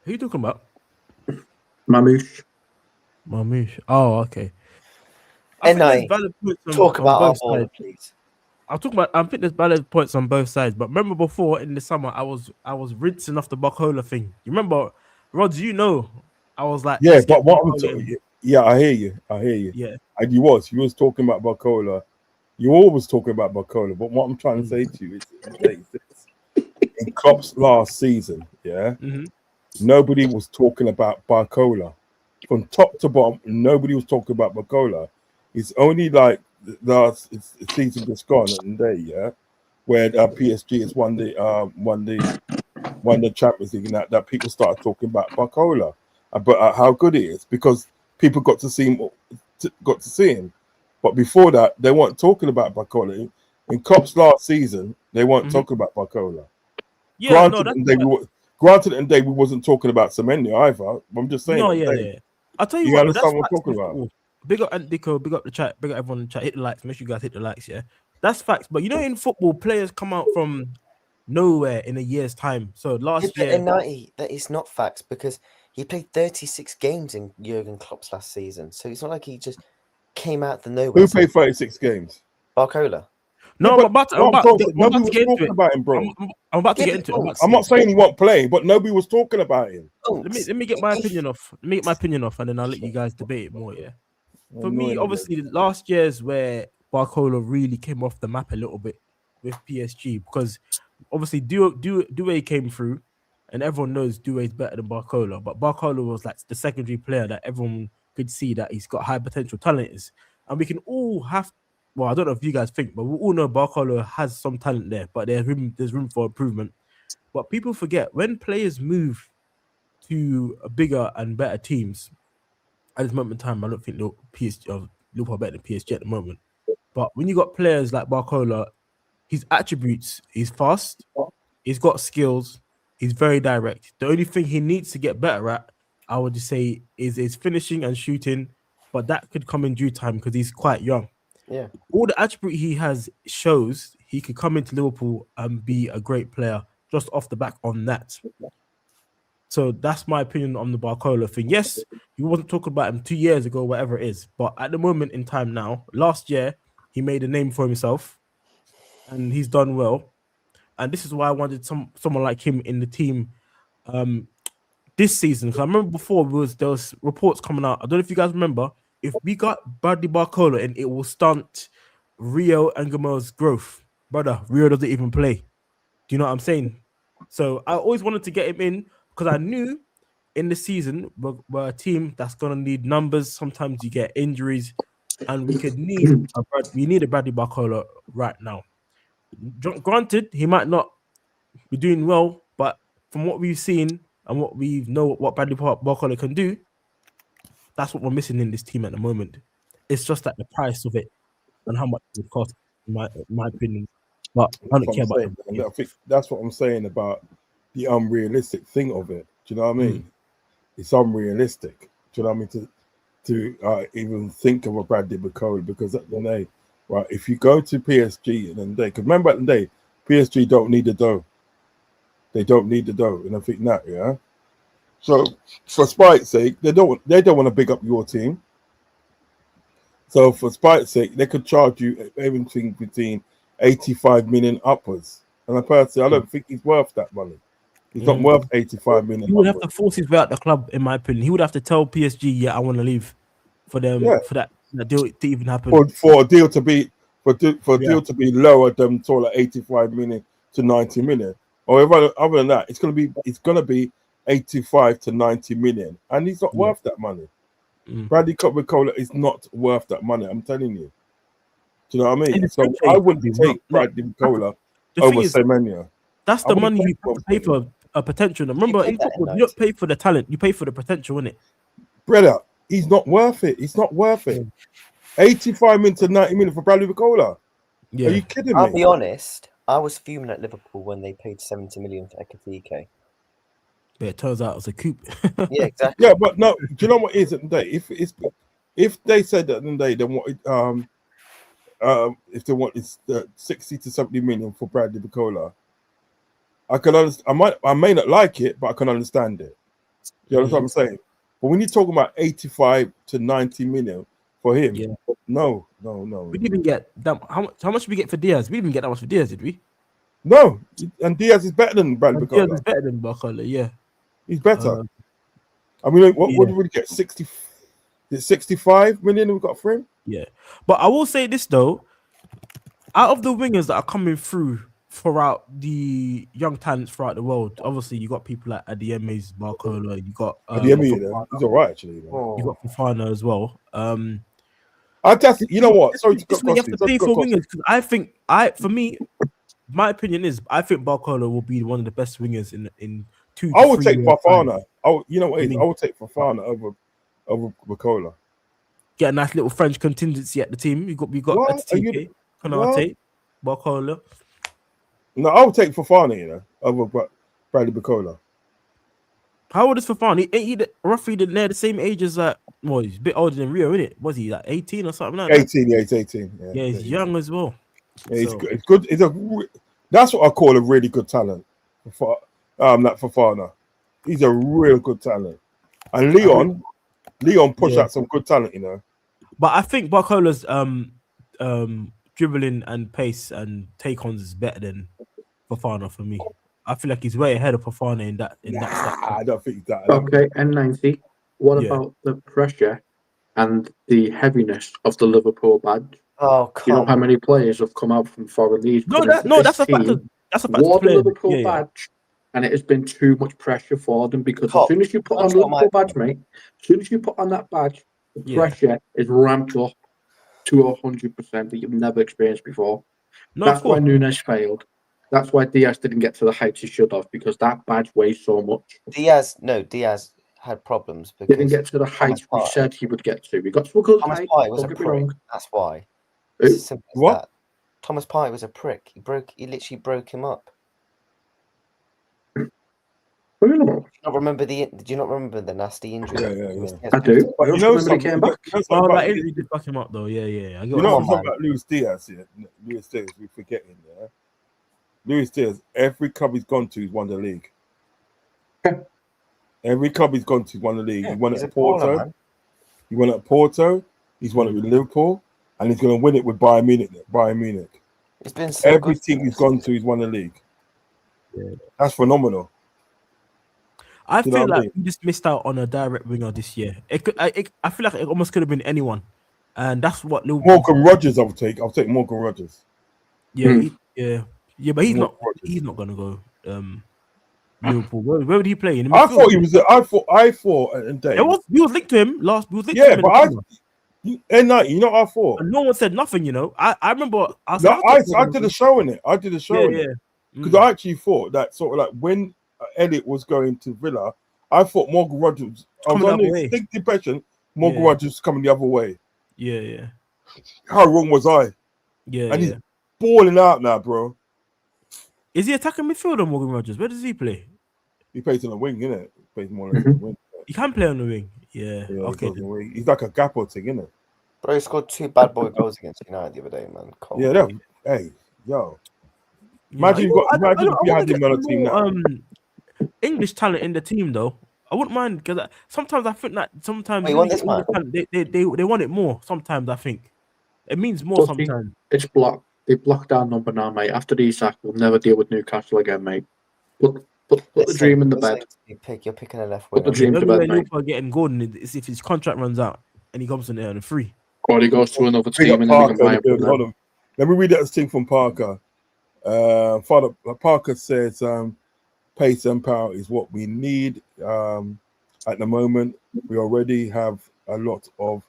S5: Who are you talking about?
S2: Mamouche.
S5: Oh, okay.
S4: And I talk about our baller, please.
S5: I think there's valid points on both sides. But remember before in the summer, I was rinsing off the Barcola thing. You remember, Rods? You know, I was like,
S1: yeah, but what I'm talking, yeah, I hear you.
S5: Yeah,
S1: and you was talking about Barcola. You always talking about Barcola, but what I'm trying to say to you is this. In Klopp's last season, yeah, nobody was talking about Barcola. From top to bottom, nobody was talking about Barcola. It's only like the last season just gone and day, yeah, where PSG has won the Champions League, and that people started talking about Barcola, but how good he is, because people got to see him. But before that, they weren't talking about Barcola. In Klopp's last season, they weren't talking about Barcola.
S5: Yeah,
S1: Granted, and we wasn't talking about Semenyo either. I'm just saying.
S5: No, yeah. I'll tell you
S1: You
S5: what,
S1: understand
S5: that's
S1: what I'm talking about?
S5: Big up Antico, big up the chat, big up everyone in the chat. Hit the likes, make sure you guys hit the likes, yeah. That's facts. But you know, in football, players come out from nowhere in a year's time. So last year,
S4: in 90, that is not facts, because he played 36 games in Jurgen Klopp's last season. So it's not like he just came out the nowhere.
S1: Who played 36 games?
S4: Barcola.
S5: No,
S1: yeah,
S5: I'm about to get into it,
S1: about him, bro.
S5: I'm about to get into it.
S1: I'm not saying he won't play, but nobody was talking about him.
S5: Let me get my opinion off. Let me get my opinion off, and then I'll let you guys debate it more. Yeah. For me, obviously, last year's where Barcola really came off the map a little bit with PSG, because obviously Doué came through, and everyone knows Doué is better than Barcola, but Barcola was like the secondary player that everyone could see that he's got high potential talent is, and we can all have. Well, I don't know if you guys think, but we all know Barcola has some talent there, but there's room for improvement. But people forget, when players move to bigger and better teams, at this moment in time, I don't think Liverpool are better than PSG at the moment. But when you got players like Barcola, his attributes, he's fast, he's got skills, he's very direct. The only thing he needs to get better at, I would just say, is his finishing and shooting, but that could come in due time because he's quite young.
S4: Yeah.
S5: All the attribute he has shows he could come into Liverpool and be a great player just off the back on that. So that's my opinion on the Barcola thing. Yes, you wasn't talking about him 2 years ago, whatever it is. But at the moment in time now, last year, he made a name for himself and he's done well. And this is why I wanted someone like him in the team this season. Because I remember before there was reports coming out. I don't know if you guys remember. If we got Bradley Barcola in, it will stunt Rio and Gamel's growth. Brother, Rio doesn't even play. Do you know what I'm saying? So I always wanted to get him in because I knew in the season, we're a team that's gonna need numbers. Sometimes you get injuries, and we need a Bradley Barcola right now. Granted, he might not be doing well, but from what we've seen and what we know what Bradley Barcola can do, that's what we're missing in this team at the moment. It's just that the price of it and how much it would cost, in my opinion. But I don't care about
S1: saying, I think that's what I'm saying about the unrealistic thing of it. Do you know what I mean? It's unrealistic. Do you know what I mean? To even think of a Bradley Barcola, because at the end of the day, right, if you go to PSG at the end of the day, because remember at the day, PSG don't need the dough. They don't need the dough, and I think that, yeah. So for spite's sake, they don't want to big up your team. So for spite's sake, they could charge you everything between 85 million upwards. And I personally, I don't think he's worth that money. He's not worth 85 million.
S5: He would have to force his way out the club, in my opinion. He would have to tell PSG, "Yeah, I want to leave," for that deal to even happen.
S1: For a deal to be deal to be lower than sort of 85 million to 90 million. Or other than that, it's gonna be 85 to 90 million, and he's not worth that money. Bradley Barcola is not worth that money. I'm telling you. Do you know what I mean? So I wouldn't take Bradley Barcola over Semenyo.
S5: That's the money you have to pay for a potential. Remember, in football, you don't pay for the talent; you pay for the potential, innit?
S1: Brother, he's not worth it. He's not worth it. 85 million to 90 million for Bradley Barcola.
S5: Yeah.
S1: Are you kidding me?
S4: I'll be honest. I was fuming at Liverpool when they paid 70 million for Ekatike.
S5: But it turns out it was a coup.
S4: Yeah, exactly.
S1: Yeah, but no. Do you know what it is at the day? If they said that they wanted if they wanted 60 to 70 million for Bradley Barcola, I can understand. I may not like it, but I can understand it. You know what I'm saying? But when you're talking about 85 to 90 million for him, no.
S5: We didn't even get that. How much did we get for Diaz? We didn't even get that much for Diaz, did we?
S1: No, and Diaz is better than Bradley Barcola.
S5: Diaz is better than Barcola, yeah.
S1: He's better. I mean, what did we get? 65 million we got for him?
S5: Yeah. But I will say this though, out of the wingers that are coming through throughout the young talents throughout the world, obviously you got people like Adieme's Barcola, you got
S1: Adeyemi, he's all right actually.
S5: You got Fofana as well.
S1: You know what? Sorry to
S5: this way you have to pay for wingers, because I think for me, my opinion is I think Barcola will be one of the best wingers in 2 to 3
S1: I would take
S5: years'
S1: Fofana.
S5: time.
S1: You know what it is? I would take Fofana over Barcola.
S5: Get a nice little French contingency at the team. We got Atike, Konate, Barcola.
S1: No, I would take Fofana, over Bradley Barcola.
S5: How old is Fofana? Ain't he roughly near the same age as well, he's a bit older than Rio, isn't it? Was he like 18 or something like that?
S1: 18, yeah, he's 18.
S5: Yeah, he's young as well.
S1: Yeah, he's good. It's good. That's what I call a really good talent. That Fofana. He's a real good talent. And Leon pushed out some good talent, you know.
S5: But I think Barcola's dribbling and pace and take-ons is better than Fofana for me. I feel like he's way ahead of Fofana in that stuff.
S1: I don't think that.
S2: Okay, N90. What about the pressure and the heaviness of the Liverpool badge?
S4: Oh,
S2: you know how many players have come out from foreign leagues?
S5: That's a fact. That's a fact.
S2: Wore the Liverpool badge, and it has been too much pressure for them because as soon as you put on the Liverpool badge, mate, as soon as you put on that badge, the pressure is ramped up to 100% that you've never experienced before. That's why Nunes failed. That's why Diaz didn't get to the heights he should have, because that badge weighs so much. Diaz
S4: had problems because
S2: didn't get to the heights we said he would get to. We got to a good height.
S4: Partey was a prick. That's why. It's as simple as that. Thomas Partey was a prick. He literally broke him up.
S2: What do you know?
S4: Did you not remember the nasty injury?
S2: Yeah. I do.
S1: But you know
S2: something came back.
S5: That injury did fuck him up though. Yeah.
S1: You know what I'm talking about Luis Diaz here? Luis Diaz, we're forgetting, yeah. Luis Diaz, every club he's gone to, he's won the league. Every club he's gone to, he's won the league. He won it at Porto. He won it at Porto. He's won it with Liverpool, and he's going to win it with Bayern Munich.
S4: It's been so
S1: every team he's gone to, he's won the league. Yeah. That's phenomenal.
S5: I feel like we just missed out on a direct winger this year. I feel like it almost could have been anyone, and that's what
S1: Morgan Rogers. I'll take Morgan Rogers.
S5: Yeah, but he's not. He's not gonna go. Liverpool. Where would he play? In the
S1: I
S5: midfield?
S1: thought he was. I thought, and Dave.
S5: He was linked to him last. We was linked to
S1: Yeah,
S5: him in
S1: but
S5: the summer.
S1: you know, I thought.
S5: And no one said nothing. You know, I remember. I said,
S1: No, I did a show in it. I did a show in it because I actually thought that sort of like when Elliot was going to Villa, I thought Morgan Rogers. I was
S5: Coming
S1: under
S5: the other way.
S1: distinct impression Morgan
S5: Yeah.
S1: Rogers was coming the other way.
S5: Yeah.
S1: How wrong was I?
S5: Yeah.
S1: And he's balling out now, bro.
S5: Is he attacking midfielder, Morgan Rogers? Where does he play?
S1: He plays on the wing, innit? He plays more on the wing.
S5: He can play on the wing. Yeah.
S1: Yeah,
S5: Okay.
S1: he plays on the wing. He's like a Gappo thing, innit?
S4: Bro, he scored 2 bad boy goals against United the other day, man. Come
S1: Yeah,
S4: on.
S1: hey, yo.
S5: Yeah.
S1: Imagine if you had him on the team now.
S5: English talent in the team though. I wouldn't mind because sometimes I think that sometimes
S4: Wait, you want this, man?
S5: they want it more. Sometimes I think it means more.
S2: But
S5: Sometimes
S2: it's blocked. They blocked our number now, mate. After the Isak, we'll never deal with Newcastle again, mate. Put the dream in the bed.
S4: You're picking a left
S2: Put
S4: winger.
S2: the dream
S5: the
S2: to
S5: only way
S2: bed, mate.
S5: Liverpool are getting Gordon is if his contract runs out and he comes in there on a free.
S2: Or he goes to another
S1: Bring
S2: team
S1: up
S2: and then we can
S1: Parker
S2: buy
S1: in
S2: him
S1: the
S2: from
S1: building. Hold
S2: them.
S1: on. Let me read that thing from Parker. Father Parker says pace and power is what we need at the moment. We already have a lot of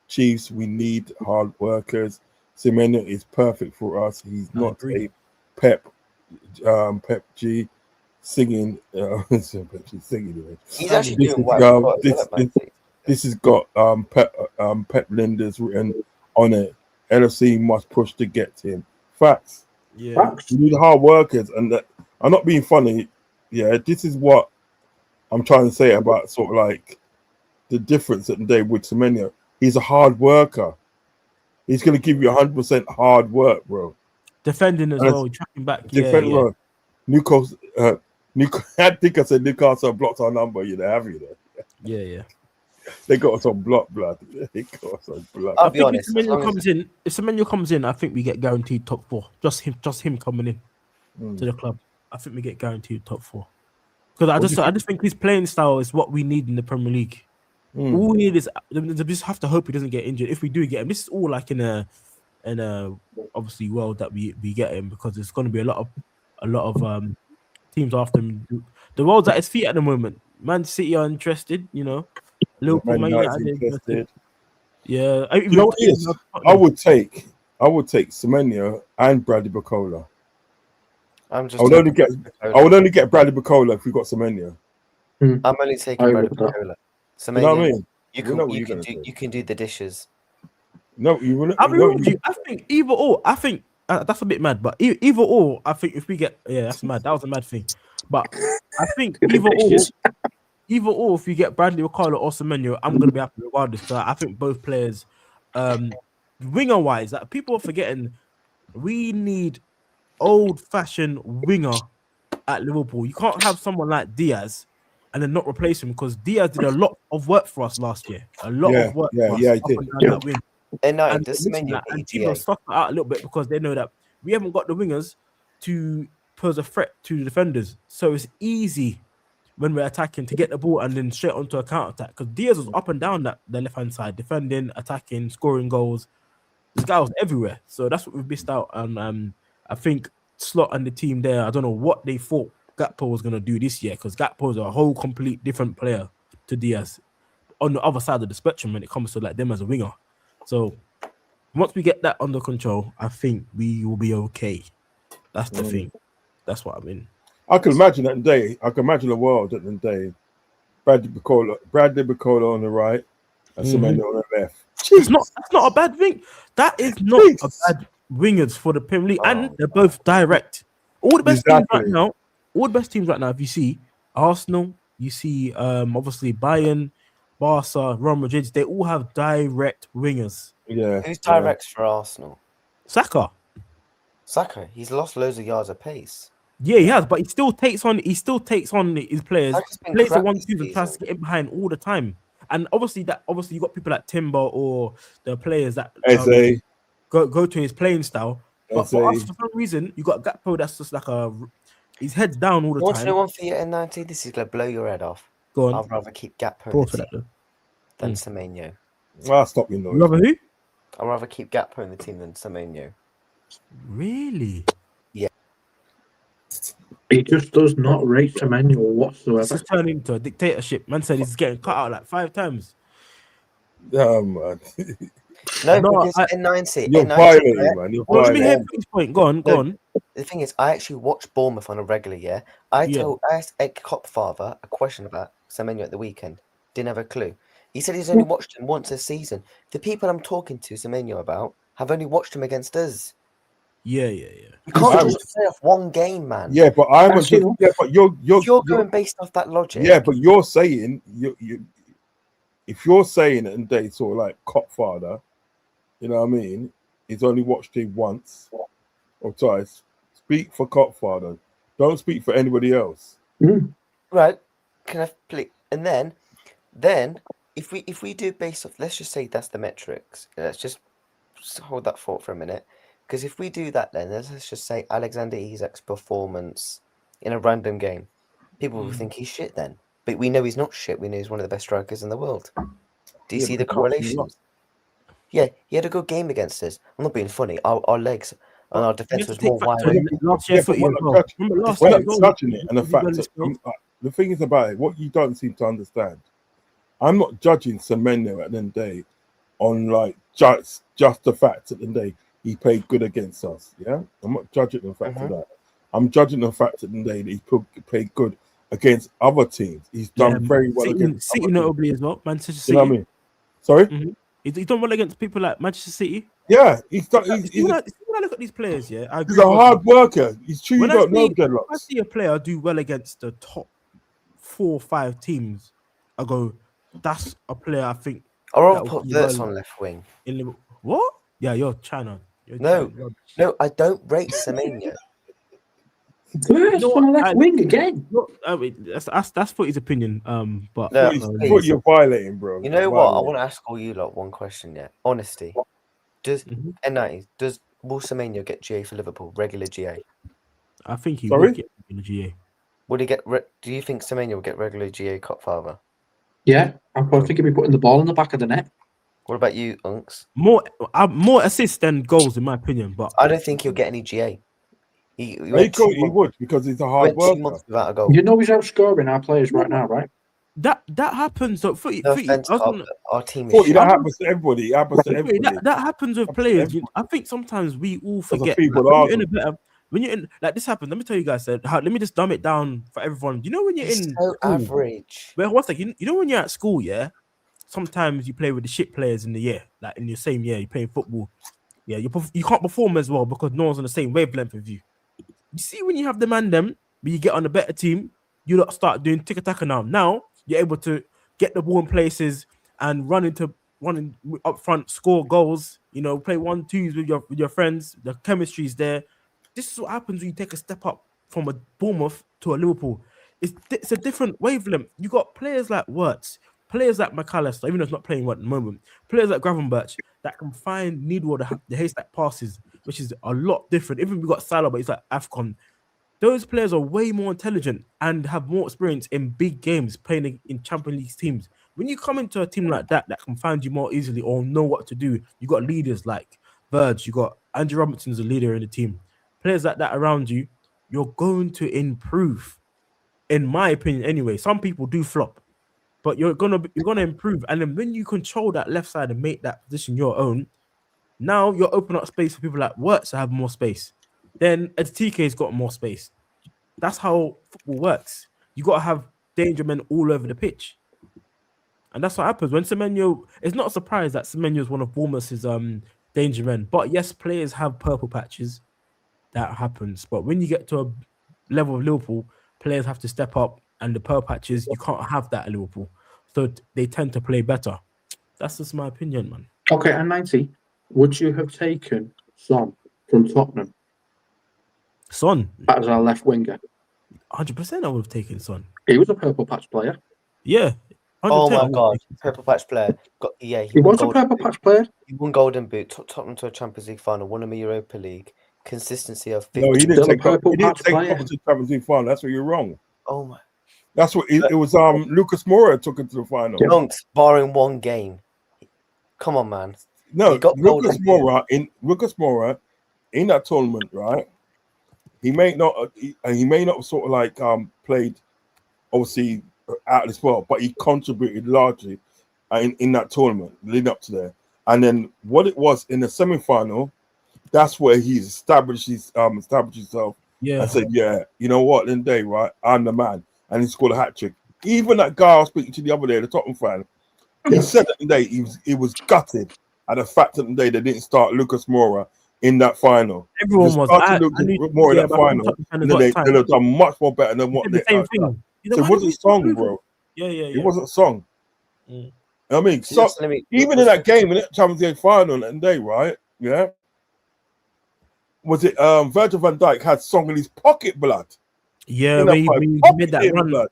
S1: Chiefs. We need hard workers. Semenyo is perfect for us. He's not a Pep G singing. He's
S4: actually doing well.
S1: This has got Pep Linders written on it. LFC must push to get him. Facts.
S5: Yeah.
S1: We need hard workers, and I'm not being funny. Yeah, this is what I'm trying to say about sort of like the difference at the day with Semenyo. He's a hard worker. He's going to give you 100% hard work, bro.
S5: Defending as well, tracking back.
S1: Newcastle. I think I said Newcastle blocked our number. You know, have you there?
S5: Yeah.
S1: They got us on block, blood. They got us on block.
S4: I'll be honest.
S5: If Semenyo comes in, I think we get guaranteed top 4. Just him coming in to the club. I think we get guaranteed top 4. Because I just think his playing style is what we need in the Premier League. All we need is we just have to hope he doesn't get injured. If we do get him, this is all like in a obviously world that we get him, because there's going to be a lot of teams after him. The world's at his feet at the moment. Man City are interested, you know. Liverpool, Man United interested. Yeah,
S1: you know what it is? I would take Semenyo and Bradley Bacola. I would only get Bradley Bacola if we got Semenyo.
S4: I'm only taking Bradley Bacola. Semenyo,
S1: you know what I mean?
S4: You can do the dishes.
S1: No, you wouldn't.
S5: I think either or. I think that's a bit mad, but either or. I think if we get that's mad. That was a mad thing, but I think either or. If you get Bradley Bacola or Semenyo, I'm gonna be happy regardless. So I think both players, winger wise, that people are forgetting, we need old-fashioned winger at Liverpool. You can't have someone like Diaz and then not replace him, because Diaz did a lot of work for us last year. A lot of work.
S1: Yeah, he did.
S5: And people suck it out a little bit because they know that we haven't got the wingers to pose a threat to the defenders. So it's easy when we're attacking to get the ball and then straight onto a counter attack. Because Diaz was up and down the left hand side, defending, attacking, scoring goals. This guy was everywhere. So that's what we've missed out. And I think Slot and the team there, I don't know what they thought Gakpo was going to do this year, because Gakpo is a whole complete different player to Diaz on the other side of the spectrum when it comes to like them as a winger. So once we get that under control, I think we will be okay. That's the thing. That's what I mean.
S1: I can imagine that day. I can imagine a world that day. Bradley Bacola on the right, and Semenyo on the left.
S5: That's not a bad thing. That is not a bad wingers for the Premier League, and they're both direct. All the best teams right now. All the best teams right now. If you see Arsenal, you see obviously Bayern, Barca, Real Madrid. They all have direct wingers.
S1: Yeah.
S4: Who's direct for Arsenal?
S5: Saka.
S4: He's lost loads of yards of pace.
S5: Yeah, he has, but he still takes on his players. Plays the 1-2 and tries to get in behind all the time. And obviously you got people like Timber or the players that go to his playing style. But for us, for some reason, you got Gakpo that's just like his head's down all the time.
S4: Want to know one for you at 90? This is gonna blow your head off.
S5: Go on.
S4: I'd rather keep Gakpo than Semenyo.
S1: I'll stop you noise.
S5: Rather who?
S4: I'd rather keep Gakpo in the team than Semenyo.
S5: Really?
S4: Yeah.
S2: He just does not rate Semenyo
S5: This
S2: whatsoever.
S5: is turning into a dictatorship. Man said he's getting cut out like 5 times.
S1: Man.
S4: No,
S5: No,
S4: because
S5: I-
S4: N90,
S1: You're
S4: N90.
S1: violating, man. You're
S5: Well, let me hear
S1: violating.
S5: his point. Go on, go
S4: No.
S5: on.
S4: The thing is, I actually watch Bournemouth on a regular. Yeah, I asked Ed Copfather a question about Semenyo at the weekend. Didn't have a clue. He said he's only watched him once a season. The people I'm talking to Semenyo about have only watched him against us.
S5: Yeah.
S4: You can't
S1: I'm-
S4: just play off one game, man.
S1: Yeah, but I haven't
S2: Actually,
S1: just. Yeah, but you're
S4: If you're going based off that logic.
S1: Yeah, but you're saying you if you're saying it and they sort of like Copfather, you know what I mean? He's only watched him once or twice. Speak for Copfather. Don't speak for anybody else.
S4: Right? Can I please? And then if we do based off, let's just say that's the metrics. Let's just hold that thought for a minute. Because if we do that, then let's just say Alexander Isak's performance in a random game, people will think he's shit. Then, but we know he's not shit. We know he's one of the best strikers in the world. Do you
S1: Yeah,
S4: see the
S1: because he watched him a lot.
S4: correlations? Yeah, he had a good game against us. I'm not being funny. Our legs and our defense was more wired.
S5: Last year footy as well. Remember last
S1: We're
S5: year
S1: not
S5: as well?
S1: judging it, and the
S5: He
S1: fact
S5: barely
S1: that
S5: scored.
S1: the thing is about it, what you don't seem to understand. I'm not judging Semenyo at the end of the day on like just the fact at the end of the day he played good against us. Yeah, I'm not judging the fact of that. I'm judging the fact at the end of the day that he played good against other teams. He's done very well against
S5: City
S1: other
S5: notably as well. Manchester
S1: teams.
S5: City.
S1: You know what I mean? Sorry.
S5: He's done well against people like Manchester City.
S1: Yeah, he's done.
S5: When I look at these players, yeah, I agree
S1: He's a
S5: with
S1: hard worker. He's true. You
S5: When I
S1: don't know
S5: see- If I
S1: dreadlocks.
S5: see a player do well against the top 4 or 5 teams, I go, that's a player I think
S4: I'll rather
S5: that
S4: put
S5: will do
S4: Verts
S5: well
S4: on left wing.
S5: in Liverpool. What? Yeah, you're China. You're
S4: No.
S5: China rubbish.
S4: No, I don't rate Semenyo.
S2: First
S5: know
S2: on the
S5: what?
S2: left wing again.
S5: Look, I mean, that's Footy's opinion. But
S4: No,
S1: What you're violating, bro.
S4: You know what? I want to ask all you lot one question. Yeah, honesty. Does
S5: Mhm.
S4: N90? Does will Semenyo get GA for Liverpool? Regular GA?
S5: I think he
S1: Sorry?
S5: will get in the GA.
S4: Would he get? Do you think Semenyo will get regular GA Copfather?
S2: Yeah, I think he'll be putting the ball in the back of the net.
S4: What about you, Unks?
S5: More assists than goals, in my opinion. But
S4: I don't think he'll get any GA. He
S1: He
S4: went two months,
S1: would because he's a
S4: he
S1: hard
S4: went 2
S1: worker.
S4: months without a goal.
S2: You know he's outscoring our players right now, right?
S5: that happens. So Footy,
S4: No
S5: Footy,
S4: offense,
S5: I was
S4: Carl,
S5: gonna-
S4: but our team is
S1: Footy,
S4: shit.
S1: that happens to everybody. It happens to
S5: Wait,
S1: everybody.
S5: that happens with
S1: Happens to
S5: players.
S1: everybody.
S5: I think sometimes we all
S1: a
S5: forget.
S1: feeble
S5: Like, when you're in
S1: argument.
S5: when you're in, like this happens. Let me tell you guys. Let me just dumb it down for everyone. You know when you're
S4: He's
S5: in
S4: so
S5: school,
S4: average.
S5: well, one second. You know when you're at school, yeah. Sometimes you play with the shit players in the year, like in your same year. You're playing football. Yeah, you can't perform as well because no one's on the same wavelength with you. You see, when you have the man them, when you get on a better team, you lot start doing tick-a-tack now. Now you're able to get the ball in places and running up front, score goals. You know, play 1-2s with your friends. The chemistry's there. This is what happens when you take a step up from a Bournemouth to a Liverpool. It's a different wavelength. You got players like Wirtz, players like McAllister, even though he's not playing well at the moment. Players like Gravenberch that can find needle the haystack passes, which is a lot different. Even we got Salah, but he's like AFCON. Those players are way more intelligent and have more experience in big games playing in Champions League teams. When you come into a team like that can find you more easily or know what to do, you got leaders like Verge, you got Andrew Robertson's a leader in the team. Players like that around you, you're going to improve. In my opinion, anyway. Some people do flop, but you're gonna improve. And then when you control that left side and make that position your own, now you're opening up space for people like Wirtz to have more space. Then TK's got more space. That's how football works. You got to have danger men all over the pitch. And that's what happens when Semenyo. It's not a surprise that Semenyo is one of Bournemouth's danger men. But yes, players have purple patches. That happens. But when you get to a level of Liverpool, players have to step up. And the purple patches, you can't have that at Liverpool. So they tend to play better. That's just my opinion, man.
S2: Okay, and 90, would you have taken Son from Tottenham
S5: Son,
S2: as our left winger?
S5: 100% I would have taken Son.
S2: He was a purple patch player.
S5: Yeah. 100%
S4: Oh
S5: I
S4: my
S5: would
S4: god,
S5: have taken Son.
S4: purple patch player.
S2: He
S4: won
S2: was a
S4: golden
S2: purple
S4: boot.
S2: patch player.
S4: He won Golden Boot, took Tottenham to a Champions League final, won a Europa League, consistency of 50.
S1: No, he didn't
S2: Still a
S1: take
S2: purple
S1: he didn't
S2: patch
S1: take
S2: player.
S1: Tottenham to Champions League final. That's where you're wrong.
S4: Oh my.
S1: That's what it was. Lucas Moura took it to the final.
S2: Yeah.
S4: Unks, barring one game. Come on, man.
S1: No,
S4: He got
S1: Lucas
S4: golden boot.
S1: Moura in that tournament, right? he may not have sort of like played obviously out of this world, but he contributed largely in that tournament leading up to there. And then what it was in the semi-final, that's where he's established himself
S5: Yeah.
S1: and said, yeah, you know what, in the day, right, I'm the man. And he scored a hat-trick. Even that guy I was speaking to the other day, the Tottenham fan, he said that the day he was gutted at the fact that the day they didn't start Lucas Moura in that final.
S5: Everyone was.
S1: Lucas Moura in that final, and then they'd have done much more better than what
S5: the
S1: they
S5: same thing.
S1: So it wasn't a song, bro.
S5: Yeah.
S1: It wasn't a song.
S5: Mm.
S1: I mean, so, even in that game, in that Champions League final on that day, right? Yeah. Was it Virgil van Dijk had song in his pocket, blood?
S5: Yeah, when he made that run.
S1: Blood.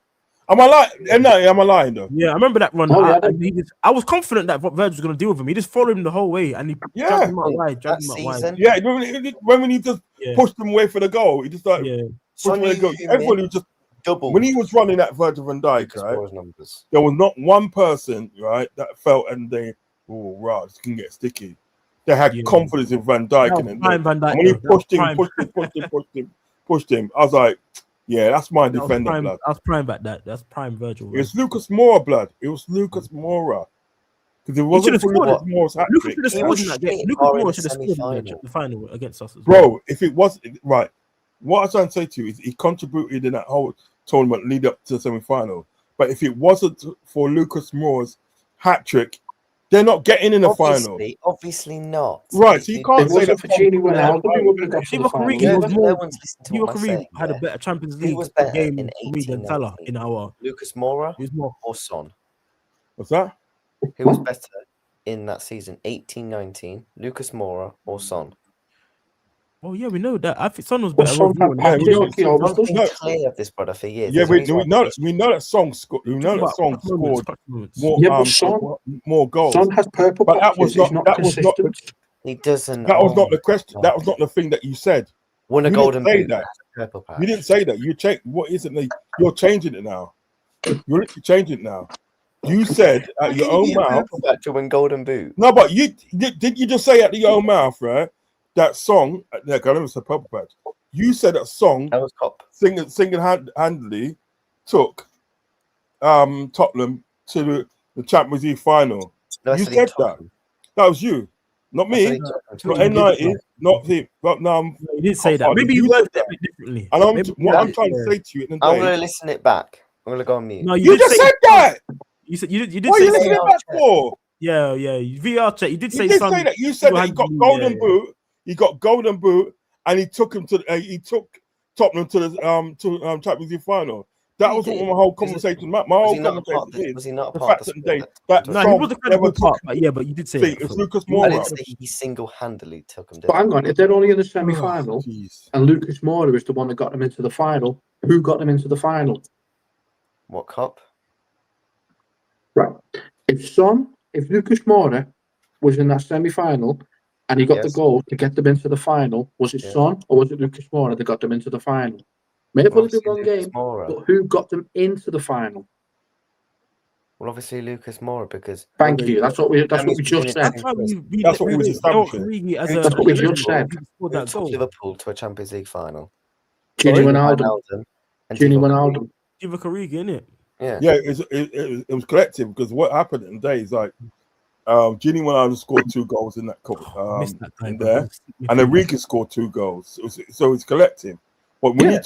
S1: Am I lying? No, am I lying though?
S5: Yeah, I remember that run.
S2: Oh, yeah,
S5: I was confident that Virgil was going to deal with him. He just followed him the whole way, and he dragged him out wide.
S1: Yeah, when he just pushed him away for the goal, he just like pushed him away the goal. Everybody was just double. When he was running that Virgil van Dijk, right? There was not one person, right, that felt and they, oh, right, this can get sticky. They had confidence in Van Dijk, and when he pushed him, I was like, yeah, that's my defender, blood.
S5: I was prime back that. That's prime Virgil.
S1: It was Lucas Moura, blood. It was Lucas Moura. Because it wasn't for Lucas Moura's hat trick.
S5: Lucas Moura should have scored the final against us as
S1: well.
S5: Bro,
S1: if it was right, what I'm trying to say to you is he contributed in that whole tournament lead up to the semi-final. But if it wasn't for Lucas Moura's hat trick, they're not getting in the final.
S4: Obviously not.
S1: Right, so you can't say that.
S5: Kareem had a better Champions League game in than Salah in our.
S4: Lucas Moura or Son?
S1: What's that?
S4: Who was better in that season, 18-19? Lucas Moura or Son?
S5: Oh yeah, we know that. I think Son was better.
S4: I've been clear of this brother for years.
S1: Yeah, we know that Son scored. We know that Son scored more goals.
S2: Son has purple,
S1: but that was not.
S4: He doesn't.
S1: That was not the question. That was not the thing that you said.
S4: Won a golden boot.
S1: Purple patch. You didn't say that. You changed. What is it? You're changing it now. You're literally changing it now. You said at your own mouth
S4: to win golden boot.
S1: No, but you did. You just say at your own mouth, right? That song, I don't know, it's a purple patch. You said that song,
S4: that was Cop.
S1: Single-handedly took Tottenham to the Champions League final. No, you said that. That was you, not me. Not N90, not him. But no,
S5: you didn't say that. Maybe you worded it differently.
S1: And I'm trying to say to you,
S4: I'm going to listen it back. I'm going to go on mute.
S1: No, you just said that.
S5: You said you did.
S1: What are you listening back for?
S5: Yeah. VR check. You did say
S1: say that. You said that he got golden boot. He got golden boot, and he took him to. He took Tottenham to the Champions League final. That was what my whole conversation. My whole conversation
S4: was he not a
S1: part of the fact
S5: that no, he was the kind of part. Yeah, but you did say
S1: it's Lucas Moura.
S4: I didn't say he single-handedly took him.
S2: But hang on, if they're only in the semi-final, and Lucas Moura is the one that got them into the final, who got them into the final?
S4: What cup?
S2: Right. If Lucas Moura was in that semi-final. And he got the goal to get them into the final. Was it Son or was it Lucas Moura that got them into the final? May have only been one game, but who got them into the final?
S4: Well, obviously Lucas Moura, because
S2: thank you. That's what we just said.
S1: That's what we was establishing.
S2: That's what we just said.
S4: Who took Liverpool to a Champions League final?
S2: Gini Wijnaldum.
S5: Divock Origi, innit?
S1: Yeah, it was collective because what happened in the day is like. Gini Wijnaldum scored 2 goals in that cup in there, and Origi scored 2 goals. So it's collective. But when you're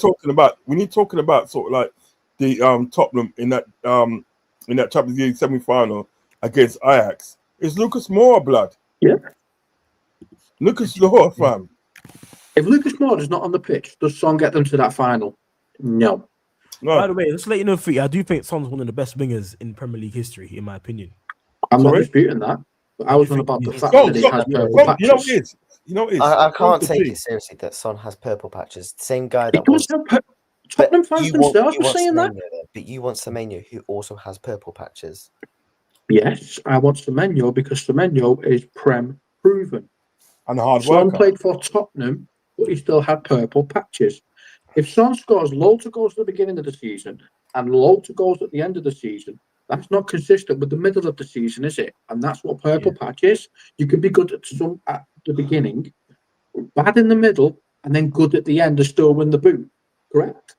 S1: talking about sort of like the Tottenham in that Champions League semi-final against Ajax, it's Lucas Moura, blood.
S2: Yeah,
S1: Lucas Moura, fam.
S2: If Lucas Moura is not on the pitch, does Son get them to that final? No.
S5: By the way, let's let you know, I do think Son's one of the best wingers in Premier League history, in my opinion.
S2: I'm not disputing that, but I was on about the fact that he has purple patches.
S1: You know what it is?
S4: I can't take it seriously that Son has purple patches. Same guy that was.
S2: Tottenham fans themselves were saying that.
S4: But you want Semenyo, who also has purple patches.
S2: Yes, I want Semenyo because Semenyo is Prem proven.
S1: And hard worker.
S2: Son played for Tottenham, but he still had purple patches. If Son scores loads of goals at the beginning of the season and loads of goals at the end of the season, that's not consistent with the middle of the season, is it? And that's what purple patch is. You can be good at the beginning, bad in the middle, and then good at the end to still win the boot. Correct?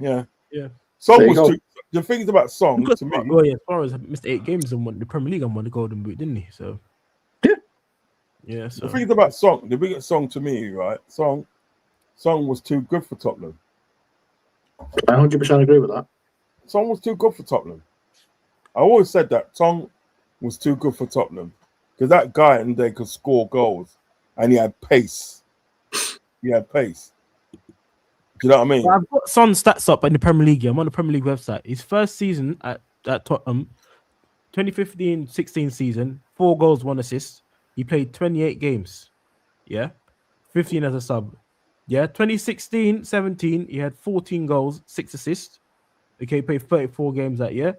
S1: Yeah.
S5: Yeah.
S1: Song
S2: There you
S1: was
S2: go.
S1: too. The thing is about Song
S5: Because,
S1: to me.
S5: well, yeah, as far as missed 8 games and won the Premier League and won the Golden Boot, didn't he? So
S2: Yeah.
S5: yeah.
S1: The
S5: So
S1: thing is about Song. The biggest Song to me, right? Song was too good for Tottenham.
S2: I 100% agree with that.
S1: Song was too good for Tottenham. I always said that Song was too good for Tottenham because that guy and they could score goals and he had pace. He had pace. Do you know what I mean?
S5: I've got Son's stats up in the Premier League. I'm on the Premier League website. His first season at Tottenham, 2015-16 season, 4 goals, 1 assist. He played 28 games. Yeah, 15 as a sub. Yeah, 2016-17, he had 14 goals, 6 assists. Okay, he played 34 games that year.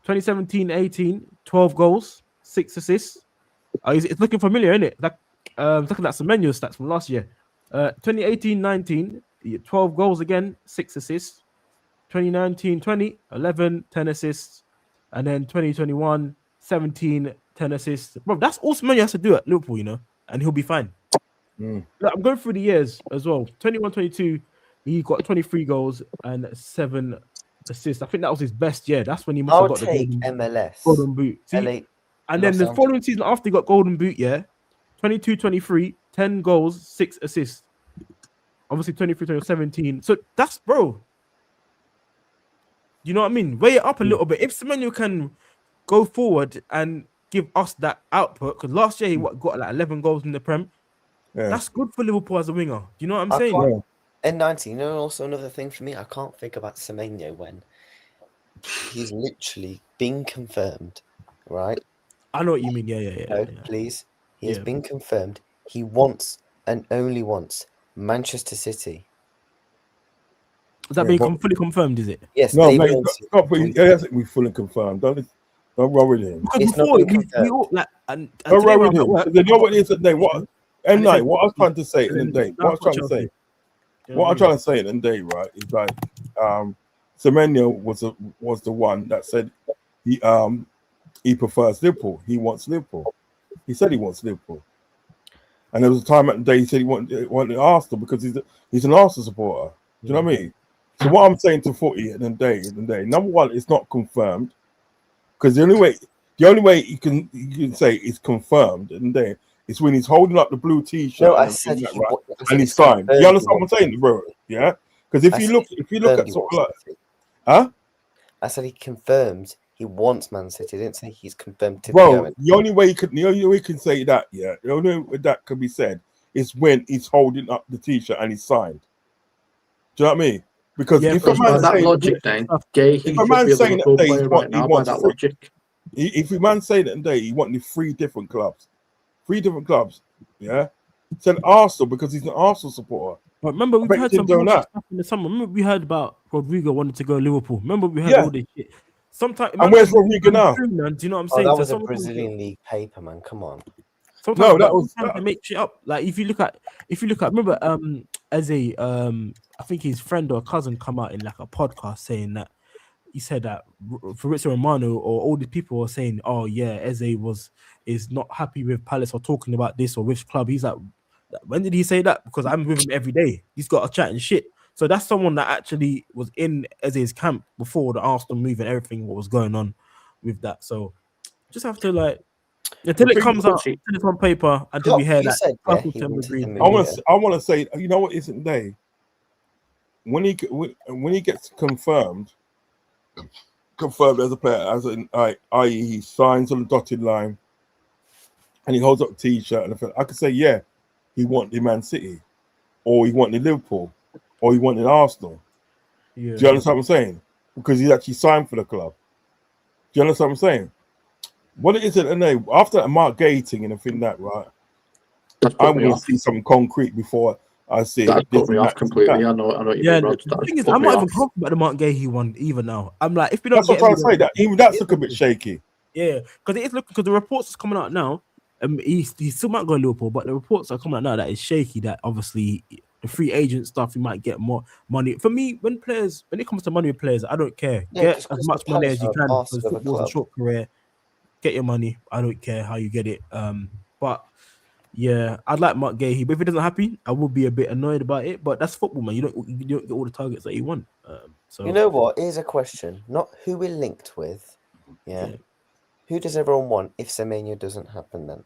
S5: 2017-18, 12 goals, 6 assists. It's looking familiar, isn't it? Like, looking at Semenyo stats from last year. 2018-19, 12 goals again, 6 assists. 2019-20, 11, 10 assists. And then 2021, 17, 10 assists. Bro, that's all Semenyo has to do at Liverpool, you know, and he'll be fine.
S1: Mm.
S5: Look, I'm going through the years as well. 21-22, he got 23 goals and 7 assists. I think that was his best year. That's when he must
S4: I'll
S5: have got the
S4: take
S5: golden
S4: MLS.
S5: boot. See?
S4: LA,
S5: And then
S4: Los
S5: the
S4: Angeles.
S5: following season after he got golden boot, 22-23, 10 goals, 6 assists. Obviously 23-17. So that's, bro. You know what I mean? Weigh it up a little bit. If Semenyo can go forward and give us that output, because last year he got like 11 goals in the Prem.
S1: Yeah.
S5: That's good for Liverpool as a winger. Do you know what I'm
S4: I
S5: saying?
S4: can't- N90, you know, also another thing for me, I can't think about Semenyo when he's literally been confirmed, right?
S5: I know what you mean. Yeah.
S4: No, please. He has
S5: Yeah.
S4: been confirmed. He wants and only wants Manchester City.
S5: Is that
S1: Yeah,
S5: being
S1: but-
S5: fully confirmed? Is it?
S4: Yes,
S1: No,
S4: they
S1: mate,
S4: want
S1: it hasn't been fully confirmed. Don't worry with him.
S5: Because
S4: It's not
S5: before
S4: been
S5: we
S4: confirmed.
S5: all like and
S1: Don't
S5: today
S1: worry
S5: when
S1: with
S5: I'm at
S1: him.
S5: work,
S1: So then you know what it is today? What?
S5: and
S1: And
S5: they
S1: night,
S5: said
S1: what I was trying to say
S5: and
S1: in the
S5: then
S1: day, what I was trying to
S5: Chelsea.
S1: say,
S5: You know
S1: what
S5: what
S1: I'm trying to say in the day, right, is like Semenyo was the one that said he prefers Liverpool. He wants Liverpool. He said he wants Liverpool. And there was a time at the day he said he wanted Arsenal because he's an Arsenal supporter. Do you know what I mean? So what I'm saying to Footy in the day, number one, it's not confirmed because the only way you can say it's confirmed in the day is when he's holding up the blue T-shirt.
S4: No, I
S1: and
S4: said
S1: that,
S4: he
S1: right?
S4: wa- I said
S1: And
S4: it's
S1: he's signed.
S4: confirmed
S1: You understand
S4: he
S1: what I'm saying, bro? Yeah. Because if
S4: I
S1: you
S4: said
S1: look
S4: he
S1: at
S4: confirmed he
S1: something like,
S4: wants City.
S1: huh?
S4: I said he confirmed he wants Man City. I didn't say he's confirmed to be
S1: Bro,
S4: going.
S1: the only way you can say that, yeah, the only way that can be said is when he's holding up the T-shirt and he's signed. Do you know what I mean? Because
S5: Yeah,
S1: if a
S5: because
S2: By
S1: man's
S2: that
S1: saying,
S2: logic, then Gay, he
S1: if a
S2: should
S1: man's
S2: be a
S1: saying that
S2: Liverpool
S1: day
S2: player right now. By
S1: wants
S2: that
S1: free,
S2: logic,
S1: if a man's saying that day he wanted 3 different clubs, yeah, said Arsenal because he's an Arsenal supporter.
S5: But remember, we've
S1: bet
S5: heard
S1: you
S5: some
S1: didn't know
S5: bullshit
S1: that.
S5: stuff in the summer. Remember, we heard about Rodrigo wanted to go Liverpool. Remember, we heard
S1: Yeah.
S5: all this shit. Sometimes,
S1: And where's Rodrigo now?
S5: Do you know what I'm
S4: Oh,
S5: saying?
S4: that
S5: So
S4: was a
S5: sometimes-
S4: Brazilian league paper, man. Come on.
S5: Sometimes,
S1: No, that was-
S5: sometimes they make shit up. Like if you look at, remember, as a I think his friend or cousin come out in like a podcast saying that he said that Fabrizio Romano or all these people are saying, oh yeah, Eze is not happy with Palace or talking about this or which club. He's like, when did he say that? Because I'm with him every day. He's got a chat and shit. So that's someone that actually was in Eze's camp before the Arsenal move and everything what was going on with that. So just have to like until it comes out, until it's on paper, until we hear
S4: You
S5: that.
S4: said, yeah,
S5: Arsenal
S4: he
S5: can
S4: wanted
S5: agree.
S4: the move.
S1: I want to say, you know what isn't they? When he gets confirmed as a player, as in i.e. he signs on the dotted line and he holds up the T-shirt and I could say, yeah, he wanted Man City, or he wanted Liverpool, or he wanted Arsenal.
S5: Yeah.
S1: Do you understand what I'm saying? Because he's actually signed for the club. Do you understand what I'm saying? What it is at the name after that Mark Gay thing and everything that, right?
S2: that's
S1: I
S2: put me
S1: want
S2: off.
S1: to see something concrete before I see
S2: That
S1: this
S2: put me
S1: and
S2: off
S1: that.
S2: completely. I know what you
S5: Yeah,
S2: mean, Rod.
S5: the
S2: That
S5: thing is,
S2: put
S5: I'm
S2: me
S5: not even
S2: off.
S5: confident about the Mark Gahey one either now. I'm like, if we don't
S1: That's what
S5: get
S1: I'm
S5: him,
S1: trying to say. That even that's looking a bit shaky.
S5: yeah, because it is looking because the reports is coming out now. He still might go Liverpool, but the reports are coming out now that it's shaky. That obviously the free agent stuff, he might get more money. For me, when it comes to money with players, I don't care.
S4: Yeah,
S5: Get
S4: 'cause
S5: as much money as you
S4: Crystal
S5: can
S4: Palace
S5: because
S4: are a
S5: football's a
S4: club.
S5: short career. Get your money. I don't care how you get it. But Yeah, I'd like Mark Gahey, but if he doesn't happen, I will be a bit annoyed about it. But that's football, man. You don't get all the targets that you want. So
S4: You know what? Here's a question: not who we're linked with. Yeah.
S5: Yeah.
S4: Who does everyone want if Semenyo doesn't happen? Then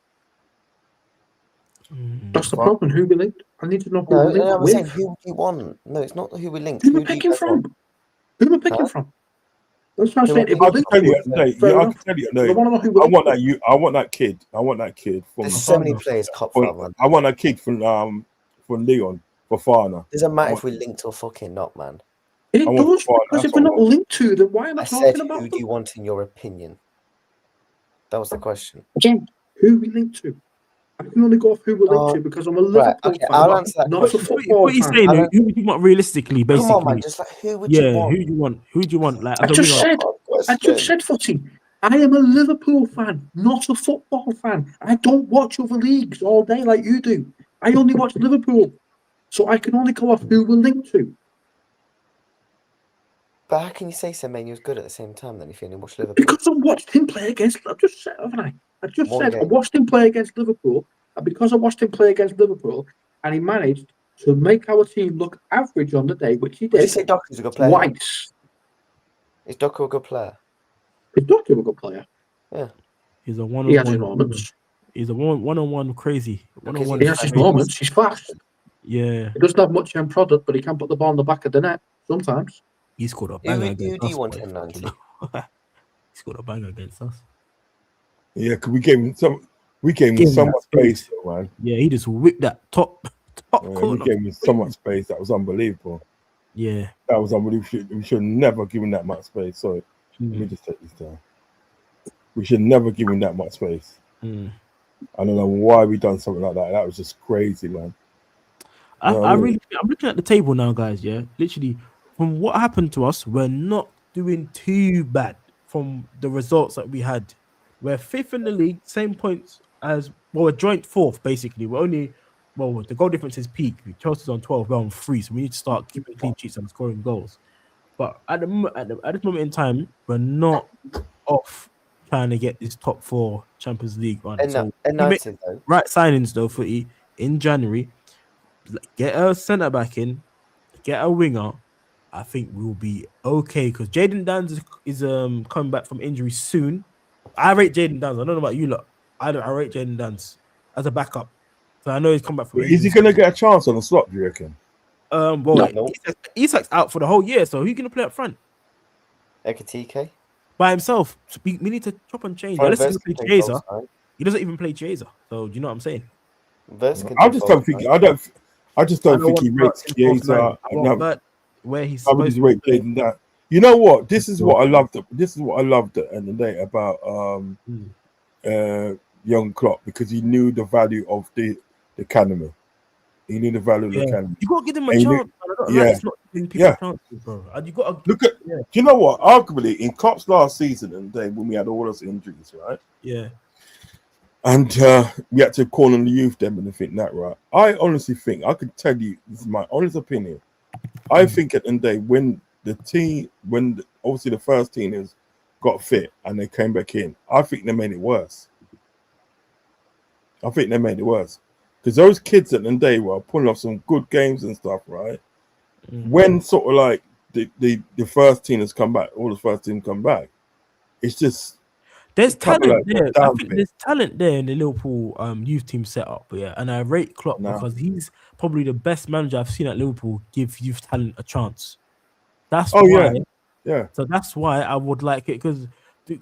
S2: That's the problem. Who we linked? I need to know who
S4: no,
S2: we linked
S4: I'm
S2: with.
S4: saying who do you want? No, it's not who we're linked.
S2: Who
S4: Who
S2: we
S4: do you
S2: picking
S4: guys
S2: from?
S4: want?
S2: Who we picking
S4: Huh?
S2: from? That's what I'm
S4: Who
S2: saying.
S4: are
S2: If
S4: we
S2: we're
S1: I can
S2: linked
S1: tell you
S2: with,
S1: today.
S2: fair
S1: Yeah, I
S2: enough.
S1: can tell you
S2: But I
S1: today.
S2: want to know who we
S1: I
S2: linked
S1: want
S2: with.
S1: that you. I want that kid. I want that kid from.
S4: There's so many
S5: Fafana.
S4: players top five, man.
S1: I want that kid from Leon Fafana.
S4: Doesn't
S1: I
S4: matter
S1: want,
S4: if we're linked or fucking not, man.
S1: I
S2: It
S1: want
S2: does,
S1: Fafana.
S2: because
S1: That's
S2: if
S1: what
S2: we're
S1: I
S2: not
S1: want.
S2: linked to them, why am I
S4: I said,
S2: talking
S4: who
S2: about
S4: do
S2: them?
S4: you want in your opinion? That was the question.
S2: Again, who we linked to? I can only go off who we're linked
S4: Oh,
S2: to because I'm a
S4: right,
S2: Liverpool
S4: okay,
S2: fan,
S4: I'll answer that
S2: not a
S4: question.
S2: football
S5: What are you
S2: fan.
S5: saying?
S4: Alan,
S5: Who would you want realistically?
S4: come on, man.
S5: Basically,
S4: Just like who would you
S5: yeah.
S4: want?
S5: Who do you want? Who do you want? Like
S2: I
S5: as a
S2: just
S5: winger?
S2: said, I just
S4: Question.
S2: said, Footy. I am a Liverpool fan, not a football fan. I don't watch other leagues all day like you do. I only watch Liverpool, so I can only go off who we're linked to.
S4: But how can you say Semenyo's good at the same time then if you only watch Liverpool?
S2: Because I watched him play against. I just said, haven't I? I just
S4: What
S2: said I
S4: game?
S2: watched him play against Liverpool, and because I watched him play against Liverpool, and he managed to make our team look average on the day, which he
S4: Would you
S2: did
S4: say Doku's a good player?
S2: twice.
S4: Is Doku a good player?
S2: He's not a good player.
S4: Yeah.
S5: He's a
S2: He has his
S5: one-on-one.
S2: moments.
S5: He's a one-on-one crazy.
S4: Because
S5: One-on-one.
S2: He
S4: he
S2: has his
S4: Crazy.
S2: moments. He's fast.
S5: Yeah,
S2: He doesn't have much end product, but he can put the ball in the back of the net sometimes.
S5: he scored a
S4: Who
S5: banger
S4: do
S5: against
S4: you
S5: us.
S4: want
S5: boy,
S4: 1090?
S5: fucking hell. He scored a banger against us.
S1: Yeah, because we gave him so
S5: Give
S1: much
S5: him that
S1: space,
S5: space.
S1: though, man.
S5: Yeah, he just whipped that top
S1: Yeah, we
S5: corner.
S1: gave him so much space. That was unbelievable.
S5: Yeah.
S1: That was unbelievable. We should never give him that much space. Sorry, let me
S5: Mm.
S1: just take this down. We should never give him that much space.
S5: Mm.
S1: I don't know why we done something like that. That was just crazy, man.
S5: I
S1: I mean?
S5: really, I'm looking at the table now, guys. Yeah, literally, from what happened to us, we're not doing too bad from the results that we had. We're fifth in the league, same points as we're joint fourth. Basically, we're only the goal difference is peak. Chelsea's on 12, we're on 3, so we need to start keeping clean sheets and scoring goals. But at this moment in time, we're not off trying to get this top 4 Champions League on.
S4: And
S5: So we make
S4: United though.
S5: right signings though for in January. Get a centre back in, get a winger. I think we'll be okay because Jaden Dans is coming back from injury soon. I rate Jaden Dans. I don't know about you lot. I rate Jaden Dans as a backup. So I know he's come back from
S1: Is
S5: injury.
S1: he going to get a chance on the slot, do you reckon?
S5: Well,
S4: No.
S5: Isak's out for the whole year, so who's gonna play up front
S4: Ekatike.
S5: by himself? So we need to chop and change.
S4: Fine,
S5: Unless he's
S4: Verse
S5: gonna
S4: can
S5: play
S4: play
S5: Chiesa.
S4: false nine.
S5: He doesn't even play Chiesa. So do you know what I'm saying?
S4: Verse can
S1: I
S4: do
S1: just
S4: false
S1: don't think.
S4: nine.
S1: I just don't think he rates Chiesa.
S5: Where he's
S1: How would
S5: supposed
S1: he
S5: to
S1: rate
S5: play.
S1: Jaden that? You know what? This is what I loved. This is what I loved at the end of the day about young Klopp, because he knew the value of the academy. He knew the value of the academy.
S5: You gotta give them a
S1: And
S5: chance. It's not giving people chances, bro. And you gotta
S1: look at. Do you know what? Arguably, in Klopp's last season and day when we had all those injuries, right?
S5: Yeah.
S1: And we had to call on the youth then and think that, right? I honestly think, I can tell you, this is my honest opinion. I think at the end of the day, when obviously the first team got fit and they came back in, I think they made it worse. Because those kids at the end of the day were pulling off some good games and stuff, right? When sort of like the first team has come back, all the first team come back, it's just
S5: there's talent there. I think
S1: bit.
S5: there's talent there in the Liverpool youth team setup, yeah. And I rate Klopp because he's probably the best manager I've seen at Liverpool give youth talent a chance. That's why.
S1: Yeah.
S5: So that's why I would like it, because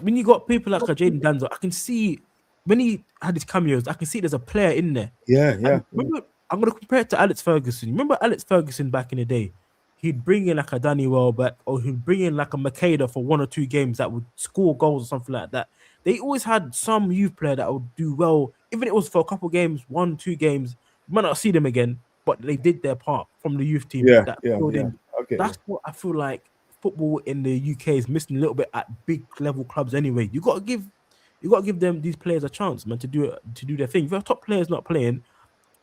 S5: when you got people like Jaden Danzo, I can see when he had his cameos, I can see there's a player in there.
S1: Yeah.
S5: Remember, I'm gonna compare it to Alex Ferguson. Remember Alex Ferguson back in the day? He'd bring in like a Danny Welbeck, or he'd bring in like a Makeda for 1 or 2 games that would score goals or something like that. They always had some youth player that would do well, even if it was for a couple games, 1, 2 games. You might not see them again, but they did their part from the youth team.
S1: Okay.
S5: That's what I feel like football in the UK is missing a little bit at big level clubs. Anyway, you got to give them, these players, a chance, man, to do their thing. If your top player's not playing,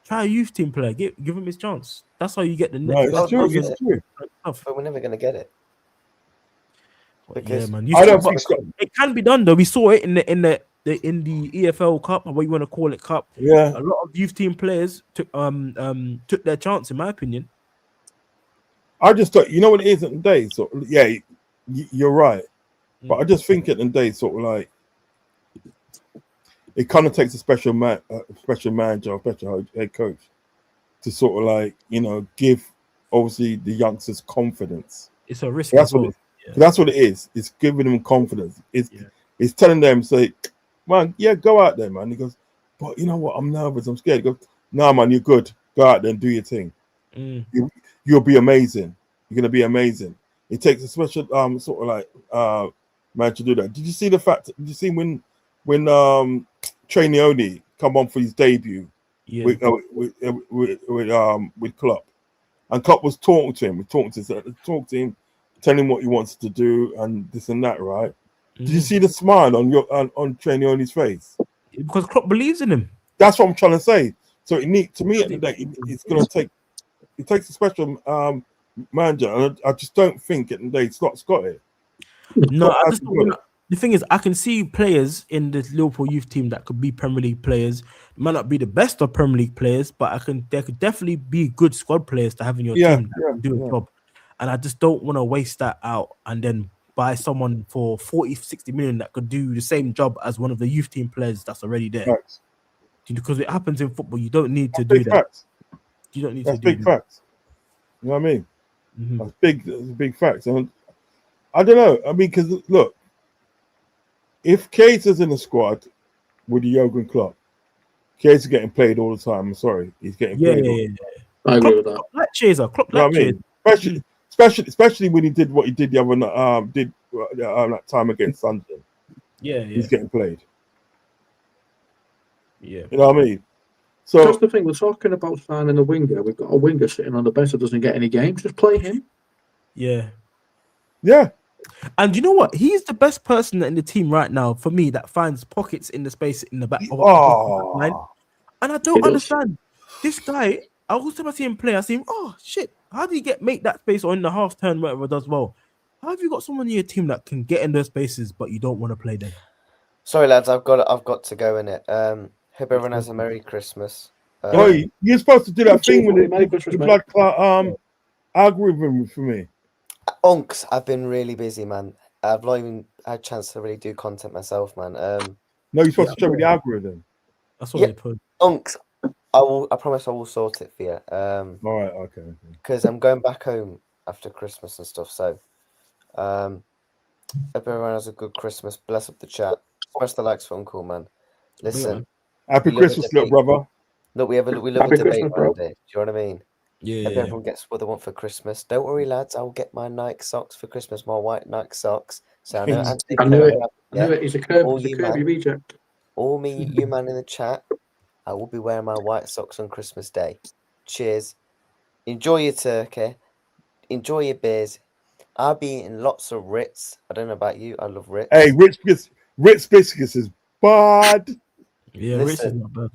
S5: try a youth team player. Give him his chance. That's how you get the next.
S1: No, it's true.
S4: But we're never gonna get it. Because
S5: yeah, man.
S1: I don't think so.
S5: It can be done though. We saw it in the in the EFL Cup, or what you want to call it, Cup.
S1: Yeah,
S5: A lot of youth team players took their chance, in my opinion.
S1: I just thought, you know what it is at the day. So yeah, you're right, but I just think at the day, sort of like it kind of takes a special manager, special head coach to sort of like give obviously the youngsters confidence.
S5: It's a risk.
S1: That's what that's what it is. It's giving them confidence. It's telling them, say, man, yeah, go out there, man. He goes, but you know what? I'm nervous. I'm scared. He goes, no, man, you're good. Go out there and do your thing. You'll be amazing. You're gonna be amazing. It takes a special sort of like man to do that. Did you see the fact? Did you see when Trainioni come on for his debut with Klopp, and Klopp was talking to him, talking to him, telling him what he wants to do and this and that, right? Did you see the smile on Trainioni's face?
S5: Because Klopp believes in him.
S1: That's what I'm trying to say. So to me, at the day, it's going to take. It takes a special manager, and I just don't think at the day Scott's got it.
S5: No, I just the thing is, I can see players in this Liverpool youth team that could be Premier League players. Might not be the best of Premier League players, but there could definitely be good squad players to have in your team that can do a job. And I just don't want to waste that out and then buy someone for 40, 60 million that could do the same job as one of the youth team players that's already there.
S1: Facts.
S5: Because it happens in football, you don't need to do that.
S1: Facts.
S5: You don't need
S1: That's
S5: to do
S1: big
S5: that.
S1: facts. You know what I mean? That's big facts. And I don't know. I mean, because look, if Keita's in the squad with the Jurgen Klopp, Keita's getting played all the time. I'm sorry, he's getting played.
S2: Yeah. I agree with that.
S5: Klopp like Chaser. Klopp
S1: You know
S5: like
S1: what I mean? Especially when he did what he did the other that time against Sunderland.
S5: Yeah.
S1: He's getting played.
S5: Yeah.
S1: You know what I mean? So
S2: That's the thing. We're talking about signing a winger. We've got a winger sitting on the bench that doesn't get any games. Just play him.
S5: Yeah. And you know what? He's the best person in the team right now for me that finds pockets in the space in the back of the line. And I don't understand this guy. I was time I see him play, I see him. Oh shit! How do you make that space or in the half turn, whatever does well? How have you got someone in your team that can get in those spaces, but you don't want to play them?
S4: Sorry, lads, I've got to go in it. Hope everyone has a Merry Christmas.
S1: You're supposed to do that thing with the blood clot algorithm for me.
S4: Unks, I've been really busy, man. I've not even had a chance to really do content myself, man.
S1: No, you're supposed to show me the algorithm.
S5: That's what they put.
S4: Unks, I promise I will sort it for you.
S1: All right, okay.
S4: Because I'm going back home after Christmas and stuff. So, hope everyone has a good Christmas. Bless up the chat. Smash the likes for Uncle, man. Listen,
S1: happy Christmas, little brother.
S4: Look, we love a debate one day. Do you know what I mean?
S5: Yeah.
S4: Hope everyone gets what they want for Christmas. Don't worry, lads. I'll get my Nike socks for Christmas. My white Nike socks. So I know.
S2: I knew it. He's a Kirby reject.
S4: All me, you man in the chat. I will be wearing my white socks on Christmas Day. Cheers. Enjoy your turkey. Enjoy your beers. I'll be eating lots of Ritz. I don't know about you. I love Ritz.
S1: Hey, Ritz biscuits is bad.
S5: Yeah, Ritz is not bad.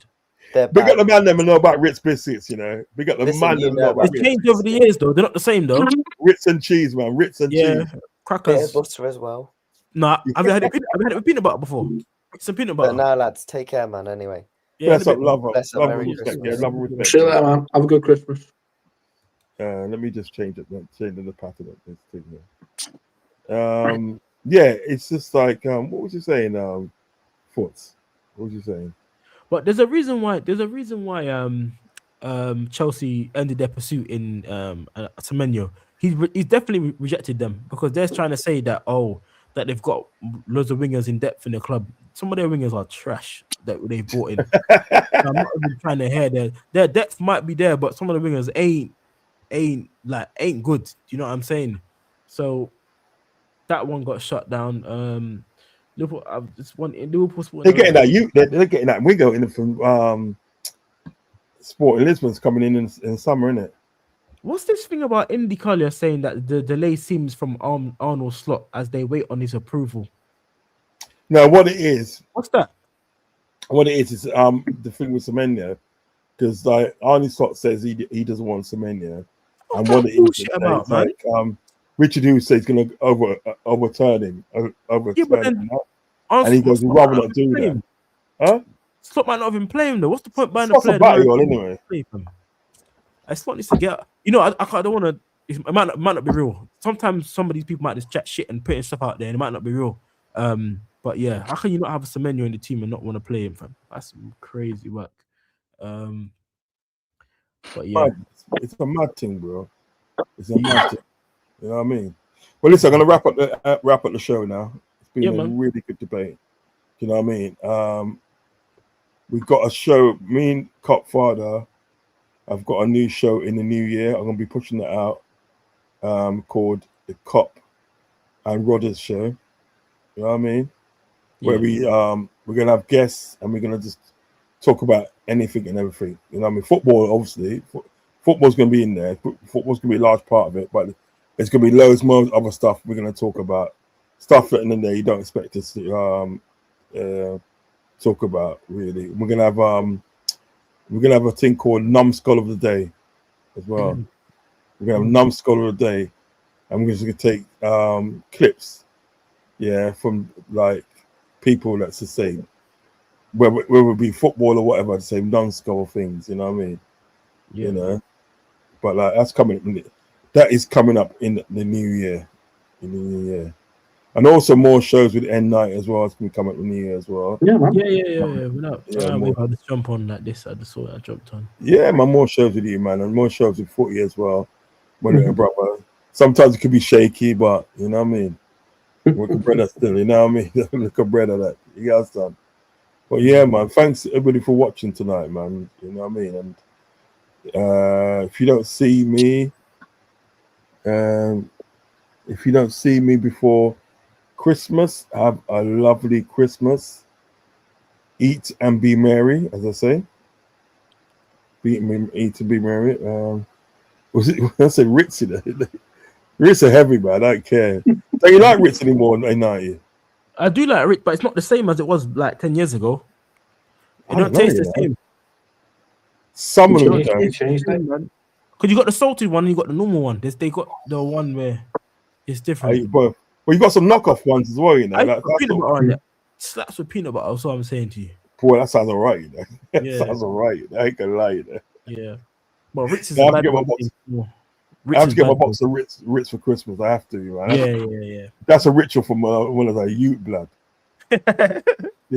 S1: Big up the man them and know about Ritz biscuits, you know. Big up the man them know about
S5: It's changed over the years, though. They're not the same, though.
S1: Ritz and cheese, man. Ritz and cheese.
S5: Crackers.
S4: Bit of butter as well.
S5: Nah, I've had it with peanut butter before. Some peanut butter.
S4: But now, lads, take care, man. Anyway.
S1: Yeah, bless up, love
S4: bless
S1: up,
S4: up,
S1: love respect. Yeah, love respect.
S2: See you later, man. Have a good Christmas.
S1: Let me just change it. Change the pattern of this thing here. Yeah, it's just like what was you saying? Foots. What was you saying?
S5: But there's a reason why. Chelsea ended their pursuit in Semenyo. He's definitely rejected them because they're trying to say that that they've got loads of wingers in depth in the club. Some of their wingers are trash that they brought in. I'm not even trying to hear their depth might be there, but some of the wingers ain't good. Do you know what I'm saying? So that one got shut down. Liverpool,
S1: they're getting that. They're getting that winger in from Sporting Lisbon's coming in summer, isn't it?
S5: What's this thing about Indy Collier saying that the delay seems from Arnold Slot as they wait on his approval?
S1: No, what it is.
S5: What's that?
S1: What it is the thing with Semenyo, because like Arnie Slot says he doesn't want Semenyo, and what it is
S5: about,
S1: like Richard Hughes says he's going to overturn him. And he goes, he'd rather not do
S5: play
S1: that.
S5: him.
S1: Huh?
S5: Slot might not even play him though. What's the point buying a
S1: Slot's a
S5: player?
S1: batty all anyway.
S5: Slot needs to get. You know, I don't want to. It might not be real. Sometimes some of these people might just chat shit and putting stuff out there, and it might not be real. But yeah, how can you not have a Semenyo in the team and not want to play him, fam? That's some crazy work. But yeah,
S1: It's a mad thing, bro. It's a mad thing. You know what I mean? Well, listen, I'm gonna wrap up the show now. It's been a really good debate. You know what I mean? We've got a show. Me and Cop Father, I've got a new show in the new year. I'm gonna be pushing it out. Called the Cop and Rodders Show. You know what I mean? Where we're gonna have guests and we're gonna just talk about anything and everything. You know what I mean? Football, obviously. Football's gonna be in there. Football's gonna be a large part of it, but there's gonna be loads more other stuff we're gonna talk about. Stuff that in there you don't expect to see, talk about. Really, we're gonna have a thing called Numbskull of the Day as well. We're gonna have Numbskull of the Day, and we're just gonna take clips, from like people that's the same, whether it be football or whatever, the same numbskull things. You know what I mean? You know, but like that's coming. That is coming up in the new year. And also more shows with N Night as well. It's gonna come up in the new year as well.
S2: Yeah, man.
S5: I'll just jump on like this. I just saw it. I jumped on.
S1: Yeah, man. More shows with you, man, and more shows with footy as well. Brother. Sometimes it could be shaky, but you know what I mean. Look at brother still, you know what I mean. Look at brother that you got some. But yeah, man. Thanks everybody for watching tonight, man. You know what I mean. And if you don't see me, before Christmas, have a lovely Christmas. Eat and be merry, as I say. Eat and be merry. Was it? I say Ritzy. Ritz are heavy, man. I don't care. Don't you like Ritz anymore? Ain't
S5: I do like Ritz, but it's not the same as it was like 10 years ago. It don't taste the same.
S1: Some of them don't.
S5: Because you got the salted one and you got the normal one. They got the one where it's different.
S1: Well, you got some knockoff ones as well, you know.
S5: Peanut butter on it. Slaps with peanut butter. That's what I'm saying to you.
S1: Boy, that sounds alright, you know. That sounds alright. I ain't gonna lie, you know.
S5: Yeah. Well, Ritz is
S1: I have to get my box of Ritz for Christmas. I have to, man.
S5: Yeah.
S1: That's a ritual from one of the youth blood. You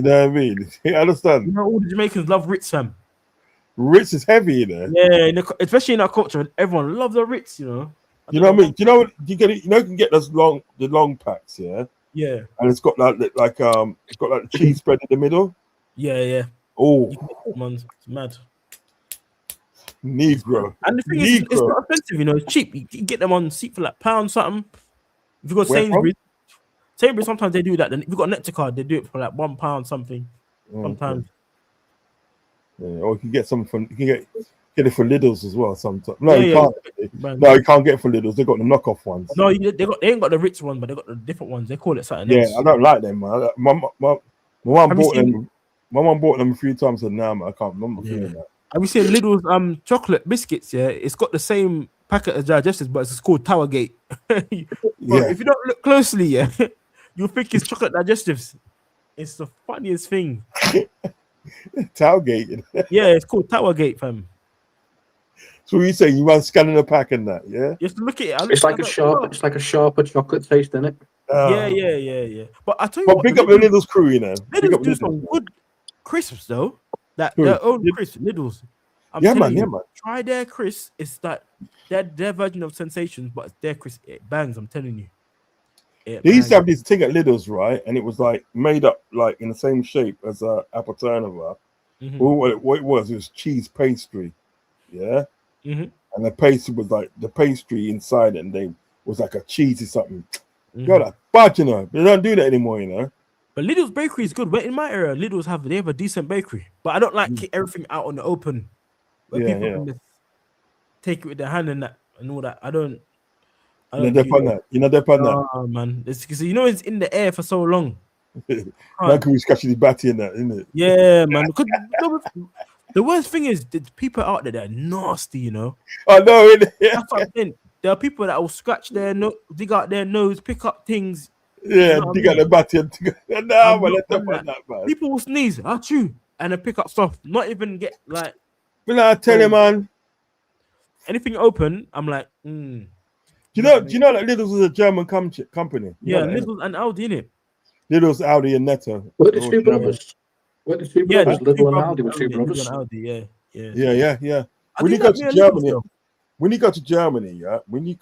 S1: know what I mean? You understand?
S5: You know, all the Jamaicans love Ritz, fam.
S1: Ritz is heavy, you know.
S5: Yeah, especially in our culture, everyone loves the Ritz, you know.
S1: You know what I mean? You know what you get it? You know you can get the long packs, yeah.
S5: Yeah.
S1: And it's got it's got like the cheese spread in the middle.
S5: Yeah.
S1: Oh,
S5: man, it's mad.
S1: Negro.
S5: And the thing is, it's not offensive, you know. It's cheap. You can get them on seat for like £1 something. If you got Sainsbury's, sometimes they do that. Then if you got a Nectar card, they do it for like £1 something. Sometimes.
S1: Yeah, or you can get some from. You can get it for Lidl's as well. Sometimes. No, you can't.
S5: No,
S1: you can't get it for Lidl's. They got the knockoff ones.
S5: No, they ain't got the Ritz one, but they got the different ones. They call it something else.
S1: Yeah, I don't like them, man. My mum bought them. My mum bought them a few times, and now I can't remember feeling that.
S5: Have you seen Lidl's chocolate biscuits? Yeah, it's got the same packet of digestives, but it's called Towergate. If you don't look closely, you'll think it's chocolate digestives. It's the funniest thing.
S1: Towergate.
S5: Yeah, it's called Towergate, fam.
S1: So what are you saying? You want scanning a pack and that? Yeah.
S5: You have to look at it.
S2: It's like a sharper chocolate taste, isn't it?
S5: Yeah. But I tell you what,
S1: big up the Lidl's crew, you know.
S5: Lidl's do some good crisps though. Their own crisps, Lidl's.
S1: Man.
S5: Try their crisps. It's like their version of Sensations, but their crisp, it bangs. I'm telling you.
S1: They used to have this thing at Lidl's, right? And it was like made up like in the same shape as a apple turnover. What it was cheese pastry, yeah. And the pastry was like the pastry inside, and they was like a cheesy something. Got a bad, you know. They don't do that anymore, you know.
S5: But Lidl's bakery is good. But in my area, Lidl's have a decent bakery. But I don't like everything out on the open, where people can just take it with their hand and that and all that. I don't.
S1: You know they're on that.
S5: Oh man, it's because it's in the air for so long.
S1: Now can we scratch the batty in that, isn't it?
S5: Yeah, man. Because the worst thing is the people out there that are nasty, you know.
S1: I know.
S5: That's what I'm saying. There are people that will scratch their nose, dig out their nose, pick up things
S1: Yeah,
S5: know what I
S1: dig out
S5: mean?
S1: the batty and dig out. Nah,
S5: I'm
S1: man,
S5: not
S1: let's not
S5: on
S1: find
S5: that.
S1: that, man.
S5: People will sneeze, achoo, and then pick up stuff. Not even get like
S1: But I tell you, man.
S5: anything open. I'm like,
S1: Do you know that Lidl's is a German company? You know
S5: yeah,
S1: that, innit?
S5: Lidl and Aldi in it.
S1: Lidl's, Audi, and Netto.
S2: Were
S1: They're
S2: the
S1: all
S2: two
S1: German.
S2: brothers? Were the two
S5: Yeah,
S2: brothers?
S5: the two
S2: Lidl and
S5: brothers
S2: Aldi were two
S5: own it, Lidl
S2: brothers.
S5: and Aldi. Yeah.
S1: Yeah.
S5: I
S1: When
S5: do
S1: you go
S5: like
S1: to
S5: me a Lidl
S1: Germany,
S5: still.
S1: when you go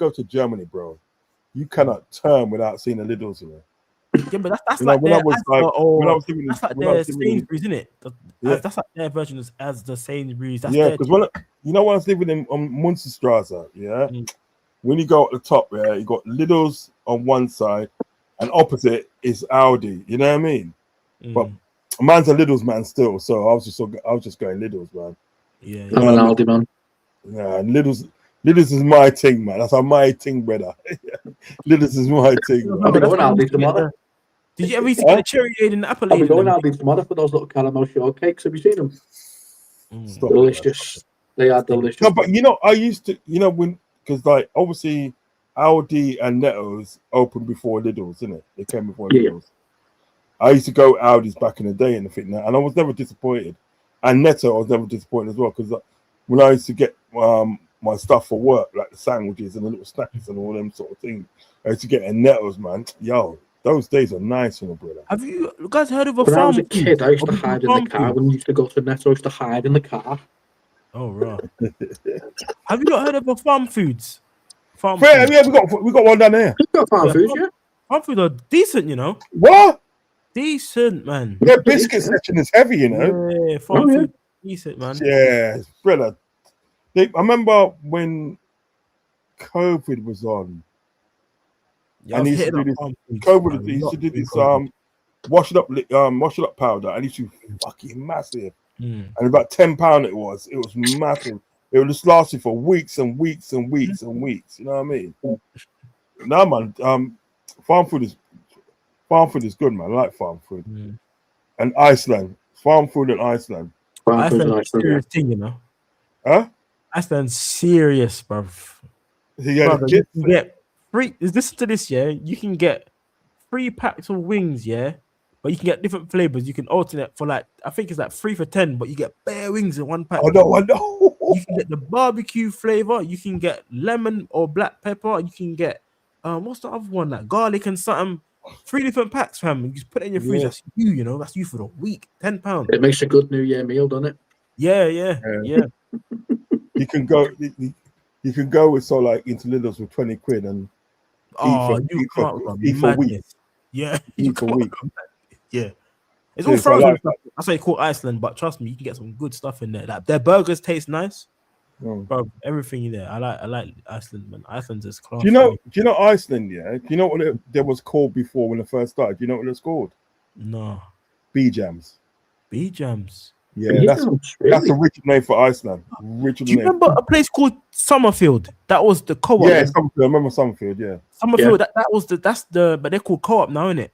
S1: to Germany, bro, you cannot turn without seeing the Lidl's in there.
S5: Yeah, but that's
S1: You know,
S5: like their
S1: when I was living
S5: that's like
S1: when I
S5: their
S1: was living in,
S5: Sainsbury's, isn't it?
S1: yeah,
S5: That's like their version as the Sainsbury's. That's
S1: yeah,
S5: their.
S1: because when I was living in on Munsterstrasse, yeah,
S5: Mm.
S1: when you go at the top, yeah, you got Lidl's on one side, and opposite is Audi. You know what I mean? But
S5: Mm.
S1: man's a Lidl's man still, so I was just going Lidl's, man.
S5: Yeah,
S1: You
S2: I'm
S1: know
S2: an
S1: what I mean?
S2: Aldi man.
S1: Yeah, and Lidl's is my thing, man. That's my thing, brother. Lidl's is my thing,
S2: I'll
S1: man.
S2: be
S5: That's
S2: going
S5: why I used
S2: Aldi
S5: to get
S2: tomorrow.
S5: Did you ever used to get the cherry aid and the apple
S2: I'll be
S5: aid? in
S2: going
S5: them?
S2: Aldi tomorrow for those little caramel shortcakes. Have you seen them?
S1: Stop it, man.
S2: Delicious. They are delicious.
S1: No, but I used to, because like obviously Aldi and Netto's opened before Lidl's, isn't it? They came before
S2: Yeah.
S1: Lidl's. I used to go Aldi's back in the day and I think that, and I was never disappointed. And Netto, I was never disappointed as well because when I used to get my stuff for work, like the sandwiches and the little snacks and all them sort of things, I used to get in Netto's, man. Yo, those days are nice, brother.
S5: Have you guys heard of a
S2: When I
S5: farm
S2: was a kid, I used to
S5: Or
S2: hide in the
S5: farm
S2: car.
S5: food?
S2: When we used to go to Netto, I used to hide in the car.
S5: Oh, right. Have you not heard of a farm foods? Farm
S1: Yeah,
S5: food.
S1: we got one down there.
S2: You've got farm
S5: Yeah,
S2: foods, yeah?
S5: farm food are decent, you know.
S1: What?
S5: Decent, man.
S1: Their biscuit section is heavy,
S5: Yeah, farm
S2: Oh, yeah.
S5: food decent, man.
S1: Yeah, brother. I remember when COVID was on,
S5: Yeah,
S1: and
S5: I've
S1: he used to
S5: hit
S1: do
S5: up
S1: this.
S5: farm foods
S1: COVID,
S5: a
S1: he used
S5: lot
S1: to do
S5: through
S1: this
S5: COVID.
S1: wash it up powder, and it used to be fucking massive.
S5: Mm.
S1: And about £10 it was. It was massive. It would just last you for weeks and weeks and weeks and weeks. You know what I mean? No, man. Farm food is good, man. I like farm food.
S5: Mm.
S1: And Iceland, farm food in Iceland.
S2: Farm foods
S5: Iceland's
S2: are
S5: a
S2: nice, yeah.
S5: serious thing, you know.
S1: Huh?
S5: Iceland's serious, bruv.
S1: Yeah,
S5: Brother,
S1: the
S5: you
S1: kids.
S5: can get free. Listen to this, yeah. You can get 3 packs of wings, yeah. But you can get different flavors. You can alternate for like I think it's like 3 for 10, but you get bare wings in one pack.
S1: I know.
S5: You can get the barbecue flavor. You can get lemon or black pepper. You can get what's the other one? Like garlic and something. 3 different packs, fam. You just put it in your freezer.
S1: Yeah.
S5: That's you, you know. That's you for the week. £10.
S2: It makes a good New Year meal, doesn't it?
S5: Yeah.
S1: You can go. You can go with into Lidl's with 20 quid and
S5: Oh, you
S1: eat
S5: can't
S1: for
S5: madness.
S1: weeks.
S5: Yeah,
S1: Eat for weeks.
S5: Yeah. It's
S1: Yeah,
S5: all
S1: so I
S5: frozen
S1: like
S5: stuff. That's why you call Iceland, but trust me, you can get some good stuff in there. Like their burgers taste nice, bro. Everything in there. I like Iceland, man. Iceland's just class.
S1: Do you know Iceland? Yeah. Do you know what it was called before when it first started? Do you know what it was called?
S5: No.
S1: B jams.
S5: B jams.
S1: Yeah, that's the original name for Iceland.
S5: Do you remember a place called Summerfield? That was the co-op.
S1: Yeah, I remember Summerfield. Yeah.
S5: Summerfield. Yeah. But they're called co-op now, isn't it?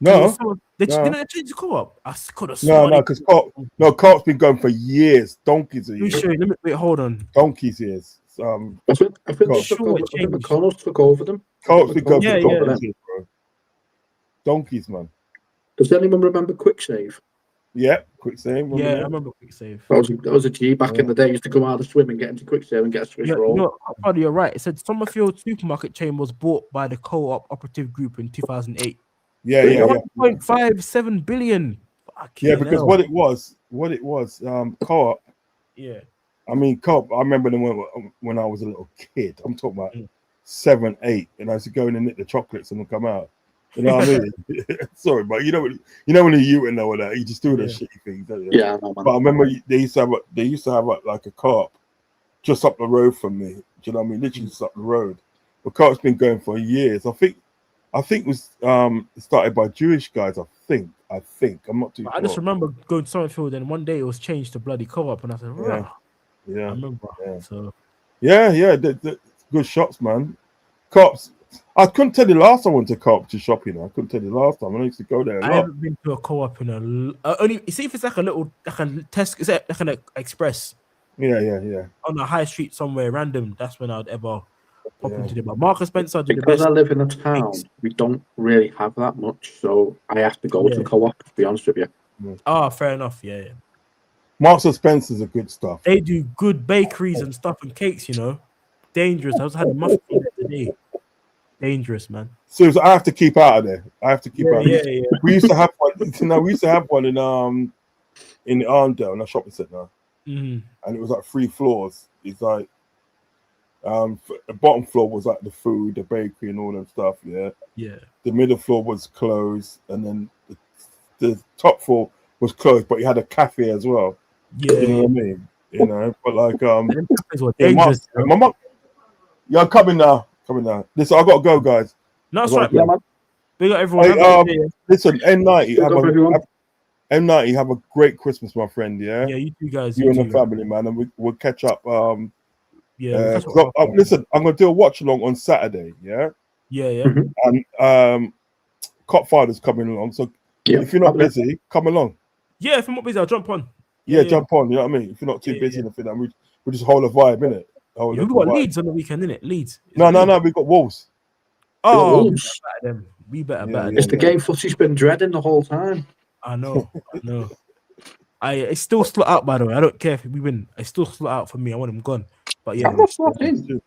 S1: No.
S5: Didn't they change the co-op? I could have
S1: No, because co-op's been going for years, donkeys of years.
S5: Wait, hold on.
S1: Donkeys years.
S2: I think McConnell took over them.
S1: Co-op's been going for
S5: yeah.
S1: years, bro. Donkeys, man.
S2: Does anyone remember Quick Save?
S1: Yeah, Quick Save.
S5: Yeah, I remember Quick Save.
S2: That was a G back in the day. Used to come out of the swim and get into Quick Save and get a Swiss roll.
S5: You're right. It said Summerfield supermarket chain was bought by the Co-op Operative Group in 2008.
S1: Yeah.
S5: 1.57 billion.
S1: Yeah, because what it was, Co-op.
S5: Yeah.
S1: I mean, Co-op. I remember them when I was a little kid. I'm talking about 7, 8, and I used to go in and knit the chocolates and they'll come out. You know what I mean? Sorry, but you know when you and all that, you just do those shitty things, don't you?
S2: Yeah, no, man.
S1: But I remember they used to have like a Co-op just up the road from me. Do you know what I mean? Literally just up the road. The Co-op's been going for years. I think it was started by Jewish guys. I think. I'm not too sure.
S5: I just remember going to Summerfield and one day it was changed to bloody Co-op, and I said,
S1: yeah.
S5: I remember.
S1: Yeah.
S5: So
S1: the good shops, man. Co-ops. I couldn't tell you last time I went to Co-op to shop. I couldn't tell you last time. I used to go there.
S5: I haven't been to a Co-op in only. See if it's like a little like a test. Is it like an express?
S1: Yeah.
S5: On a high street somewhere random. That's when I'd ever pop
S1: Yeah.
S5: into the bar. Marcus Spencer do the
S2: Because
S5: best.
S2: I live in a town, we don't really have that much, so I have to go to
S5: Yeah.
S2: Co-op, to be honest with you.
S5: Ah, fair enough. Yeah, yeah.
S1: Marks and Spencer's are good stuff.
S5: They do good bakeries and stuff and cakes, you know. Dangerous. I just had a muffin there today. Dangerous, man.
S1: Seriously, I have to keep out of there. I have to keep out.
S5: Yeah, yeah.
S1: We used to have one. We used to have one in Arndale in a shopping centre,
S5: Mhm.
S1: and it was like 3 floors. It's like the bottom floor was like the food, the bakery, and all that stuff. Yeah,
S5: Yeah.
S1: the middle floor was closed, and then the top floor was closed, but you had a cafe as well.
S5: Yeah.
S1: You know what I mean? You know, but like
S5: Them cafes were
S1: yeah,
S5: dangerous. You know?
S1: my mom, yeah, I'm coming now. Coming now. Listen, I gotta go, guys.
S5: No, that's
S1: I gotta
S5: right,
S1: go.
S2: Yeah,
S5: man.
S2: man.
S5: Big up everyone.
S1: Hey,
S5: Have a good day,
S1: listen, N90,
S2: Big up, everyone.
S1: M90, have a great Christmas, my friend. Yeah,
S5: yeah, you two guys.
S1: you
S5: You
S1: and the
S5: two.
S1: family, man, and we'll catch up.
S5: Yeah, we'll catch
S1: 'cause
S5: up after.
S1: listen, I'm gonna do a watch along on Saturday. Yeah,
S5: Yeah, yeah.
S2: Mhm.
S1: and Cop Father's coming along. So
S2: Yeah.
S1: if you're not busy, come along.
S5: Yeah, if I'm not busy, I'll jump on.
S1: Yeah, jump on. You know what I mean? If you're not too
S5: Yeah,
S1: busy, anything, we just hold a vibe, innit? Hold
S5: Yeah,
S1: a
S5: we got
S1: vibe.
S5: Leeds on the weekend, innit? Leeds. Is
S1: No,
S5: it
S1: no,
S5: Leeds?
S1: no. We got Wolves.
S5: Oh, we
S2: Wolves.
S5: better them. We better
S1: Yeah,
S5: better
S1: yeah.
S2: It's
S5: them.
S2: the game Footy's been dreading the whole time.
S5: I know. I know. It's still slot out, by the way. I don't care if we win. It's still slot out for me. I want them gone. But yeah,
S2: I'm not slot in.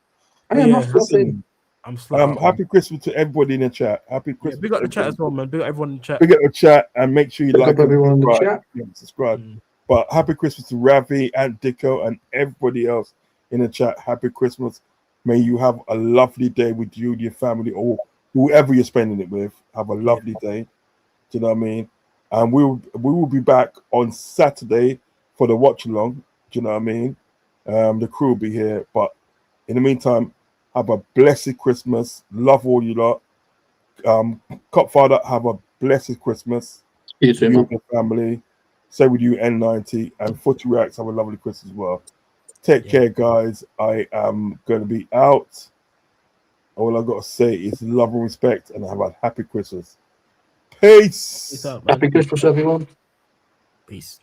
S2: I
S5: But
S2: am
S5: yeah,
S2: not slot in.
S1: Listen,
S5: I'm slot out. Man.
S1: happy Christmas to everybody in the chat. Happy
S5: Yeah,
S1: Christmas.
S5: big up the
S1: to
S5: chat as
S1: everybody.
S5: well, man. Big up everyone in the chat.
S1: Big up the chat and make sure you
S2: Big
S1: like
S2: up everyone in the
S1: subscribe.
S2: chat.
S1: Yeah, subscribe.
S5: Mm.
S1: But happy Christmas to Ravi and Dicko and everybody else in the chat. Happy Christmas. May you have a lovely day with you, your family, or whoever you're spending it with. Have a lovely day. Do you know what I mean? And we will be back on Saturday for the watch along. Do you know what I mean? The crew will be here. But in the meantime, have a blessed Christmas. Love all you lot. Cop Father, have a blessed Christmas.
S2: You too,
S1: You
S2: man.
S1: and your family. Say with you N90 and Footy Reacts, have a lovely Christmas as well. Take care, guys. I am going to be out. All I've got to say is love and respect and have a happy Christmas. Peace.
S5: Peace out, man.
S2: Happy Christmas, everyone.
S5: Peace.